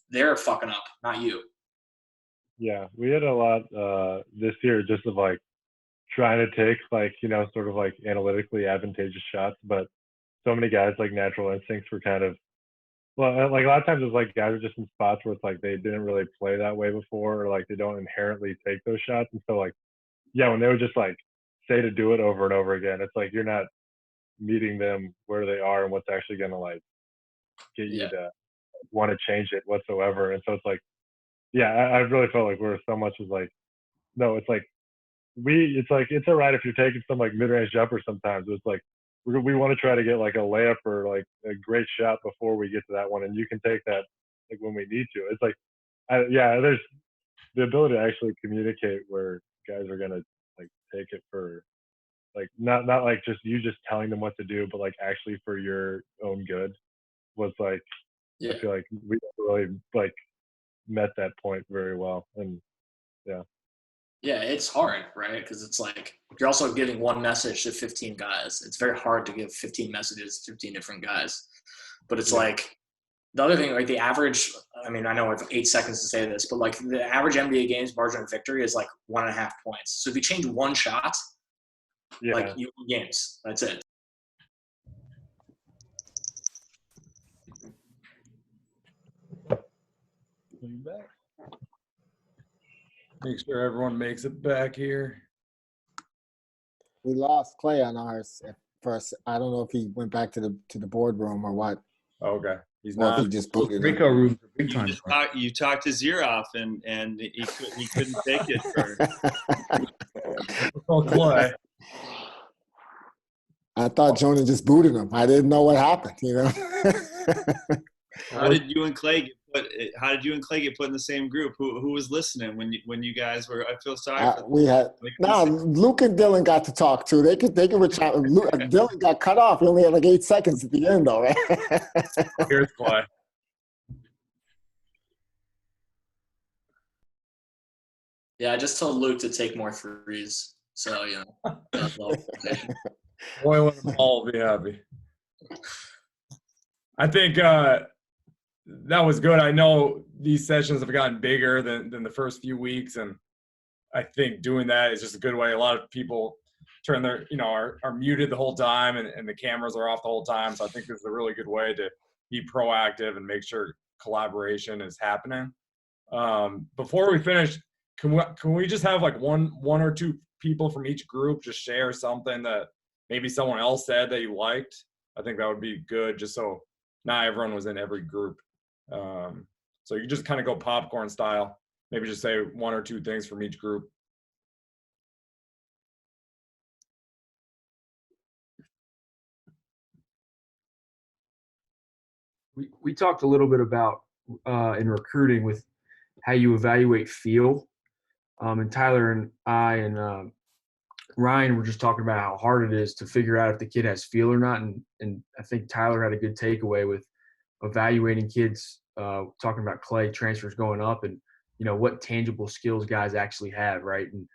they're fucking up, not you. Yeah, we had a lot this year just of like trying to take like, sort of like analytically advantageous shots, but so many guys like natural instincts were kind of, well, like a lot of times it's like guys are just in spots where it's like they didn't really play that way before, or like they don't inherently take those shots. And so like, yeah, when they would just like say to do it over and over again, it's like you're not meeting them where they are and what's actually going to like get you to want to change it whatsoever. And so it's like, yeah, I really felt like we're so much as like, no, it's like it's all right if you're taking some like mid-range jumper sometimes. It's like we want to try to get like a layup or like a great shot before we get to that one, and you can take that like when we need to. It's like, there's the ability to actually communicate where guys are gonna like take it for like not like just you just telling them what to do, but like actually for your own good was like I feel like we really like met that point very well. And yeah, it's hard, right? Because it's like you're also giving one message to 15 guys. It's very hard to give 15 messages to 15 different guys. But it's like the other thing, like the average, I mean, I know I have 8 seconds to say this, but like the average NBA games margin of victory is like 1.5 points. So if you change one shot, like you win games. That's it. Back. Make sure everyone makes it back here. We lost Clay on ours at first. I don't know if he went back to the boardroom or what. Okay, he's or not. if he just booted Breakout him. Rooms are big time. You talked his ear off, and he couldn't take it. Oh, Clay. I thought Jonah just booted him. I didn't know what happened. How did you and Clay get put in the same group? Who was listening when you guys were? I feel sorry. We had Luke and Dylan got to talk too. They could retire. Dylan got cut off. He only had like 8 seconds at the end, though. Right? Here's Clay. Yeah, I just told Luke to take more threes. So Boy, let them all be happy. I think that was good. I know these sessions have gotten bigger than the first few weeks, and I think doing that is just a good way. A lot of people turn their, are muted the whole time, and the cameras are off the whole time. So I think this is a really good way to be proactive and make sure collaboration is happening. Before we finish, can we just have like one or two people from each group just share something that maybe someone else said that you liked? I think that would be good, just so not everyone was in every group. So you just kind of go popcorn style. Maybe just say one or two things from each group. We talked a little bit about in recruiting with how you evaluate feel. And Tyler and I and Ryan were just talking about how hard it is to figure out if the kid has feel or not. And I think Tyler had a good takeaway with evaluating kids, talking about Clay transfers going up and, what tangible skills guys actually have, right? And,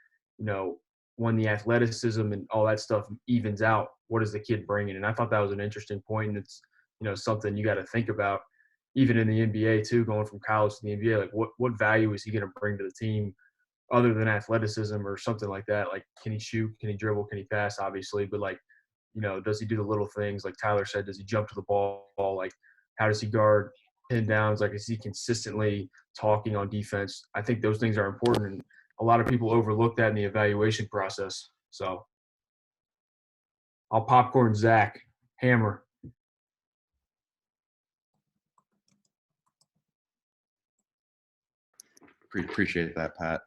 when the athleticism and all that stuff evens out, what is the kid bringing? And I thought that was an interesting point. And it's, something you got to think about even in the NBA too, going from college to the NBA, like what value is he going to bring to the team other than athleticism or something like that? Like, can he shoot? Can he dribble? Can he pass? Obviously, but like, does he do the little things? Like Tyler said, does he jump to the ball? Like, how does he guard pin downs? Like, is he consistently talking on defense? I think those things are important, and a lot of people overlook that in the evaluation process. So I'll popcorn Zach. Hammer. Appreciate that, Pat.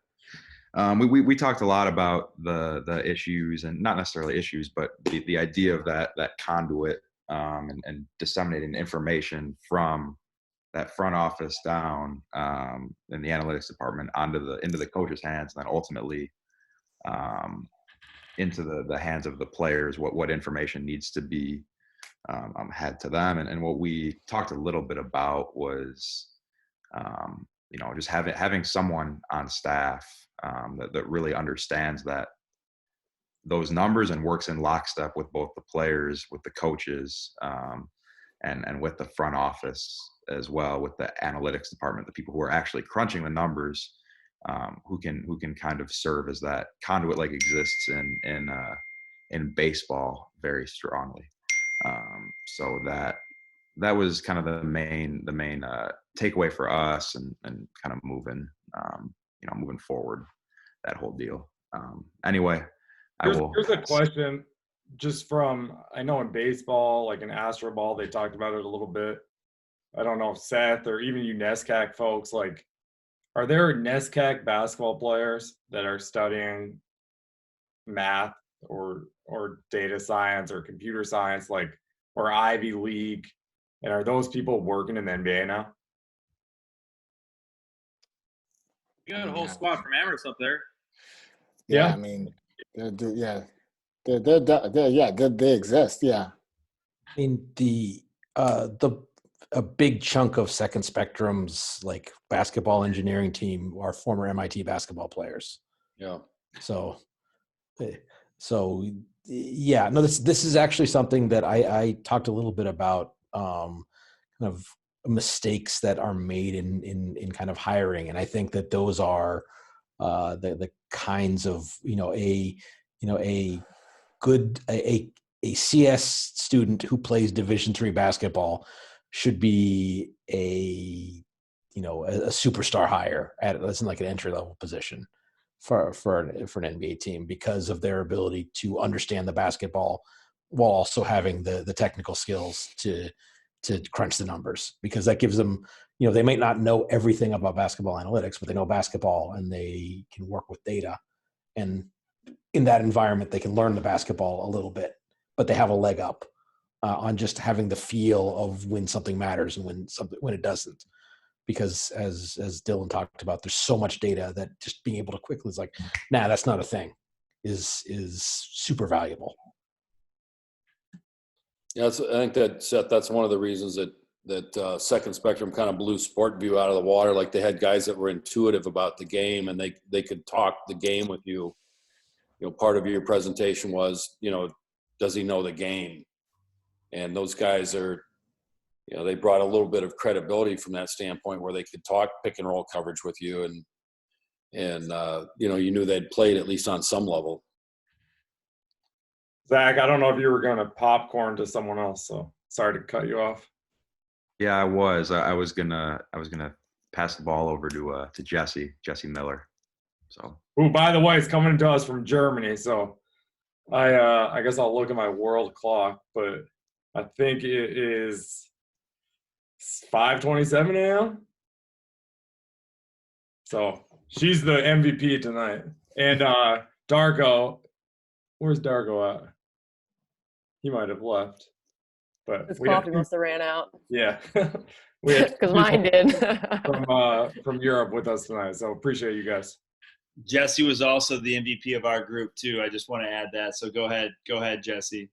We talked a lot about the issues, and not necessarily issues, but the idea of that conduit and disseminating information from that front office down in the analytics department into the coach's hands, and then ultimately into the hands of the players. What information needs to be had to them, and what we talked a little bit about was just having someone on staff that really understands those numbers and works in lockstep with both the players, with the coaches, and with the front office as well, with the analytics department, the people who are actually crunching the numbers, who can kind of serve as that conduit, like exists in baseball very strongly. So that was kind of the main takeaway for us, and kind of moving forward that whole deal. Anyway, Here's a question, just from, I know in baseball, like in Astro Ball, they talked about it a little bit. I don't know if Seth or even you NESCAC folks, like, are there NESCAC basketball players that are studying math or data science or computer science, like, or Ivy League? And are those people working in the NBA now? You got a whole squad from Amherst up there. Yeah, I mean, they exist. Yeah. I mean, a big chunk of Second Spectrum's like basketball engineering team are former MIT basketball players. Yeah. So yeah, no, this is actually something that I talked a little bit about, kind of mistakes that are made in kind of hiring, and I think that those are the kinds of a CS student who plays Division III basketball should be a superstar hire that's in like an entry level position for an NBA team, because of their ability to understand the basketball while also having the technical skills to crunch the numbers, because that gives them, they might not know everything about basketball analytics, but they know basketball and they can work with data, and in that environment they can learn the basketball a little bit, but they have a leg up on just having the feel of when something matters and when it doesn't. Because as Dylan talked about, there's so much data that just being able to quickly is like, nah, that's not a thing, is super valuable. Yeah, I think that, Seth, that's one of the reasons that Second Spectrum kind of blew Sport View out of the water. Like, they had guys that were intuitive about the game, and they could talk the game with you. Part of your presentation was, does he know the game? And those guys are, they brought a little bit of credibility from that standpoint, where they could talk pick and roll coverage with you, and you knew they'd played at least on some level. Zach, I don't know if you were going to popcorn to someone else, so sorry to cut you off. Yeah, I was. I was gonna pass the ball over to Jesse Miller. So, who, by the way, is coming to us from Germany. So I guess I'll look at my world clock, but I think it is 5:27 a.m. So she's the MVP tonight. And Darko, where's Darko at? He might have left. But His we had coffee must have ran out. Yeah. We had Because mine did. from Europe with us tonight. So appreciate you guys. Jesse was also the MVP of our group too. I just want to add that. So go ahead, Jesse.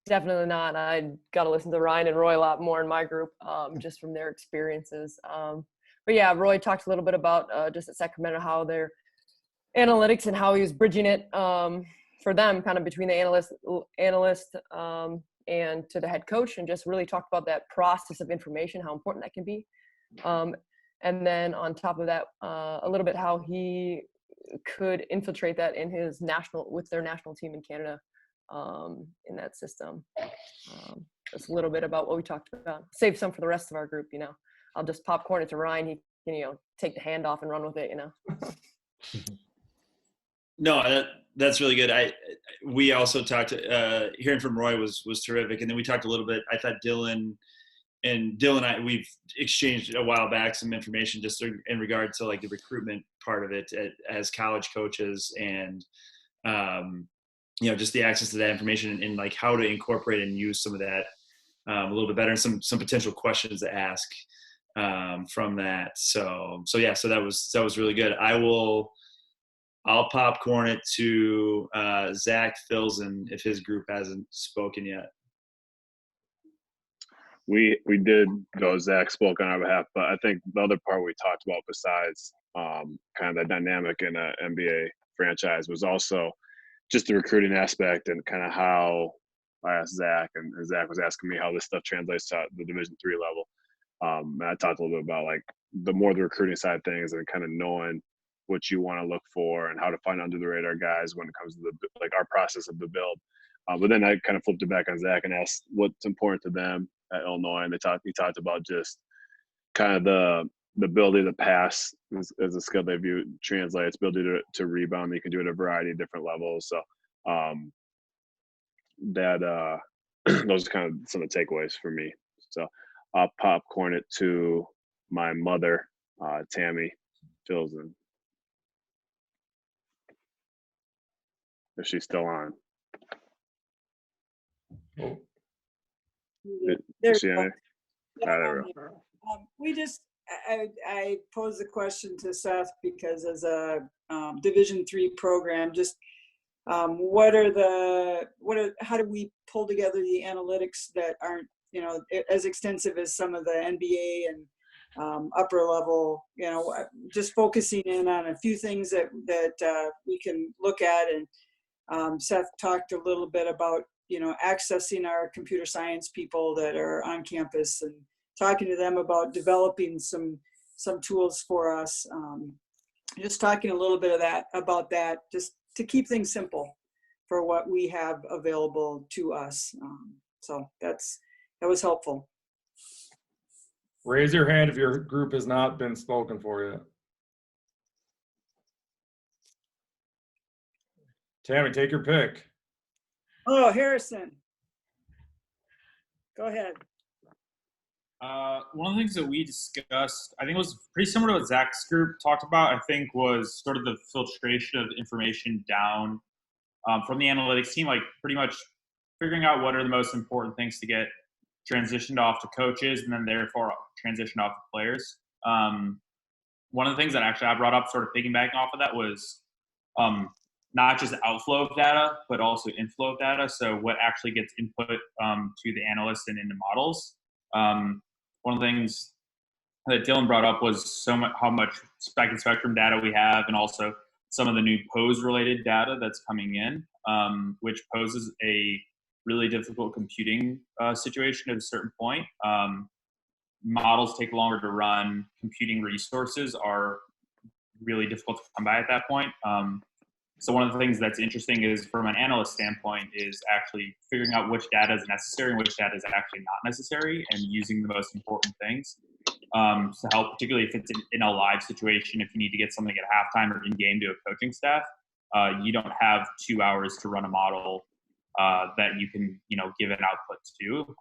Definitely not. I got to listen to Ryan and Roy a lot more in my group, just from their experiences. But yeah, Roy talked a little bit about just at Sacramento how their analytics and how he was bridging it for them, kind of between the analyst and to the head coach, and just really talked about that process of information, how important that can be. And then on top of that, a little bit how he could infiltrate that in his with their national team in Canada, in that system. Just a little bit about what we talked about. Save some for the rest of our group, I'll just popcorn it to Ryan. He can, take the hand off and run with it, No, that's really good. We also talked. Hearing from Roy was terrific, and then we talked a little bit. I thought Dylan and I, we've exchanged a while back some information just in regard to like the recruitment part of it as college coaches, and just the access to that information and like how to incorporate and use some of that a little bit better, and some potential questions to ask from that. So that was really good. I'll popcorn it to Zach Filson if his group hasn't spoken yet. We did go. Zach spoke on our behalf, but I think the other part we talked about besides kind of the dynamic in an NBA franchise was also just the recruiting aspect and kind of how I asked Zach, and Zach was asking me how this stuff translates to the Division III level. And I talked a little bit about like the more the recruiting side of things and kind of knowing what you want to look for and how to find under the radar guys when it comes to our process of the build. But then I kind of flipped it back on Zach and asked what's important to them at Illinois, and he talked about just kind of the ability to pass as a skill they view translates, ability to rebound. You can do it at a variety of different levels. So those are kind of some of the takeaways for me. So I'll popcorn it to my mother, Tammy Filson, if she's still on. Oh. Is she on? There we go. I posed the question to Seth because as a Division III program, just how do we pull together the analytics that aren't as extensive as some of the NBA and upper level, just focusing in on a few things that we can look at. And Seth talked a little bit about accessing our computer science people that are on campus and talking to them about developing some tools for us. Just talking a little bit about that, just to keep things simple for what we have available to us. So that was helpful. Raise your hand if your group has not been spoken for yet. Tammy, take your pick. Oh, Harrison. Go ahead. One of the things that we discussed, I think it was pretty similar to what Zach's group talked about, I think was sort of the filtration of information down from the analytics team, like pretty much figuring out what are the most important things to get transitioned off to coaches and then therefore transitioned off to players. One of the things that actually I brought up sort of piggybacking off of that was not just outflow of data, but also inflow of data. So what actually gets input to the analysts and into models. One of the things that Dylan brought up was how much spec and spectrum data we have, and also some of the new pose related data that's coming in, which poses a really difficult computing situation at a certain point. Models take longer to run. Computing resources are really difficult to come by at that point. So one of the things that's interesting is from an analyst standpoint is actually figuring out which data is necessary and which data is actually not necessary and using the most important things. to help, particularly if it's in a live situation. If you need to get something at halftime or in game to a coaching staff, you don't have 2 hours to run a model that you can, give an output to.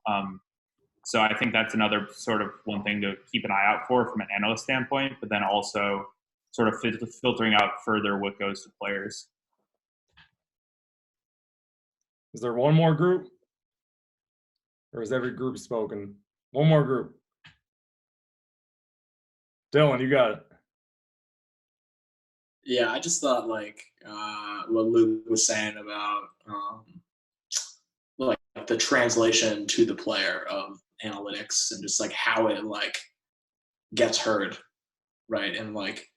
So I think that's another sort of one thing to keep an eye out for from an analyst standpoint, but then also sort of filtering out further what goes to players. Is there one more group? Or is every group spoken? One more group. Dylan, you got it. Yeah, I just thought like what Luke was saying about like the translation to the player of analytics and just like how it like gets heard, right? And like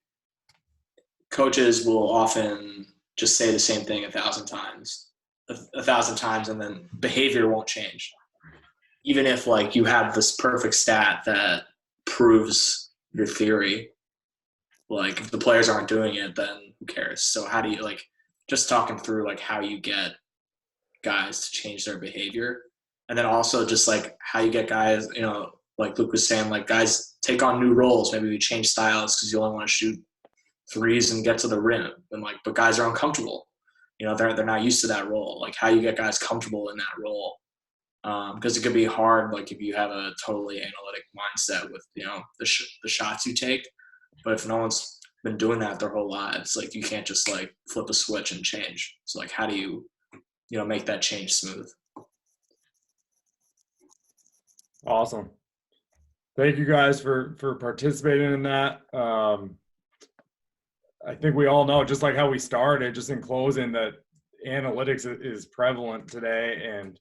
coaches will often just say the same thing 1,000 times, and then behavior won't change. Even if like you have this perfect stat that proves your theory, like if the players aren't doing it, then who cares? So how do you like just talking through like how you get guys to change their behavior, and then also just like how you get guys, like Luke was saying, like guys take on new roles. Maybe we change styles because you only want to shoot threes and get to the rim, and like but guys are uncomfortable. They're not used to that role. Like how you get guys comfortable in that role, because it could be hard. Like if you have a totally analytic mindset with the shots you take, but if no one's been doing that their whole lives, like you can't just like flip a switch and change. So like how do you make that change smooth? Awesome. Thank you guys for participating in that. I think we all know, just like how we started, just in closing, that analytics is prevalent today. And,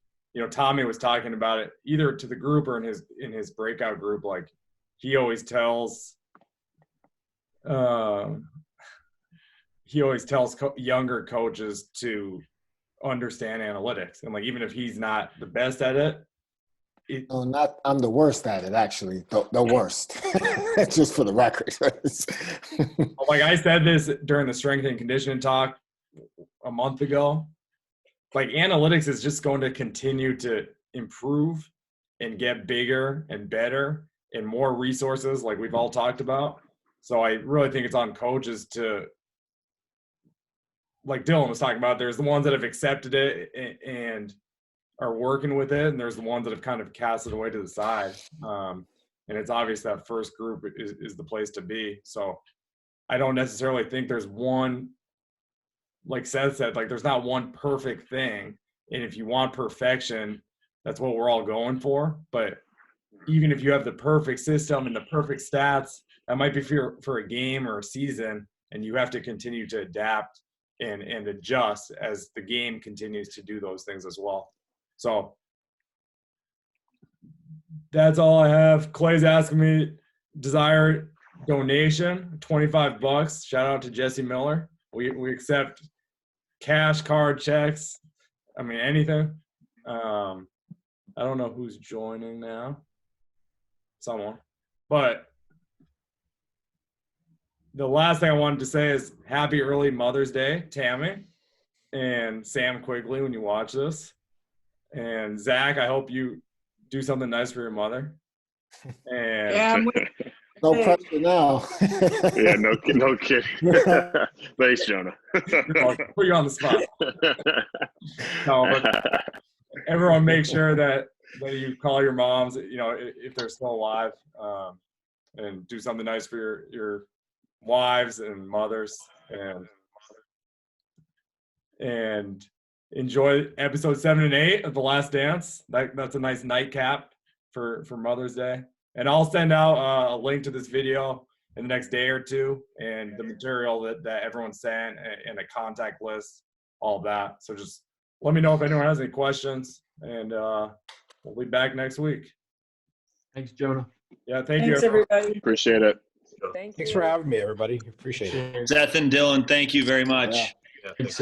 Tommy was talking about it either to the group or in his breakout group. Like he always tells younger coaches to understand analytics. And like, even if he's not the best at it, No, I'm the worst at it, actually. The worst. Just for the record. Like I said this during the strength and conditioning talk a month ago. Like analytics is just going to continue to improve and get bigger and better and more resources, like we've all talked about. So I really think it's on coaches to, like Dylan was talking about, there's the ones that have accepted it and are working with it, and there's the ones that have kind of cast it away to the side. And it's obvious that first group is the place to be. So I don't necessarily think there's one, like Seth said, like there's not one perfect thing. And if you want perfection, that's what we're all going for. But even if you have the perfect system and the perfect stats, that might be for a game or a season, and you have to continue to adapt and adjust as the game continues to do those things as well. So that's all I have. Clay's asking me desired donation, $25. Shout out to Jesse Miller. We accept cash, card, checks. I mean, anything. I don't know who's joining now. Someone. But the last thing I wanted to say is happy early Mother's Day, Tammy and Sam Quigley, when you watch this. And Zach, I hope you do something nice for your mother. And Yeah, no pressure now. Yeah, no kidding. Thanks, Jonah. Put you on the spot. No, but everyone make sure that you call your moms, if they're still alive, and do something nice for your wives and mothers, and enjoy episode 7 and 8 of The Last Dance. That's a nice nightcap for Mother's Day. And I'll send out a link to this video in the next day or two, and the material that everyone sent, and a contact list, all of that. So just let me know if anyone has any questions, and we'll be back next week. Thanks, Jonah. Yeah, thank you. Thanks, everybody. Appreciate it. Thank you. Thanks for having me, everybody. Appreciate it. Seth and Dylan, thank you very much. Yeah.